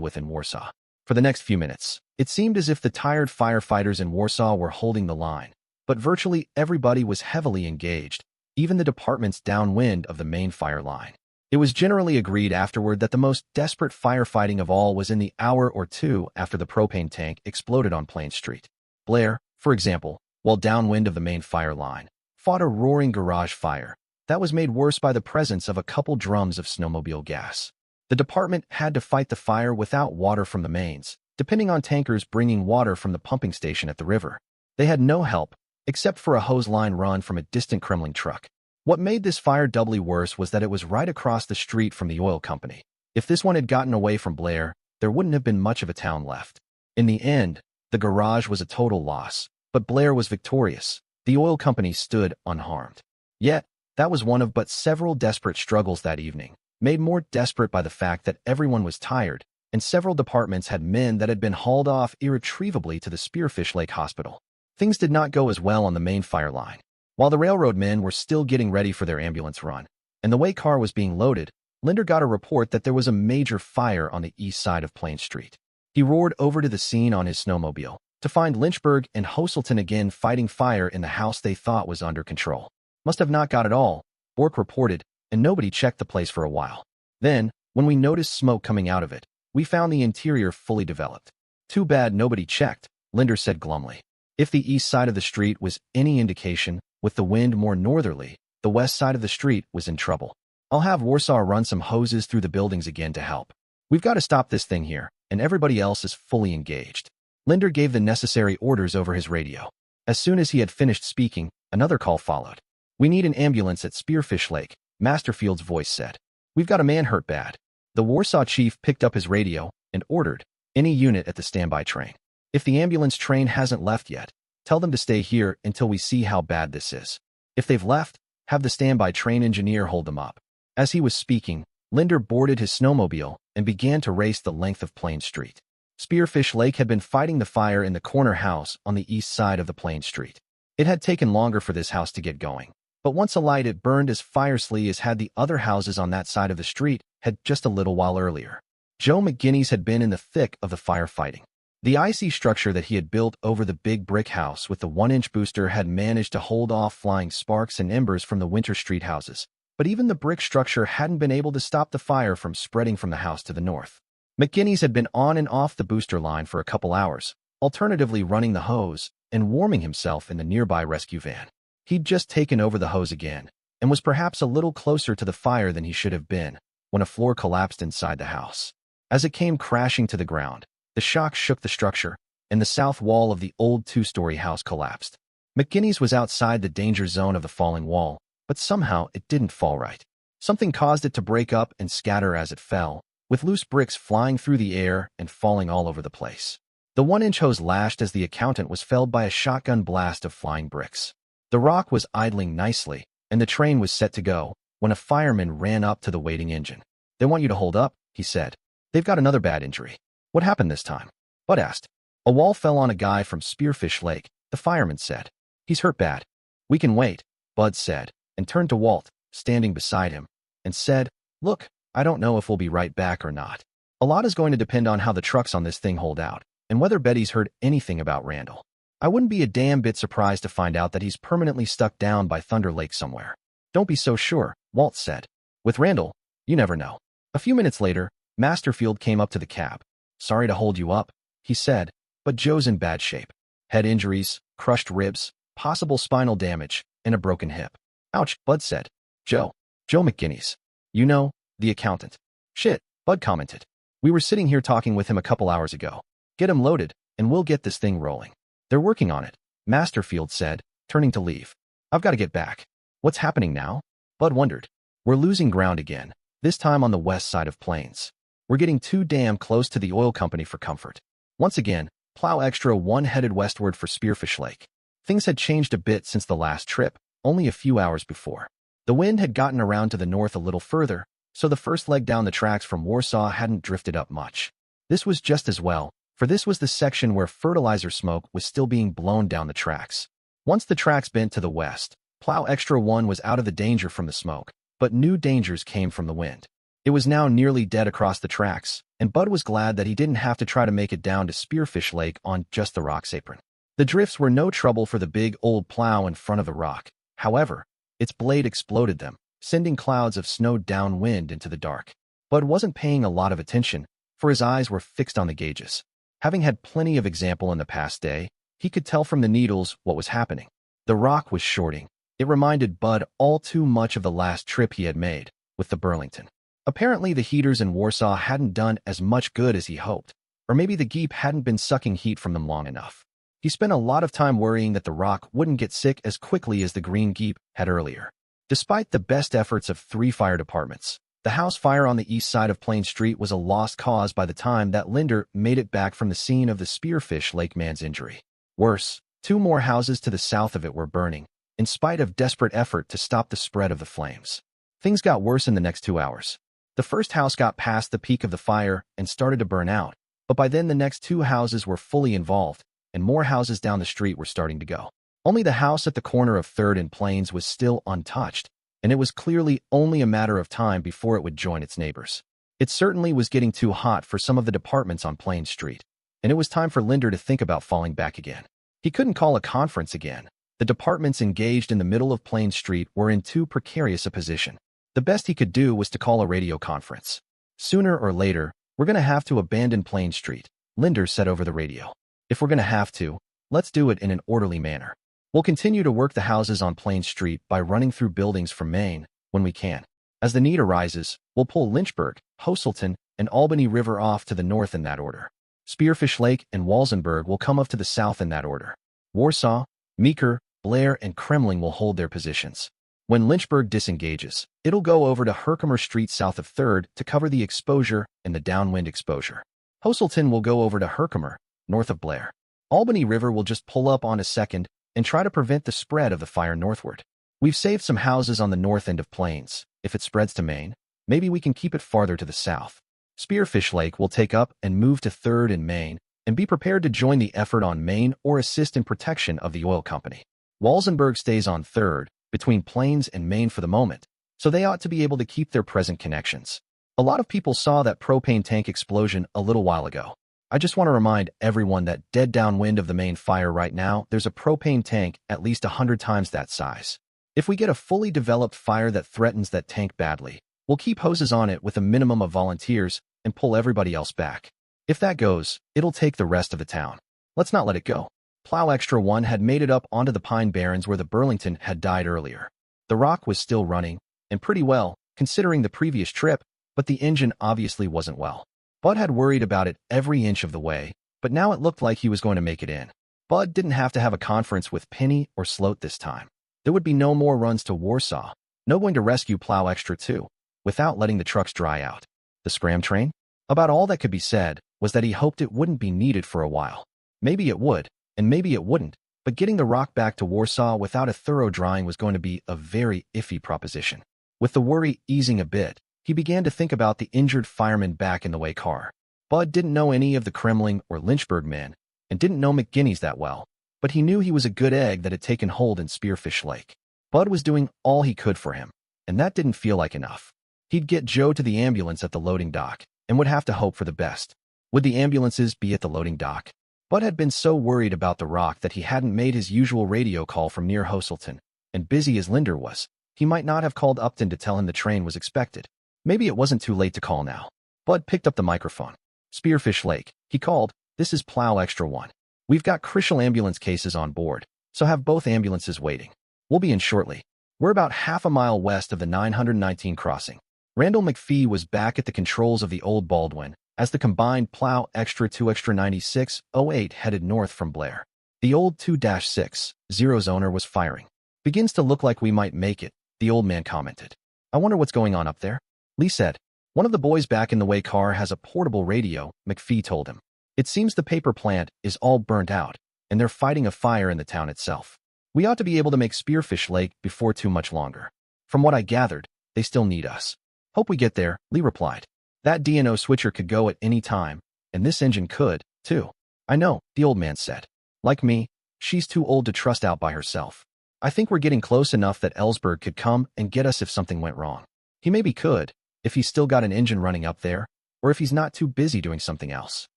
S2: with in Warsaw. For the next few minutes, it seemed as if the tired firefighters in Warsaw were holding the line, but virtually everybody was heavily engaged, even the departments downwind of the main fire line. It was generally agreed afterward that the most desperate firefighting of all was in the hour or 2 after the propane tank exploded on Plain Street. Blair, for example, while downwind of the main fire line, fought a roaring garage fire that was made worse by the presence of a couple drums of snowmobile gas. The department had to fight the fire without water from the mains, depending on tankers bringing water from the pumping station at the river. They had no help, except for a hose line run from a distant Kremlin truck. What made this fire doubly worse was that it was right across the street from the oil company. If this one had gotten away from Blair, there wouldn't have been much of a town left. In the end, the garage was a total loss, but Blair was victorious. The oil company stood unharmed. Yet, that was one of but several desperate struggles that evening, made more desperate by the fact that everyone was tired, and several departments had men that had been hauled off irretrievably to the Spearfish Lake Hospital. Things did not go as well on the main fire line. While the railroad men were still getting ready for their ambulance run, and the way car was being loaded, Linder got a report that there was a major fire on the east side of Plain Street. He roared over to the scene on his snowmobile to find Lynchburg and Hoselton again fighting fire in the house they thought was under control. Must have not got it all, Bork reported, and nobody checked the place for a while. Then, when we noticed smoke coming out of it, we found the interior fully developed. Too bad nobody checked, Linder said glumly. If the east side of the street was any indication, with the wind more northerly, the west side of the street was in trouble. I'll have Warsaw run some hoses through the buildings again to help. We've got to stop this thing here, and everybody else is fully engaged. Linder gave the necessary orders over his radio. As soon as he had finished speaking, another call followed. We need an ambulance at Spearfish Lake, Masterfield's voice said. We've got a man hurt bad. The Warsaw chief picked up his radio and ordered any unit at the standby train. If the ambulance train hasn't left yet, tell them to stay here until we see how bad this is. If they've left, have the standby train engineer hold them up. As he was speaking, Linder boarded his snowmobile and began to race the length of Plain Street. Spearfish Lake had been fighting the fire in the corner house on the east side of the Plain Street. It had taken longer for this house to get going, but once alight it burned as fiercely as had the other houses on that side of the street had just a little while earlier. Joe McGinnis had been in the thick of the firefighting. The icy structure that he had built over the big brick house with the 1-inch booster had managed to hold off flying sparks and embers from the Winter Street houses, but even the brick structure hadn't been able to stop the fire from spreading from the house to the north. McGinnis had been on and off the booster line for a couple hours, alternatively running the hose and warming himself in the nearby rescue van. He'd just taken over the hose again and was perhaps a little closer to the fire than he should have been when a floor collapsed inside the house. As it came crashing to the ground, the shock shook the structure, and the south wall of the old 2-story house collapsed. McGinnis was outside the danger zone of the falling wall, but somehow it didn't fall right. Something caused it to break up and scatter as it fell, with loose bricks flying through the air and falling all over the place. The 1-inch hose lashed as the accountant was felled by a shotgun blast of flying bricks. The rock was idling nicely, and the train was set to go, when a fireman ran up to the waiting engine. They want you to hold up, he said. They've got another bad injury. What happened this time? Bud asked. A wall fell on a guy from Spearfish Lake, the fireman said. He's hurt bad. We can wait, Bud said, and turned to Walt, standing beside him, and said, Look, I don't know if we'll be right back or not. A lot is going to depend on how the trucks on this thing hold out, and whether Betty's heard anything about Randall. I wouldn't be a damn bit surprised to find out that he's permanently stuck down by Thunder Lake somewhere. Don't be so sure, Walt said. With Randall, you never know. A few minutes later, Masterfield came up to the cab. Sorry to hold you up, he said, but Joe's in bad shape. Head injuries, crushed ribs, possible spinal damage, and a broken hip. Ouch, Bud said. Joe McGinnis. You know, the accountant. Shit, Bud commented. We were sitting here talking with him a couple hours ago. Get him loaded, and we'll get this thing rolling. They're working on it, Masterfield said, turning to leave. I've got to get back. What's happening now? Bud wondered. We're losing ground again, this time on the west side of Plains. We're getting too damn close to the oil company for comfort. Once again, Plow Extra 1 headed westward for Spearfish Lake. Things had changed a bit since the last trip, only a few hours before. The wind had gotten around to the north a little further, so the first leg down the tracks from Warsaw hadn't drifted up much. This was just as well, for this was the section where fertilizer smoke was still being blown down the tracks. Once the tracks bent to the west, Plow Extra 1 was out of the danger from the smoke, but new dangers came from the wind. It was now nearly dead across the tracks, and Bud was glad that he didn't have to try to make it down to Spearfish Lake on just the rock's apron. The drifts were no trouble for the big old plow in front of the rock. However, its blade exploded them, sending clouds of snow downwind into the dark. Bud wasn't paying a lot of attention, for his eyes were fixed on the gauges. Having had plenty of example in the past day, he could tell from the needles what was happening. The rock was shorting. It reminded Bud all too much of the last trip he had made, with the Burlington. Apparently the heaters in Warsaw hadn't done as much good as he hoped, or maybe the Geep hadn't been sucking heat from them long enough. He spent a lot of time worrying that the rock wouldn't get sick as quickly as the green Geep had earlier. Despite the best efforts of 3 fire departments, the house fire on the east side of Plain Street was a lost cause by the time that Linder made it back from the scene of the Spearfish Lake man's injury. Worse, 2 more houses to the south of it were burning, in spite of desperate effort to stop the spread of the flames. Things got worse in the next 2 hours. The first house got past the peak of the fire and started to burn out, but by then the next 2 houses were fully involved, and more houses down the street were starting to go. Only the house at the corner of 3rd and Plains was still untouched, and it was clearly only a matter of time before it would join its neighbors. It certainly was getting too hot for some of the departments on Plains Street, and it was time for Linder to think about falling back again. He couldn't call a conference again. The departments engaged in the middle of Plains Street were in too precarious a position. The best he could do was to call a radio conference. Sooner or later, we're going to have to abandon Plains Street, Linder said over the radio. If we're going to have to, let's do it in an orderly manner. We'll continue to work the houses on Plains Street by running through buildings from Maine when we can. As the need arises, we'll pull Lynchburg, Hoselton, and Albany River off to the north in that order. Spearfish Lake and Walsenburg will come up to the south in that order. Warsaw, Meeker, Blair, and Kremling will hold their positions. When Lynchburg disengages, it'll go over to Herkimer Street south of 3rd to cover the exposure and the downwind exposure. Hoselton will go over to Herkimer, north of Blair. Albany River will just pull up on a 2nd and try to prevent the spread of the fire northward. We've saved some houses on the north end of Plains. If it spreads to Maine, maybe we can keep it farther to the south. Spearfish Lake will take up and move to 3rd and Maine and be prepared to join the effort on Maine or assist in protection of the oil company. Walsenburg stays on 3rd, between Plains and Maine for the moment, so they ought to be able to keep their present connections. A lot of people saw that propane tank explosion a little while ago. I just want to remind everyone that dead downwind of the main fire right now, there's a propane tank at least 100 times that size. If we get a fully developed fire that threatens that tank badly, we'll keep hoses on it with a minimum of volunteers and pull everybody else back. If that goes, it'll take the rest of the town. Let's not let it go. Plow Extra 1 had made it up onto the Pine Barrens where the Burlington had died earlier. The rock was still running, and pretty well, considering the previous trip, but the engine obviously wasn't well. Bud had worried about it every inch of the way, but now it looked like he was going to make it in. Bud didn't have to have a conference with Penny or Sloat this time. There would be no more runs to Warsaw, no going to rescue Plow Extra 2, without letting the trucks dry out. The scram train? About all that could be said was that he hoped it wouldn't be needed for a while. Maybe it would, and maybe it wouldn't, but getting the rock back to Warsaw without a thorough drying was going to be a very iffy proposition. With the worry easing a bit, he began to think about the injured fireman back in the way car. Bud didn't know any of the Kremling or Lynchburg men, and didn't know McGinney's that well, but he knew he was a good egg that had taken hold in Spearfish Lake. Bud was doing all he could for him, and that didn't feel like enough. He'd get Joe to the ambulance at the loading dock, and would have to hope for the best. Would the ambulances be at the loading dock? Bud had been so worried about the rock that he hadn't made his usual radio call from near Hoselton, and busy as Linder was, he might not have called Upton to tell him the train was expected. Maybe it wasn't too late to call now. Bud picked up the microphone. Spearfish Lake, he called. This is Plow Extra 1. We've got crucial ambulance cases on board, so have both ambulances waiting. We'll be in shortly. We're about half a mile west of the 919 crossing. Randall McPhee was back at the controls of the old Baldwin as the combined Plow Extra 2 Extra 9608 headed north from Blair. The old 2-6-0's owner was firing. Begins to look like we might make it, the old man commented. I wonder what's going on up there. Lee said. One of the boys back in the way car has a portable radio, McPhee told him. It seems the paper plant is all burnt out, and they're fighting a fire in the town itself. We ought to be able to make Spearfish Lake before too much longer. From what I gathered, they still need us. Hope we get there, Lee replied. That DNO switcher could go at any time, and this engine could, too. I know, the old man said. Like me, she's too old to trust out by herself. I think we're getting close enough that Ellsberg could come and get us if something went wrong. He maybe could, if he's still got an engine running up there, or if he's not too busy doing something else.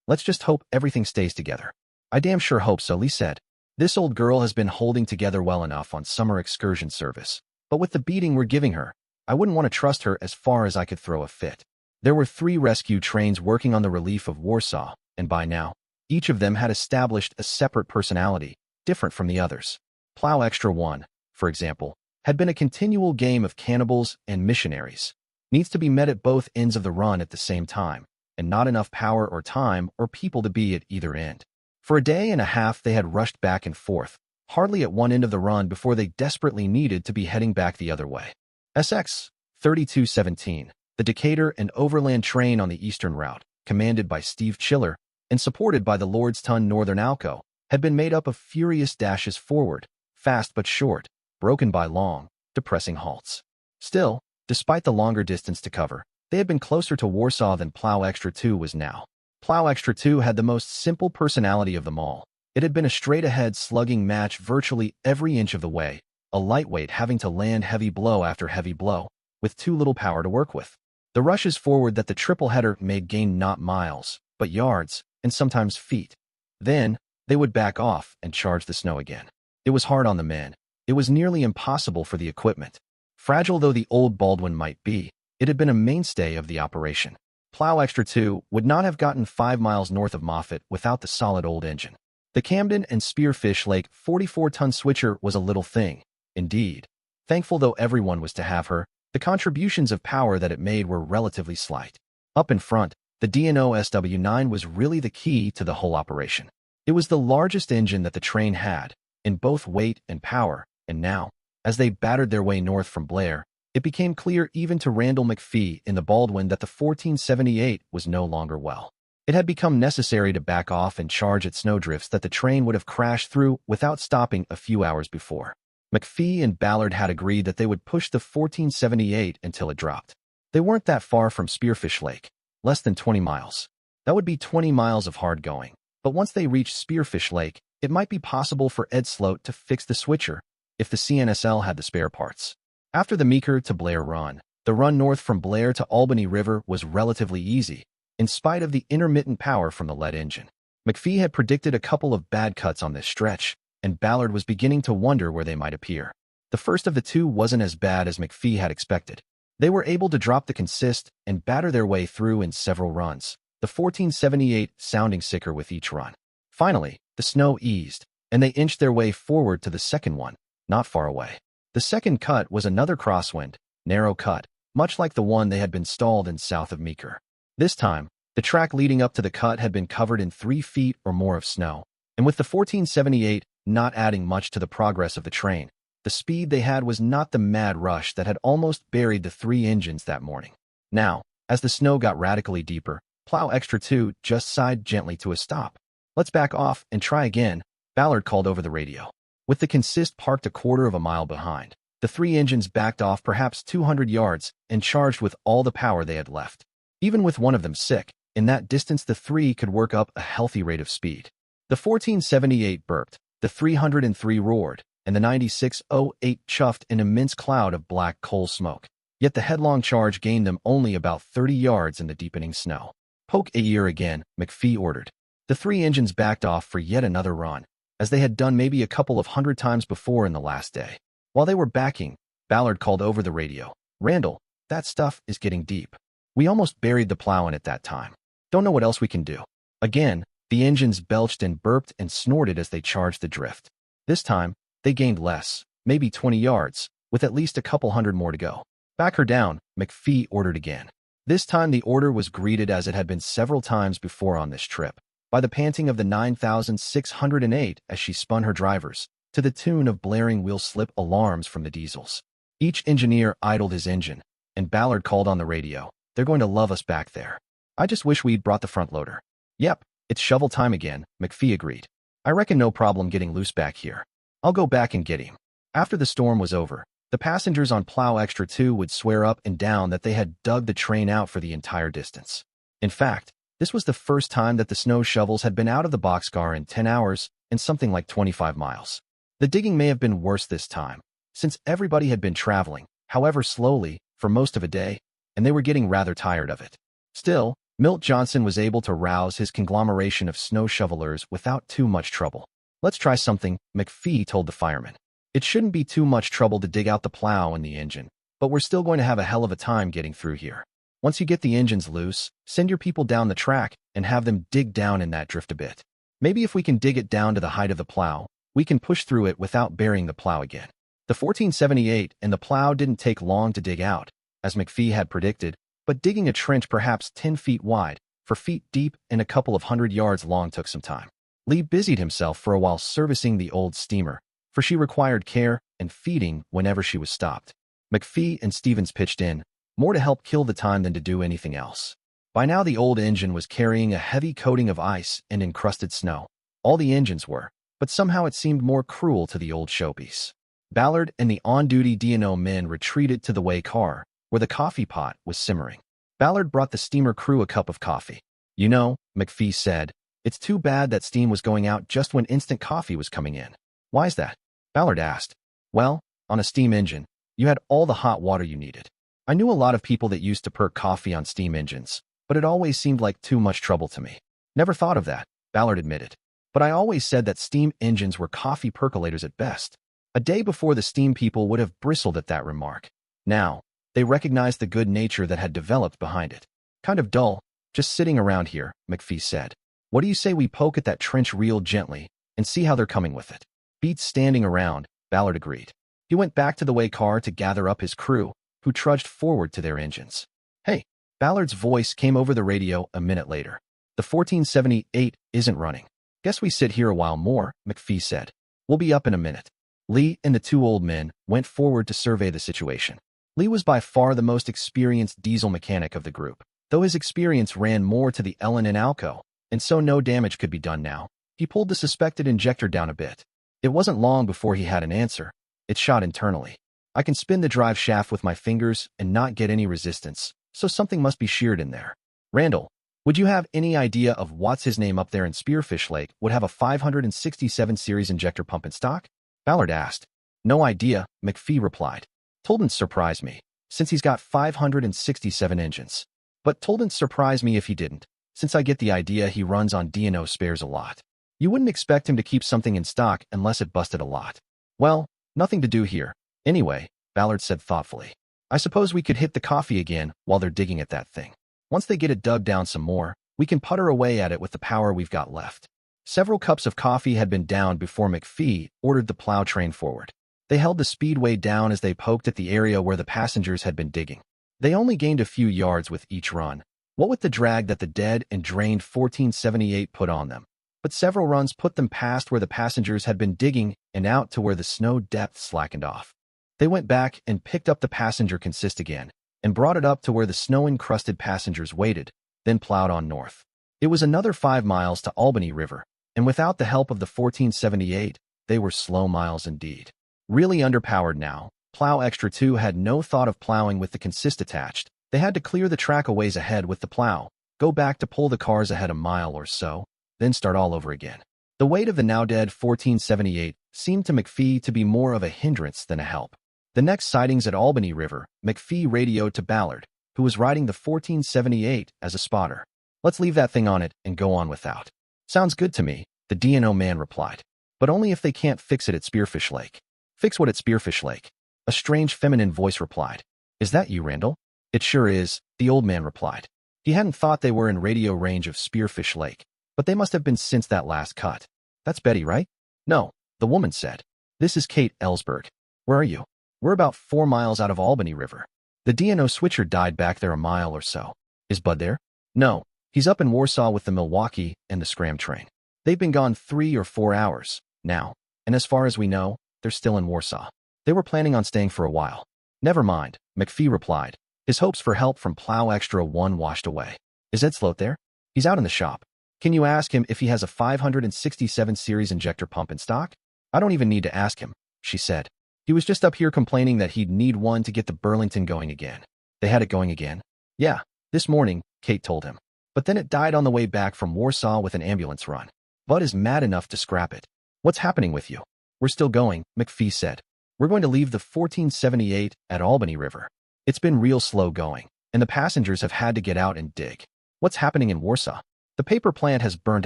S2: Let's just hope everything stays together. I damn sure hope so, Lee said. This old girl has been holding together well enough on summer excursion service, but with the beating we're giving her, I wouldn't want to trust her as far as I could throw a fit. There were 3 rescue trains working on the relief of Warsaw, and by now, each of them had established a separate personality, different from the others. Plow Extra 1, for example, had been a continual game of cannibals and missionaries. Needs to be met at both ends of the run at the same time, and not enough power or time or people to be at either end. For a day and a half they had rushed back and forth, hardly at one end of the run before they desperately needed to be heading back the other way. SX 3217, the Decatur and Overland train on the eastern route, commanded by Steve Chiller and supported by the Lordstown Northern Alco, had been made up of furious dashes forward, fast but short, broken by long, depressing halts. Still, despite the longer distance to cover, they had been closer to Warsaw than Plow Extra 2 was now. Plow Extra 2 had the most simple personality of them all. It had been a straight-ahead slugging match virtually every inch of the way, a lightweight having to land heavy blow after heavy blow, with too little power to work with. The rushes forward that the triple-header made gained not miles, but yards, and sometimes feet. Then, they would back off and charge the snow again. It was hard on the men. It was nearly impossible for the equipment. Fragile though the old Baldwin might be, it had been a mainstay of the operation. Plow Extra 2 would not have gotten 5 miles north of Moffett without the solid old engine. The Camden and Spearfish Lake 44-ton switcher was a little thing, indeed. Thankful though everyone was to have her, the contributions of power that it made were relatively slight. Up in front, the D&O SW9 was really the key to the whole operation. It was the largest engine that the train had, in both weight and power, and now, as they battered their way north from Blair, it became clear even to Randall McPhee in the Baldwin that the 1478 was no longer well. It had become necessary to back off and charge at snowdrifts that the train would have crashed through without stopping a few hours before. McPhee and Ballard had agreed that they would push the 1478 until it dropped. They weren't that far from Spearfish Lake, less than 20 miles. That would be 20 miles of hard going. But once they reached Spearfish Lake, it might be possible for Ed Sloat to fix the switcher if the CNSL had the spare parts. After the Meeker to Blair run, the run north from Blair to Albany River was relatively easy, in spite of the intermittent power from the lead engine. McPhee had predicted a couple of bad cuts on this stretch, and Ballard was beginning to wonder where they might appear. The first of the two wasn't as bad as McPhee had expected. They were able to drop the consist and batter their way through in several runs, the 1478 sounding sicker with each run. Finally, the snow eased, and they inched their way forward to the second one, not far away. The second cut was another crosswind, narrow cut, much like the one they had been stalled in south of Meeker. This time, the track leading up to the cut had been covered in 3 feet or more of snow, and with the 1478 not adding much to the progress of the train, the speed they had was not the mad rush that had almost buried the 3 engines that morning. Now, as the snow got radically deeper, Plow Extra 2 just sighed gently to a stop. "Let's back off and try again," Ballard called over the radio. With the consist parked a quarter of a mile behind, the 3 engines backed off perhaps 200 yards and charged with all the power they had left. Even with one of them sick, in that distance the 3 could work up a healthy rate of speed. The 1478 burped, the 303 roared, and the 9608 chuffed an immense cloud of black coal smoke. Yet the headlong charge gained them only about 30 yards in the deepening snow. "Poke a ear again," McPhee ordered. The 3 engines backed off for yet another run, as they had done maybe a couple of 100 times before in the last day. While they were backing, Ballard called over the radio. "Randall, that stuff is getting deep. We almost buried the plow in it that time. Don't know what else we can do." Again, the engines belched and burped and snorted as they charged the drift. This time, they gained less, maybe 20 yards, with at least a couple hundred more to go. "Back her down," McPhee ordered again. This time the order was greeted as it had been several times before on this trip, by the panting of the 9608 as she spun her drivers, to the tune of blaring wheel slip alarms from the diesels. Each engineer idled his engine, and Ballard called on the radio. "They're going to love us back there. I just wish we'd brought the front loader." "Yep, it's shovel time again," McPhee agreed. "I reckon no problem getting loose back here. I'll go back and get him." After the storm was over, the passengers on Plow Extra 2 would swear up and down that they had dug the train out for the entire distance. In fact, this was the first time that the snow shovels had been out of the boxcar in 10 hours and something like 25 miles. The digging may have been worse this time, since everybody had been traveling, however slowly, for most of a day, and they were getting rather tired of it. Still, Milt Johnson was able to rouse his conglomeration of snow shovelers without too much trouble. "Let's try something," McPhee told the fireman. "It shouldn't be too much trouble to dig out the plow and the engine, but we're still going to have a hell of a time getting through here. Once you get the engines loose, send your people down the track and have them dig down in that drift a bit. Maybe if we can dig it down to the height of the plow, we can push through it without burying the plow again." The 1478 and the plow didn't take long to dig out, as McPhee had predicted, but digging a trench perhaps 10 feet wide, 4 feet deep, and a couple of 100 yards long took some time. Lee busied himself for a while servicing the old steamer, for she required care and feeding whenever she was stopped. McPhee and Stevens pitched in, more to help kill the time than to do anything else. By now the old engine was carrying a heavy coating of ice and encrusted snow. All the engines were, but somehow it seemed more cruel to the old showpiece. Ballard and the on-duty D&O men retreated to the way car, where the coffee pot was simmering. Ballard brought the steamer crew a cup of coffee. "You know," McPhee said, It's too bad that steam was going out just when instant coffee was coming in. Why's that? Ballard asked. Well, on a steam engine, you had all the hot water you needed. I knew a lot of people that used to perk coffee on steam engines, but it always seemed like too much trouble to me. Never thought of that, Ballard admitted. But I always said that steam engines were coffee percolators at best. A day before, the steam people would have bristled at that remark. Now, they recognized the good nature that had developed behind it. Kind of dull, just sitting around here, McPhee said. What do you say we poke at that trench real gently and see how they're coming with it? Beats standing around, Ballard agreed. He went back to the way car to gather up his crew, who trudged forward to their engines. Hey, Ballard's voice came over the radio a minute later. The 1478 isn't running. Guess we sit here a while more, McPhee said. We'll be up in a minute. Lee and the two old men went forward to survey the situation. Lee was by far the most experienced diesel mechanic of the group, though his experience ran more to the Ellen and Alco, and so no damage could be done now. He pulled the suspected injector down a bit. It wasn't long before he had an answer. It shot internally. I can spin the drive shaft with my fingers and not get any resistance, so something must be sheared in there. Randall, would you have any idea of what's his name up there in Spearfish Lake would have a 567 series injector pump in stock? Ballard asked. No idea, McPhee replied. Tolden's surprised me, since he's got 567 engines. But Tolden's surprised me if he didn't, since I get the idea he runs on D&O spares a lot. You wouldn't expect him to keep something in stock unless it busted a lot. Well, nothing to do here. Anyway, Ballard said thoughtfully. I suppose we could hit the coffee again while they're digging at that thing. Once they get it dug down some more, we can putter away at it with the power we've got left. Several cups of coffee had been downed before McPhee ordered the plow train forward. They held the speedway down as they poked at the area where the passengers had been digging. They only gained a few yards with each run, what with the drag that the dead and drained 1478 put on them. But several runs put them past where the passengers had been digging and out to where the snow depth slackened off. They went back and picked up the passenger consist again and brought it up to where the snow-encrusted passengers waited, then plowed on north. It was another 5 miles to Albany River, and without the help of the 1478, they were slow miles indeed. Really underpowered now, Plow Extra 2 had no thought of plowing with the consist attached. They had to clear the track a ways ahead with the plow, go back to pull the cars ahead a mile or so, then start all over again. The weight of the now-dead 1478 seemed to McPhee to be more of a hindrance than a help. The next sightings at Albany River, McPhee radioed to Ballard, who was riding the 1478 as a spotter. Let's leave that thing on it and go on without. Sounds good to me, the D&O man replied. But only if they can't fix it at Spearfish Lake. Fix what at Spearfish Lake? A strange feminine voice replied. Is that you, Randall? It sure is, the old man replied. He hadn't thought they were in radio range of Spearfish Lake, but they must have been since that last cut. That's Betty, right? No, the woman said. This is Kate Ellsberg. Where are you? We're about 4 miles out of Albany River. The D&O switcher died back there a mile or so. Is Bud there? No, he's up in Warsaw with the Milwaukee and the Scram train. They've been gone 3 or 4 hours now, and as far as we know, they're still in Warsaw. They were planning on staying for a while. Never mind, McPhee replied. His hopes for help from Plow Extra 1 washed away. Is Ed Sloat there? He's out in the shop. Can you ask him if he has a 567 series injector pump in stock? I don't even need to ask him, she said. He was just up here complaining that he'd need one to get the Burlington going again. They had it going again? Yeah, this morning, Kate told him. But then it died on the way back from Warsaw with an ambulance run. Bud is mad enough to scrap it. What's happening with you? We're still going, McPhee said. We're going to leave the 1478 at Albany River. It's been real slow going, and the passengers have had to get out and dig. What's happening in Warsaw? The paper plant has burned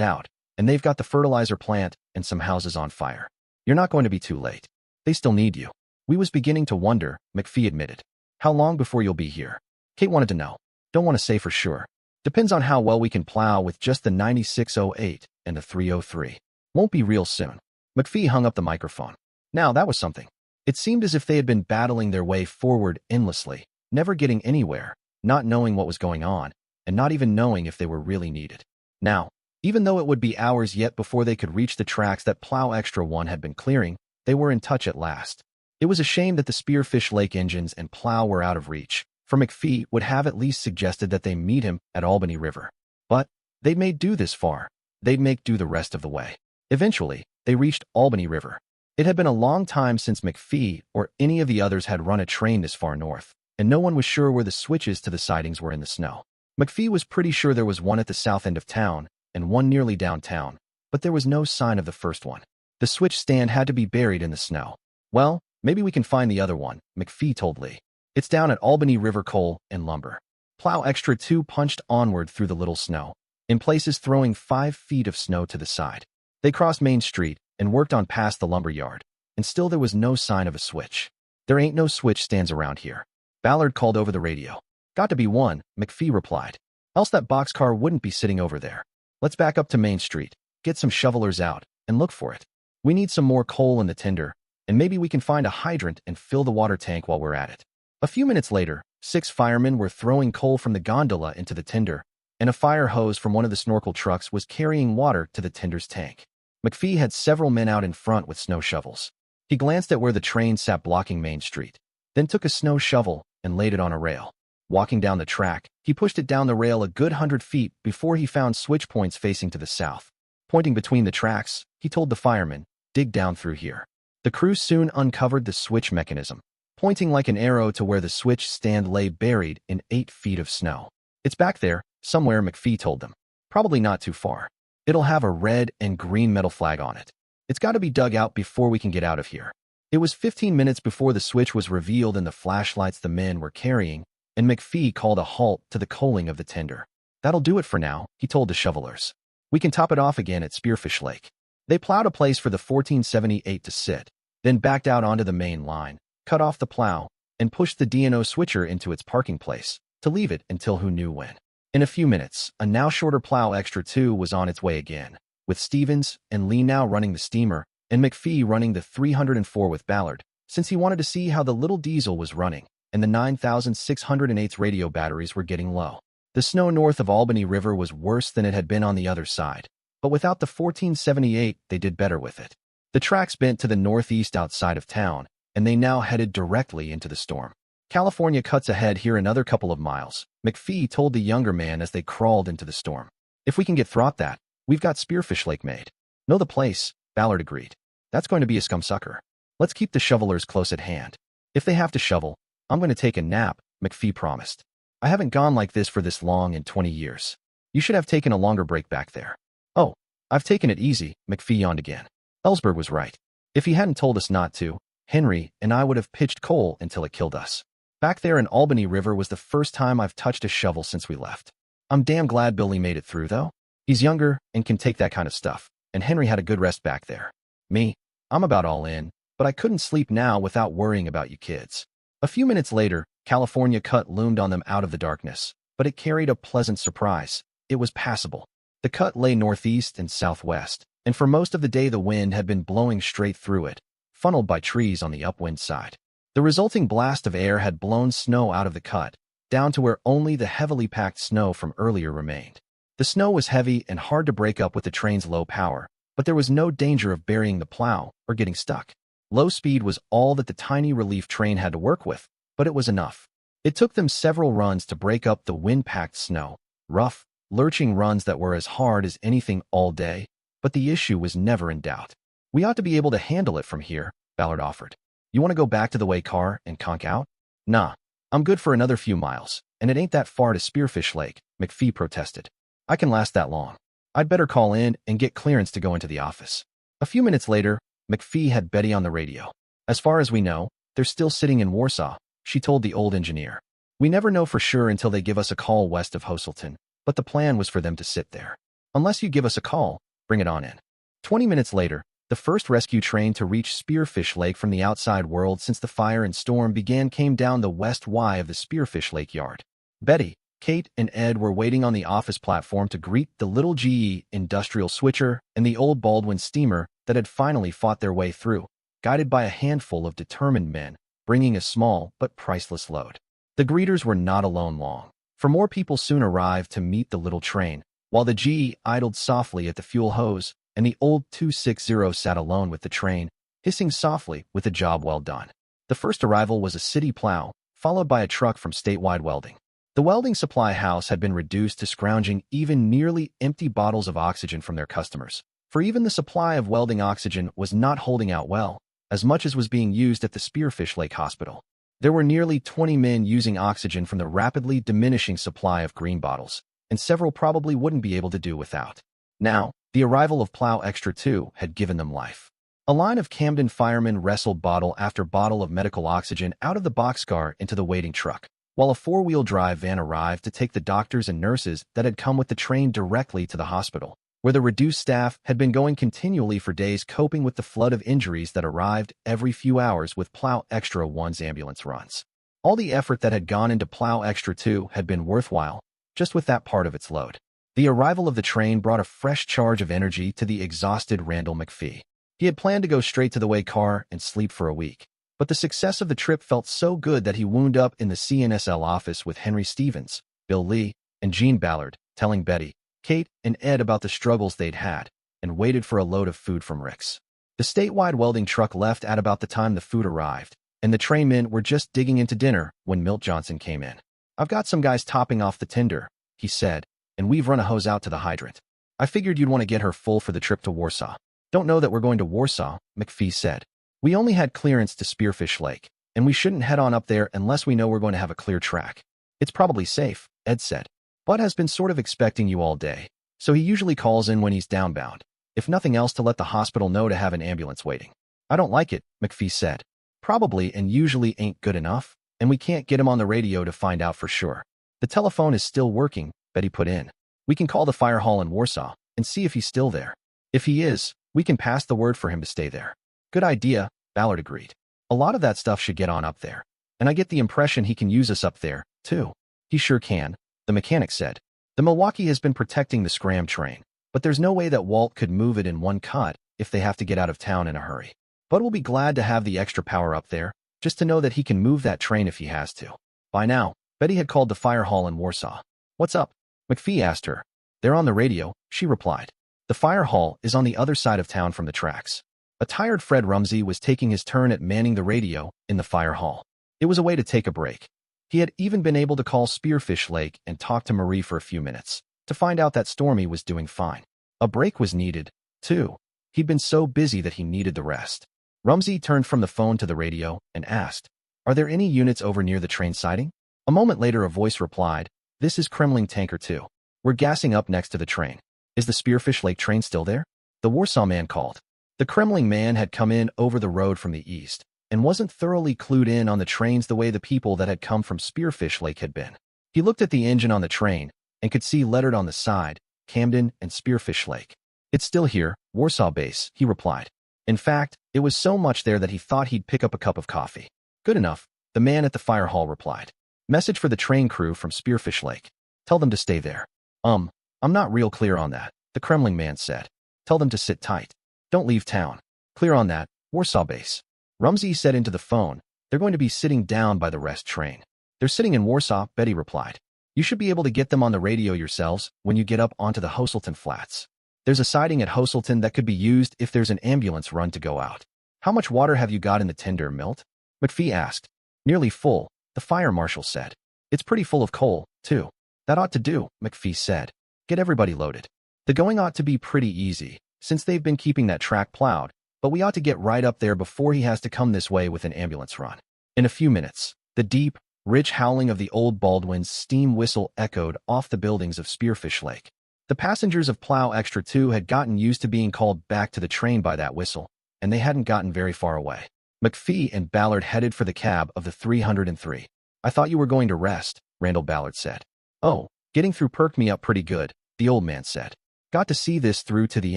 S2: out, and they've got the fertilizer plant and some houses on fire. You're not going to be too late. They still need you. We was beginning to wonder, McPhee admitted. How long before you'll be here? Kate wanted to know. Don't want to say for sure. Depends on how well we can plow with just the 9608 and the 303. Won't be real soon. McPhee hung up the microphone. Now that was something. It seemed as if they had been battling their way forward endlessly, never getting anywhere, not knowing what was going on, and not even knowing if they were really needed. Now, even though it would be hours yet before they could reach the tracks that Plow Extra 1 had been clearing, they were in touch at last. It was a shame that the Spearfish Lake engines and plow were out of reach, for McPhee would have at least suggested that they meet him at Albany River. But they'd made do this far. They'd make do the rest of the way. Eventually, they reached Albany River. It had been a long time since McPhee or any of the others had run a train this far north, and no one was sure where the switches to the sidings were in the snow. McPhee was pretty sure there was one at the south end of town, and one nearly downtown, but there was no sign of the first one. The switch stand had to be buried in the snow. Well, maybe we can find the other one, McPhee told Lee. It's down at Albany River Coal and Lumber. Plow Extra 2 punched onward through the little snow, in places throwing 5 feet of snow to the side. They crossed Main Street and worked on past the lumber yard, and still there was no sign of a switch. There ain't no switch stands around here. Ballard called over the radio. Got to be one, McPhee replied. Else that boxcar wouldn't be sitting over there. Let's back up to Main Street, get some shovelers out, and look for it. We need some more coal in the tinder, and maybe we can find a hydrant and fill the water tank while we're at it. A few minutes later, 6 firemen were throwing coal from the gondola into the tinder, and a fire hose from one of the snorkel trucks was carrying water to the tinder's tank. McPhee had several men out in front with snow shovels. He glanced at where the train sat blocking Main Street, then took a snow shovel and laid it on a rail. Walking down the track, he pushed it down the rail a good 100 feet before he found switch points facing to the south. Pointing between the tracks, he told the firemen, dig down through here. The crew soon uncovered the switch mechanism, pointing like an arrow to where the switch stand lay buried in 8 feet of snow. It's back there, somewhere, McPhee told them. Probably not too far. It'll have a red and green metal flag on it. It's got to be dug out before we can get out of here. It was 15 minutes before the switch was revealed in the flashlights the men were carrying, and McPhee called a halt to the coaling of the tinder. That'll do it for now, he told the shovelers. We can top it off again at Spearfish Lake. They plowed a place for the 1478 to sit, then backed out onto the main line, cut off the plow, and pushed the D&O switcher into its parking place, to leave it until who knew when. In a few minutes, a now shorter Plow Extra 2 was on its way again, with Stevens and Lee now running the steamer, and McPhee running the 304 with Ballard, since he wanted to see how the little diesel was running, and the 9608's radio batteries were getting low. The snow north of Albany River was worse than it had been on the other side, but without the 1478, they did better with it. The tracks bent to the northeast outside of town, and they now headed directly into the storm. California cuts ahead here another couple of miles, McPhee told the younger man as they crawled into the storm. If we can get through that, we've got Spearfish Lake made. Know the place, Ballard agreed. That's going to be a scumsucker. Let's keep the shovelers close at hand. If they have to shovel, I'm going to take a nap, McPhee promised. I haven't gone like this for this long in 20 years. You should have taken a longer break back there. Oh, I've taken it easy, McPhee yawned again. Ellsberg was right. If he hadn't told us not to, Henry and I would have pitched coal until it killed us. Back there in Albany River was the first time I've touched a shovel since we left. I'm damn glad Billy made it through, though. He's younger and can take that kind of stuff, and Henry had a good rest back there. Me, I'm about all in, but I couldn't sleep now without worrying about you kids. A few minutes later, California Cut loomed on them out of the darkness, but it carried a pleasant surprise. It was passable. The cut lay northeast and southwest, and for most of the day the wind had been blowing straight through it, funneled by trees on the upwind side. The resulting blast of air had blown snow out of the cut, down to where only the heavily packed snow from earlier remained. The snow was heavy and hard to break up with the train's low power, but there was no danger of burying the plow or getting stuck. Low speed was all that the tiny relief train had to work with, but it was enough. It took them several runs to break up the wind-packed snow, rough, lurching runs that were as hard as anything all day, but the issue was never in doubt. We ought to be able to handle it from here, Ballard offered. You want to go back to the way car and conk out? Nah, I'm good for another few miles, and it ain't that far to Spearfish Lake, McPhee protested. I can last that long. I'd better call in and get clearance to go into the office. A few minutes later, McPhee had Betty on the radio. As far as we know, they're still sitting in Warsaw, she told the old engineer. We never know for sure until they give us a call west of Hoselton, but the plan was for them to sit there. Unless you give us a call, bring it on in. 20 minutes later, the first rescue train to reach Spearfish Lake from the outside world since the fire and storm began came down the west Y of the Spearfish Lake yard. Betty, Kate, and Ed were waiting on the office platform to greet the little GE industrial switcher and the old Baldwin steamer that had finally fought their way through, guided by a handful of determined men, bringing a small but priceless load. The greeters were not alone long, for more people soon arrived to meet the little train, while the GE idled softly at the fuel hose, and the old 260 sat alone with the train, hissing softly with a job well done. The first arrival was a city plow, followed by a truck from Statewide Welding. The welding supply house had been reduced to scrounging even nearly empty bottles of oxygen from their customers, for even the supply of welding oxygen was not holding out well, as much as was being used at the Spearfish Lake Hospital. There were nearly 20 men using oxygen from the rapidly diminishing supply of green bottles, and several probably wouldn't be able to do without. Now, the arrival of Plow Extra 2 had given them life. A line of Camden firemen wrestled bottle after bottle of medical oxygen out of the boxcar into the waiting truck, while a four-wheel drive van arrived to take the doctors and nurses that had come with the train directly to the hospital, where the reduced staff had been going continually for days coping with the flood of injuries that arrived every few hours with Plow Extra 1's ambulance runs. All the effort that had gone into Plow Extra 2 had been worthwhile, just with that part of its load. The arrival of the train brought a fresh charge of energy to the exhausted Randall McPhee. He had planned to go straight to the way car and sleep for a week, but the success of the trip felt so good that he wound up in the CNSL office with Henry Stevens, Bill Lee, and Jean Ballard, telling Betty, Kate, and Ed about the struggles they'd had, and waited for a load of food from Rick's. The statewide welding truck left at about the time the food arrived, and the trainmen were just digging into dinner when Milt Johnson came in. "I've got some guys topping off the tinder," he said, "and we've run a hose out to the hydrant. I figured you'd want to get her full for the trip to Warsaw." "Don't know that we're going to Warsaw," McPhee said. "We only had clearance to Spearfish Lake, and we shouldn't head on up there unless we know we're going to have a clear track." "It's probably safe," Ed said. "Bud has been sort of expecting you all day, so he usually calls in when he's downbound, if nothing else to let the hospital know to have an ambulance waiting." "I don't like it," McPhee said. "Probably and usually ain't good enough, and we can't get him on the radio to find out for sure." "The telephone is still working," Betty put in. "We can call the fire hall in Warsaw and see if he's still there. If he is, we can pass the word for him to stay there." "Good idea," Ballard agreed. "A lot of that stuff should get on up there, and I get the impression he can use us up there, too." "He sure can," the mechanic said. "The Milwaukee has been protecting the Scram train, but there's no way that Walt could move it in one cut if they have to get out of town in a hurry. Bud will be glad to have the extra power up there, just to know that he can move that train if he has to." By now, Betty had called the fire hall in Warsaw. "What's up?" McPhee asked her. "They're on the radio," she replied. "The fire hall is on the other side of town from the tracks." A tired Fred Rumsey was taking his turn at manning the radio in the fire hall. It was a way to take a break. He had even been able to call Spearfish Lake and talk to Marie for a few minutes, to find out that Stormy was doing fine. A break was needed, too. He'd been so busy that he needed the rest. Rumsey turned from the phone to the radio and asked, "Are there any units over near the train siding?" A moment later a voice replied, "This is Kremling Tanker 2. We're gassing up next to the train. Is the Spearfish Lake train still there?" The Warsaw man called. The Kremling man had come in over the road from the east, and wasn't thoroughly clued in on the trains the way the people that had come from Spearfish Lake had been. He looked at the engine on the train, and could see lettered on the side, Camden and Spearfish Lake. "It's still here, Warsaw base," he replied. In fact, it was so much there that he thought he'd pick up a cup of coffee. "Good enough," the man at the fire hall replied. "Message for the train crew from Spearfish Lake. Tell them to stay there." I'm not real clear on that," the Kremling man said. "Tell them to sit tight. Don't leave town." "Clear on that, Warsaw base." Rumsey said into the phone, "They're going to be sitting down by the rest train." "They're sitting in Warsaw," Betty replied. "You should be able to get them on the radio yourselves when you get up onto the Hoselton Flats. There's a siding at Hoselton that could be used if there's an ambulance run to go out." "How much water have you got in the tender, Milt?" McPhee asked. "Nearly full," the fire marshal said. "It's pretty full of coal, too." "That ought to do," McPhee said. "Get everybody loaded. The going ought to be pretty easy, since they've been keeping that track plowed, but we ought to get right up there before he has to come this way with an ambulance run." In a few minutes, the deep, rich howling of the old Baldwin's steam whistle echoed off the buildings of Spearfish Lake. The passengers of Plow Extra 2 had gotten used to being called back to the train by that whistle, and they hadn't gotten very far away. McPhee and Ballard headed for the cab of the 303. "I thought you were going to rest," Randall Ballard said. "Oh, getting through perked me up pretty good," the old man said. "Got to see this through to the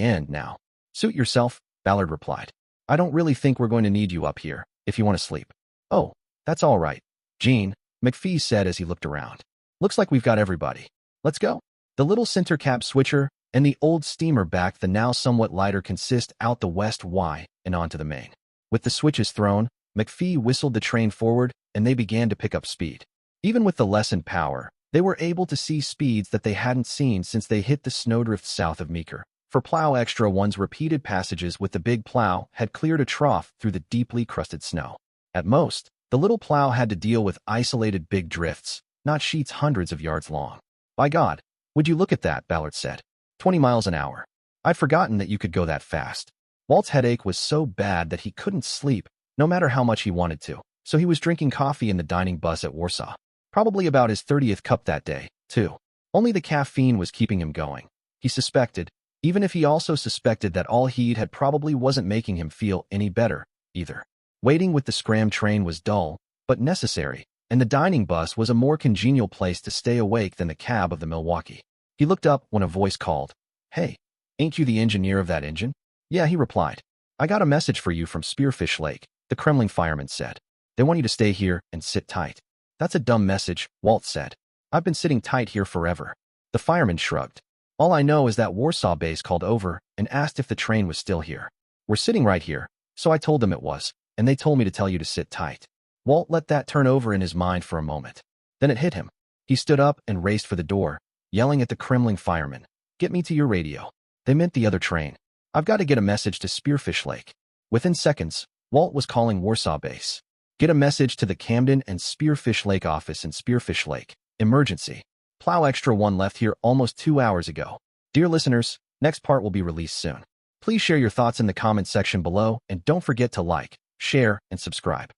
S2: end now." "Suit yourself," Ballard replied. "I don't really think we're going to need you up here, if you want to sleep." "Oh, that's all right, Gene," McPhee said as he looked around. "Looks like we've got everybody. Let's go." The little center cap switcher and the old steamer backed the now somewhat lighter consist out the west Y and onto the main. With the switches thrown, McPhee whistled the train forward, and they began to pick up speed. Even with the lessened power, they were able to see speeds that they hadn't seen since they hit the snowdrift south of Meeker. For Plow Extra 1's repeated passages with the big plow had cleared a trough through the deeply crusted snow. At most, the little plow had to deal with isolated big drifts, not sheets hundreds of yards long. "By God, would you look at that," Ballard said. 20 miles an hour. I'd forgotten that you could go that fast." Walt's headache was so bad that he couldn't sleep, no matter how much he wanted to, so he was drinking coffee in the dining bus at Warsaw. Probably about his 30th cup that day, too. Only the caffeine was keeping him going. He suspected, even if he also suspected that all he'd had probably wasn't making him feel any better, either. Waiting with the scram train was dull, but necessary, and the dining bus was a more congenial place to stay awake than the cab of the Milwaukee. He looked up when a voice called, "Hey, ain't you the engineer of that engine?" "Yeah," he replied. "I got a message for you from Spearfish Lake," the Kremling fireman said. "They want you to stay here and sit tight." "That's a dumb message," Walt said. "I've been sitting tight here forever." The fireman shrugged. "All I know is that Warsaw base called over and asked if the train was still here. We're sitting right here, so I told them it was, and they told me to tell you to sit tight." Walt let that turn over in his mind for a moment. Then it hit him. He stood up and raced for the door, yelling at the Kremling fireman, "Get me to your radio." They meant the other train. "I've got to get a message to Spearfish Lake." Within seconds, Walt was calling Warsaw base. "Get a message to the Camden and Spearfish Lake office in Spearfish Lake. Emergency. Plow Extra 1 left here almost 2 hours ago." Dear listeners, next part will be released soon. Please share your thoughts in the comment section below and don't forget to like, share, and subscribe.